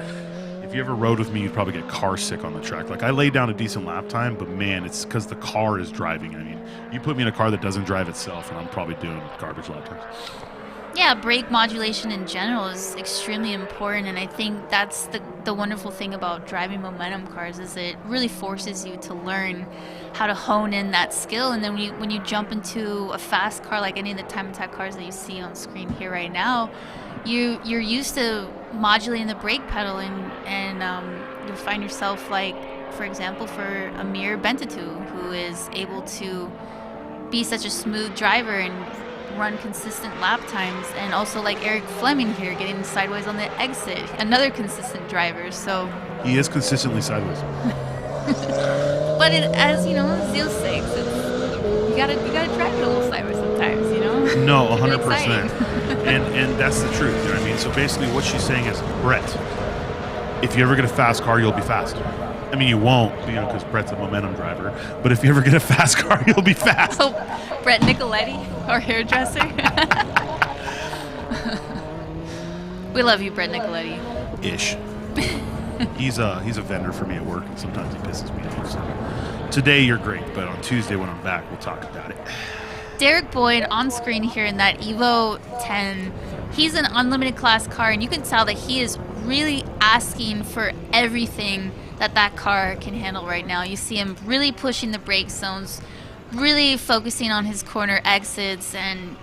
If you ever rode with me, you'd probably get car sick on the track. Like, I laid down a decent lap time, but man, it's because the car is driving. I mean, you put me in a car that doesn't drive itself, and I'm probably doing garbage lap times. Yeah, brake modulation in general is extremely important, and I think that's the wonderful thing about driving momentum cars is it really forces you to learn how to hone in that skill. And then when you jump into a fast car like any of the time attack cars that you see on screen here right now, you're used to modulating the brake pedal, and you find yourself, like, for example, for Amir Bentatu, who is able to be such a smooth driver and run consistent lap times, and also like Eric Fleming here getting sideways on the exit, another consistent driver. So he is consistently sideways. But as you know, Z06, you gotta drive it a little sideways sometimes, No, 100%. and that's the truth. You know what I mean? So basically, what she's saying is, Brett, if you ever get a fast car, you'll be fast. I mean, you won't, because Brett's a momentum driver. But if you ever get a fast car, you'll be fast. Oh, Brett Nicoletti, our hairdresser. We love you, Brett Nicoletti. Ish. He's a vendor for me at work, and sometimes he pisses me off. So today you're great, but on Tuesday when I'm back, we'll talk about it. Derek Boyd on screen here in that Evo 10. He's an unlimited class car, and you can tell that he is really asking for everything that car can handle right now. You see him really pushing the brake zones, really focusing on his corner exits, and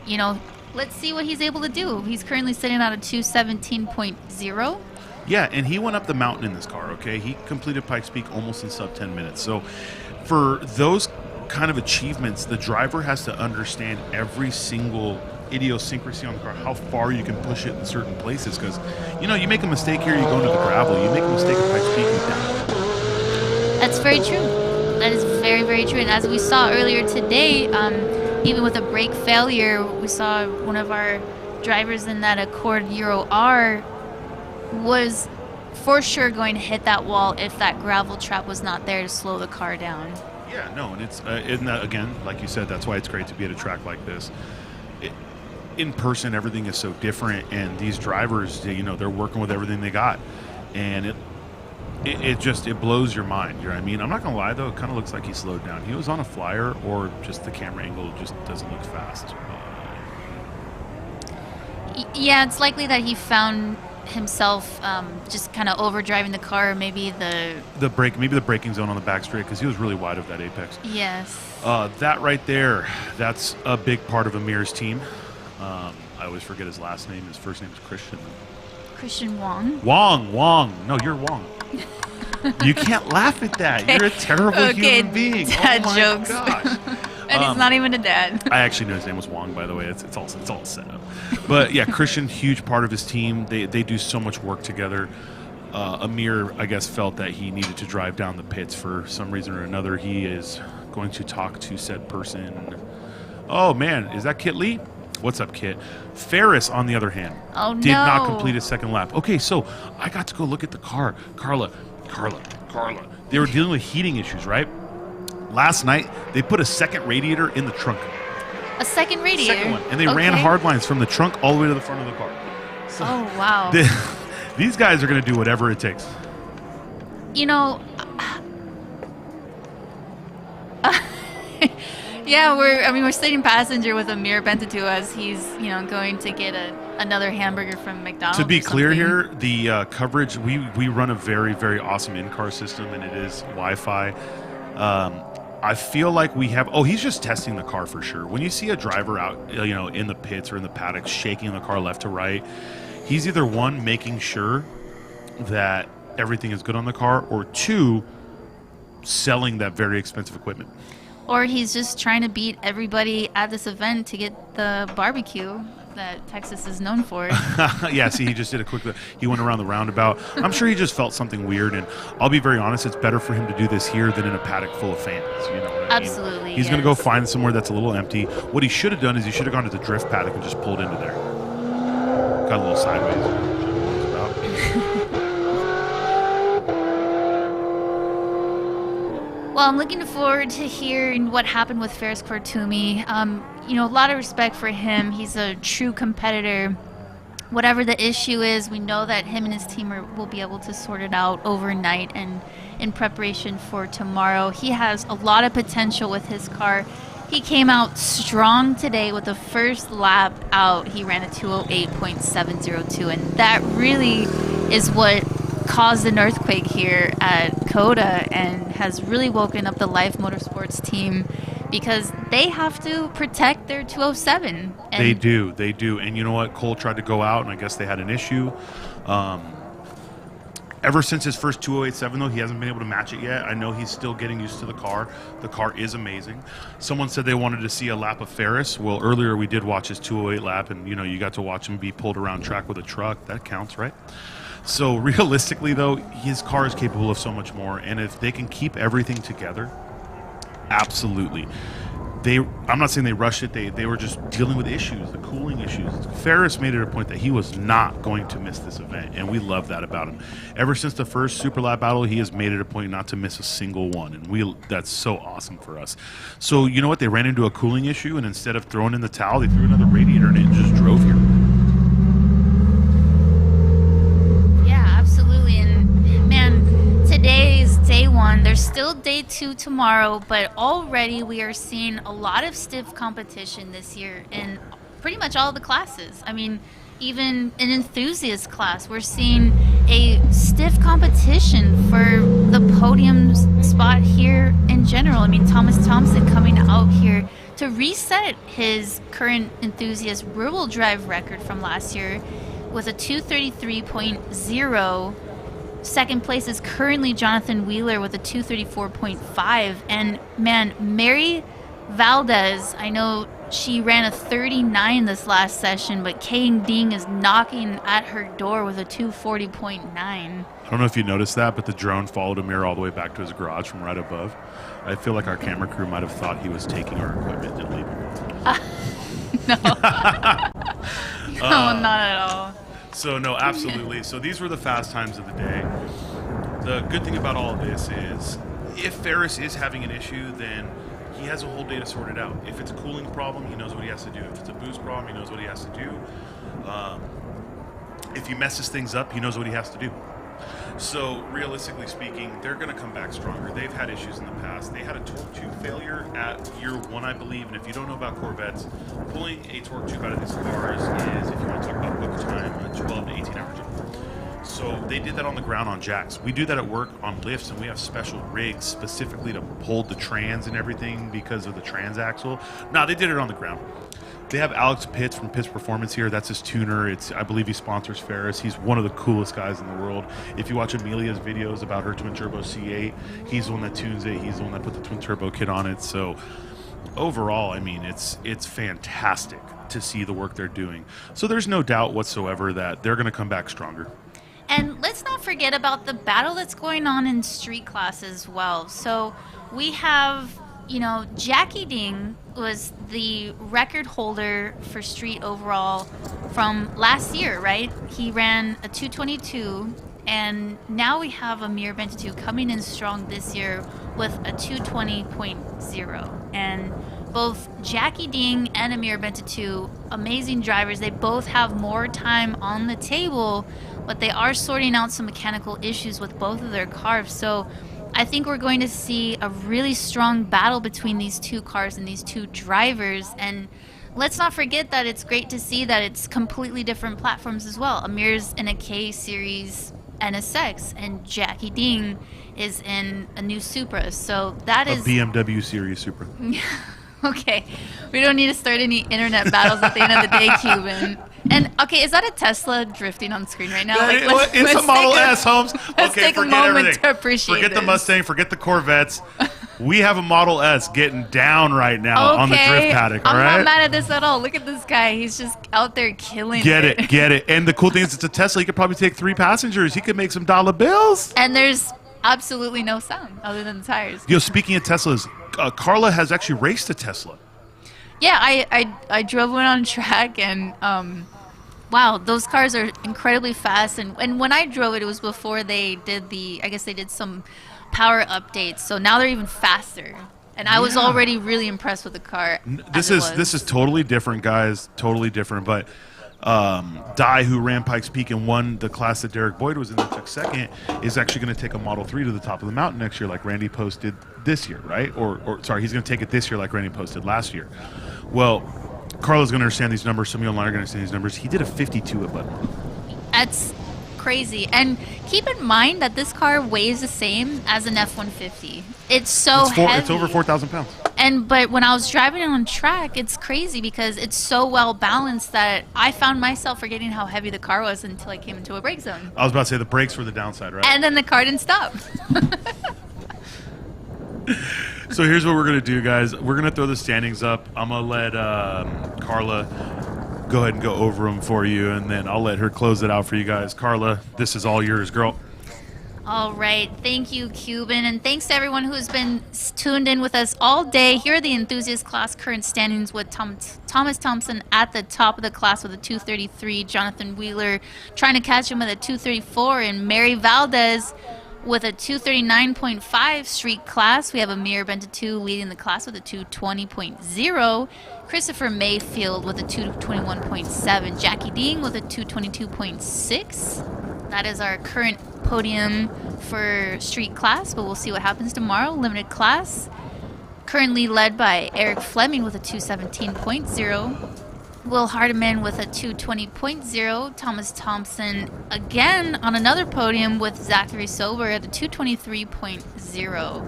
let's see what he's able to do. He's currently sitting at a 2:17.0. Yeah, and he went up the mountain in this car, okay? He completed Pikes Peak almost in sub 10 minutes. So for those kind of achievements, the driver has to understand every single idiosyncrasy on the car, how far you can push it in certain places, because you make a mistake here, you go into the gravel. You make a mistake at Pikes Peak, you die. That's very true. That is very, very true. And as we saw earlier today, even with a brake failure, we saw one of our drivers in that Accord Euro R was for sure going to hit that wall if that gravel trap was not there to slow the car down. Yeah, no, and it's again, like you said, that's why it's great to be at a track like this. In person, everything is so different, and these drivers, they're working with everything they got, and it blows your mind. You know what I mean? I'm not gonna lie though, it kind of looks like he slowed down. He was on a flyer, or just the camera angle just doesn't look fast. Yeah, it's likely that he found himself just kind of overdriving the car, maybe the braking zone on the back straight, because he was really wide of that apex. Yes. That right there, that's a big part of Amir's team. I always forget his last name. His first name is Christian. Christian Wong. Wong. No, you're Wong. You can't laugh at that. You're a terrible human being. Dad oh my jokes. gosh. And he's not even a dad. I actually knew his name was Wong, by the way. It's all set up. But yeah, Christian, huge part of his team. They do so much work together. Amir, I guess, felt that he needed to drive down the pits for some reason or another. He is going to talk to said person. Oh man, is that Kit Lee? What's up, Kit? Ferris, on the other hand, did not complete his second lap. Okay, so I got to go look at the car. Carla. They were dealing with heating issues, right? Last night, they put a second radiator in the trunk. A second radiator? Second one. And they ran hard lines from the trunk all the way to the front of the car. So oh, wow. These guys are going to do whatever it takes. You know, yeah, we're sitting passenger with Amir Bentatu as he's, going to get another hamburger from McDonald's. To be clear here, the coverage, we run a very, very awesome in-car system, and it is Wi-Fi. I feel like we have... Oh, he's just testing the car for sure. When you see a driver out, in the pits or in the paddock shaking the car left to right, he's either, one, making sure that everything is good on the car, or two, selling that very expensive equipment. Or he's just trying to beat everybody at this event to get the barbecue that Texas is known for. Yeah, see, he just did a quick... He went around the roundabout. I'm sure he just felt something weird, and I'll be very honest, it's better for him to do this here than in a paddock full of fans. You know what I mean? Absolutely, He's going to go find somewhere that's a little empty. What he should have done is he should have gone to the drift paddock and just pulled into there. Got a little sideways. Well, I'm looking forward to hearing what happened with Ferris Kortumi. A lot of respect for him. He's a true competitor. Whatever the issue is, we know that him and his team will be able to sort it out overnight and in preparation for tomorrow. He has a lot of potential with his car. He came out strong today with the first lap out. He ran a 208.702, and that really is what caused an earthquake here at COTA and has really woken up the Life Motorsports team, because they have to protect their 207. And they do. And you know what? Cole tried to go out, and I guess they had an issue. Ever since his first 208.7, though, he hasn't been able to match it yet. I know he's still getting used to the car. The car is amazing. Someone said they wanted to see a lap of Ferris. Well, earlier we did watch his 208 lap, and, you got to watch him be pulled around track with a truck. That counts, right? So realistically, though, his car is capable of so much more, and if they can keep everything together, absolutely. I'm not saying they rushed it. They were just dealing with issues, the cooling issues. Ferris made it a point that he was not going to miss this event, and we love that about him. Ever since the first Super Lap battle, he has made it a point not to miss a single one, and that's so awesome for us. So you know what? They ran into a cooling issue, and instead of throwing in the towel, they threw another radiator in it and just drove here. Today's day one. There's still day two tomorrow, but already we are seeing a lot of stiff competition this year in pretty much all the classes. I mean, even an enthusiast class, we're seeing a stiff competition for the podium spot here in general. I mean, Thomas Thompson coming out here to reset his current enthusiast rear-wheel drive record from last year with a 233.0. Second place is currently Jonathan Wheeler with a 234.5. And man, Mary Valdez, I know she ran a 39 this last session, but Kane Ding is knocking at her door with a 240.9. I don't know if you noticed that, but the drone followed Amir all the way back to his garage from right above. I feel like our camera crew might have thought he was taking our equipment and leaving. No. No, not at all. So, no, absolutely. So these were the fast times of the day. The good thing about all of this is if Ferris is having an issue, then he has a whole day to sort it out. If it's a cooling problem, he knows what he has to do. If it's a boost problem, he knows what he has to do. If he messes things up, he knows what he has to do. So, realistically speaking, they're going to come back stronger. They've had issues in the past. They had a torque tube failure at year one, I believe. And if you don't know about Corvettes, pulling a torque tube out of these cars is, if you want to talk about book time, a 12 to 18 hour job. So they did that on the ground on jacks. We do that at work on lifts, and we have special rigs specifically to hold the trans and everything because of the transaxle. No, they did it on the ground. They have Alex Pitts from Pitts Performance here. That's his tuner. I believe he sponsors Ferris. He's one of the coolest guys in the world. If you watch Amelia's videos about her twin turbo C8, he's the one that tunes it. He's the one that put the twin turbo kit on it. So overall, I mean, it's fantastic to see the work they're doing. So there's no doubt whatsoever that they're going to come back stronger. And let's not forget about the battle that's going on in street class as well. So we have, Jackie Ding was the record holder for street overall from last year, right? He ran a 222, and now we have Amir Bentatu coming in strong this year with a 220.0. And both Jackie Ding and Amir Bentatu, amazing drivers. They both have more time on the table, but they are sorting out some mechanical issues with both of their cars. So I think we're going to see a really strong battle between these two cars and these two drivers. And let's not forget that it's great to see that it's completely different platforms as well. Amir's in a K-Series NSX, and Jackie Ding is in a new Supra. So that is... A BMW Series Supra. Okay, we don't need to start any internet battles at the end of the day, Cuban. And okay, is that a Tesla drifting on screen right now? It's a Model S, Holmes. Let's Okay, take a forget moment everything. to appreciate Forget the this. Mustang, forget the Corvettes. We have a Model S getting down right now on the drift paddock, all I'm right? not mad at this at all. Look at this guy. He's just out there killing Get it. And the cool thing is it's a Tesla. He could probably take 3 passengers. He could make some dollar bills. And there's absolutely no sound other than the tires. Speaking of Teslas, Carla has actually raced a Tesla. Yeah, I drove one on track, and wow, those cars are incredibly fast. And when I drove it, it was before they did I guess they did some power updates. So now they're even faster. And I was already really impressed with the car. This is totally different, guys. Totally different. But Dye, who ran Pikes Peak and won the class that Derek Boyd was in, that took second, is actually going to take a Model 3 to the top of the mountain next year, like Randy posted this year, right? Or sorry, he's going to take it this year, like Randy posted last year. Well, Carla's going to understand these numbers. Some of you online are going to understand these numbers. He did a 52 at Button. That's crazy. And keep in mind that this car weighs the same as an F-150. It's heavy. It's over 4,000 pounds. But when I was driving it on track, it's crazy because it's so well balanced that I found myself forgetting how heavy the car was until I came into a brake zone. I was about to say the brakes were the downside, right? And then the car didn't stop. So here's what we're going to do, guys. We're going to throw the standings up. I'm going to let Carla go ahead and go over them for you, and then I'll let her close it out for you guys. Carla, this is all yours, girl. All right. Thank you, Cuban. And thanks to everyone who has been tuned in with us all day. Here are the enthusiast class current standings with Thomas Thompson at the top of the class with a 233. Jonathan Wheeler trying to catch him with a 234. And Mary Valdez with a 239.5 street class. We have Amir Bentatu leading the class with a 220.0. Christopher Mayfield with a 221.7. Jackie Ding with a 222.6. That is our current podium for street class, but we'll see what happens tomorrow. Limited class, currently led by Eric Fleming with a 217.0. Will Hardiman with a 220.0. Thomas Thompson again on another podium with Zachary Sober at a 223.0.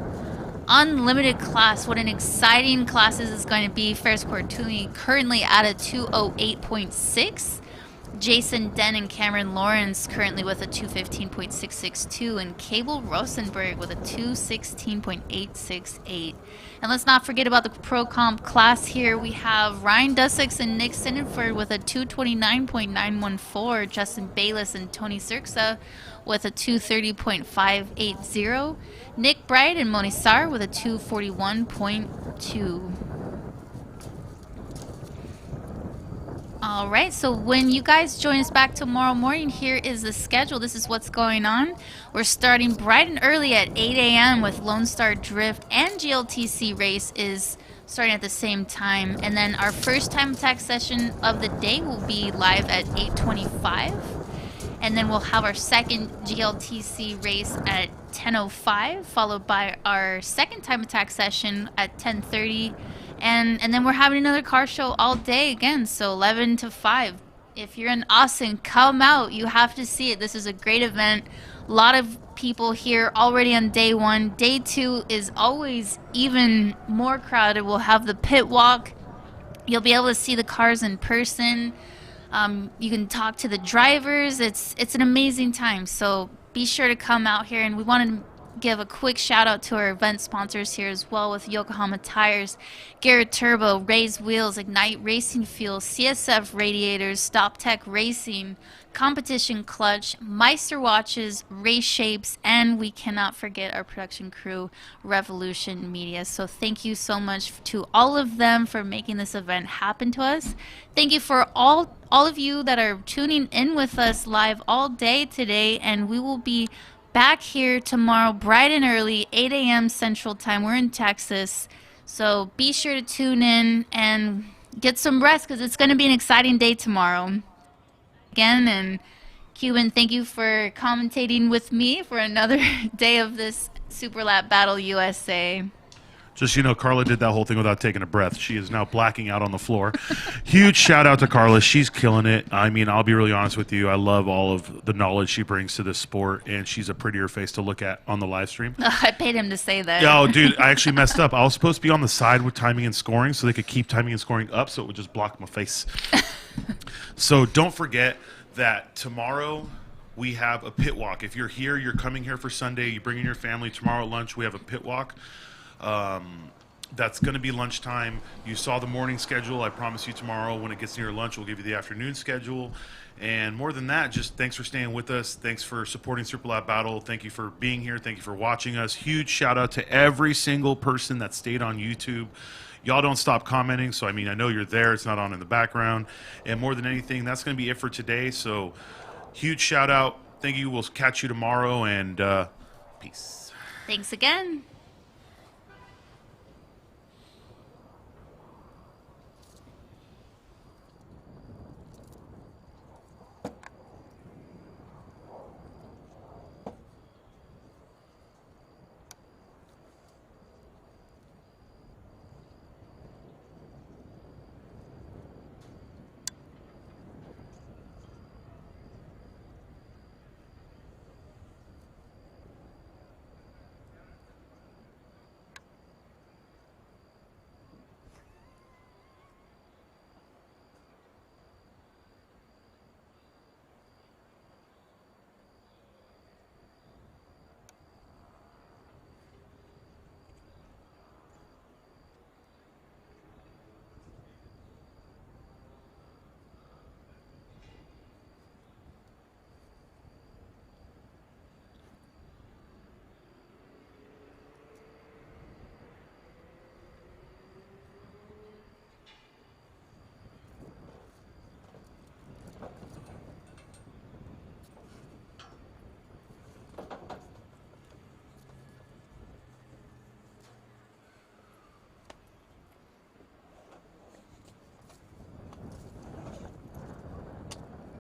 Unlimited class, what an exciting class this is going to be. Ferris Cortuni currently at a 208.6. Jason Den and Cameron Lawrence currently with a 215.662, and Cable Rosenberg with a 216.868. And let's not forget about the Pro Comp class here. We have Ryan Dussex and Nick Sinnenford with a 229.914, Justin Bayless and Tony Sirksa with a 230.580, Nick Bright and Moni Sar with a 241.2. All right, so when you guys join us back tomorrow morning, here is the schedule. This is what's going on. We're starting bright and early at 8 a.m. with Lone Star Drift, and GLTC race is starting at the same time. And then our first time attack session of the day will be live at 8:25. And then we'll have our second GLTC race at 10:05, followed by our second time attack session at 10:30. And then we're having another car show all day again, so 11 to 5. If you're in Austin, come out. You have to see it. This is a great event. A lot of people here already on day one. Day two is always even more crowded. We'll have the pit walk You'll be able to see the cars in person. You can talk to the drivers. It's an amazing time. So be sure to come out here. And we wanted to give a quick shout out to our event sponsors here as well, with Yokohama Tires, Garrett Turbo, Raised Wheels, Ignite Racing Fuel, CSF Radiators, Stop Tech Racing, Competition Clutch, Meister Watches, Race Shapes, and we cannot forget our production crew, Revolution Media. So thank you so much to all of them for making this event happen to us. Thank you for all of you that are tuning in with us live all day today, and we will be back here tomorrow bright and early, 8 a.m. Central Time. We're in Texas, so be sure to tune in and get some rest, because it's going to be an exciting day tomorrow. Again, and Cuban, thank you for commentating with me for another day of this Super Lap Battle USA. Just, Carla did that whole thing without taking a breath. She is now blacking out on the floor. Huge shout out to Carla. She's killing it. I mean, I'll be really honest with you. I love all of the knowledge she brings to this sport, and she's a prettier face to look at on the live stream. I paid him to say that. Oh, dude, I actually messed up. I was supposed to be on the side with timing and scoring so they could keep timing and scoring up, so it would just block my face. So don't forget that tomorrow we have a pit walk. If you're here, you're coming here for Sunday, you bring in your family. Tomorrow at lunch, we have a pit walk. That's going to be lunchtime. You saw the morning schedule. I promise you tomorrow when it gets near lunch, we'll give you the afternoon schedule. And more than that, just thanks for staying with us. Thanks for supporting Super Lap Battle. Thank you for being here. Thank you for watching us. Huge shout out to every single person that stayed on YouTube. Y'all don't stop commenting. So, I mean, I know you're there. It's not on in the background. And more than anything, that's going to be it for today. So huge shout out. Thank you. We'll catch you tomorrow, and peace. Thanks again.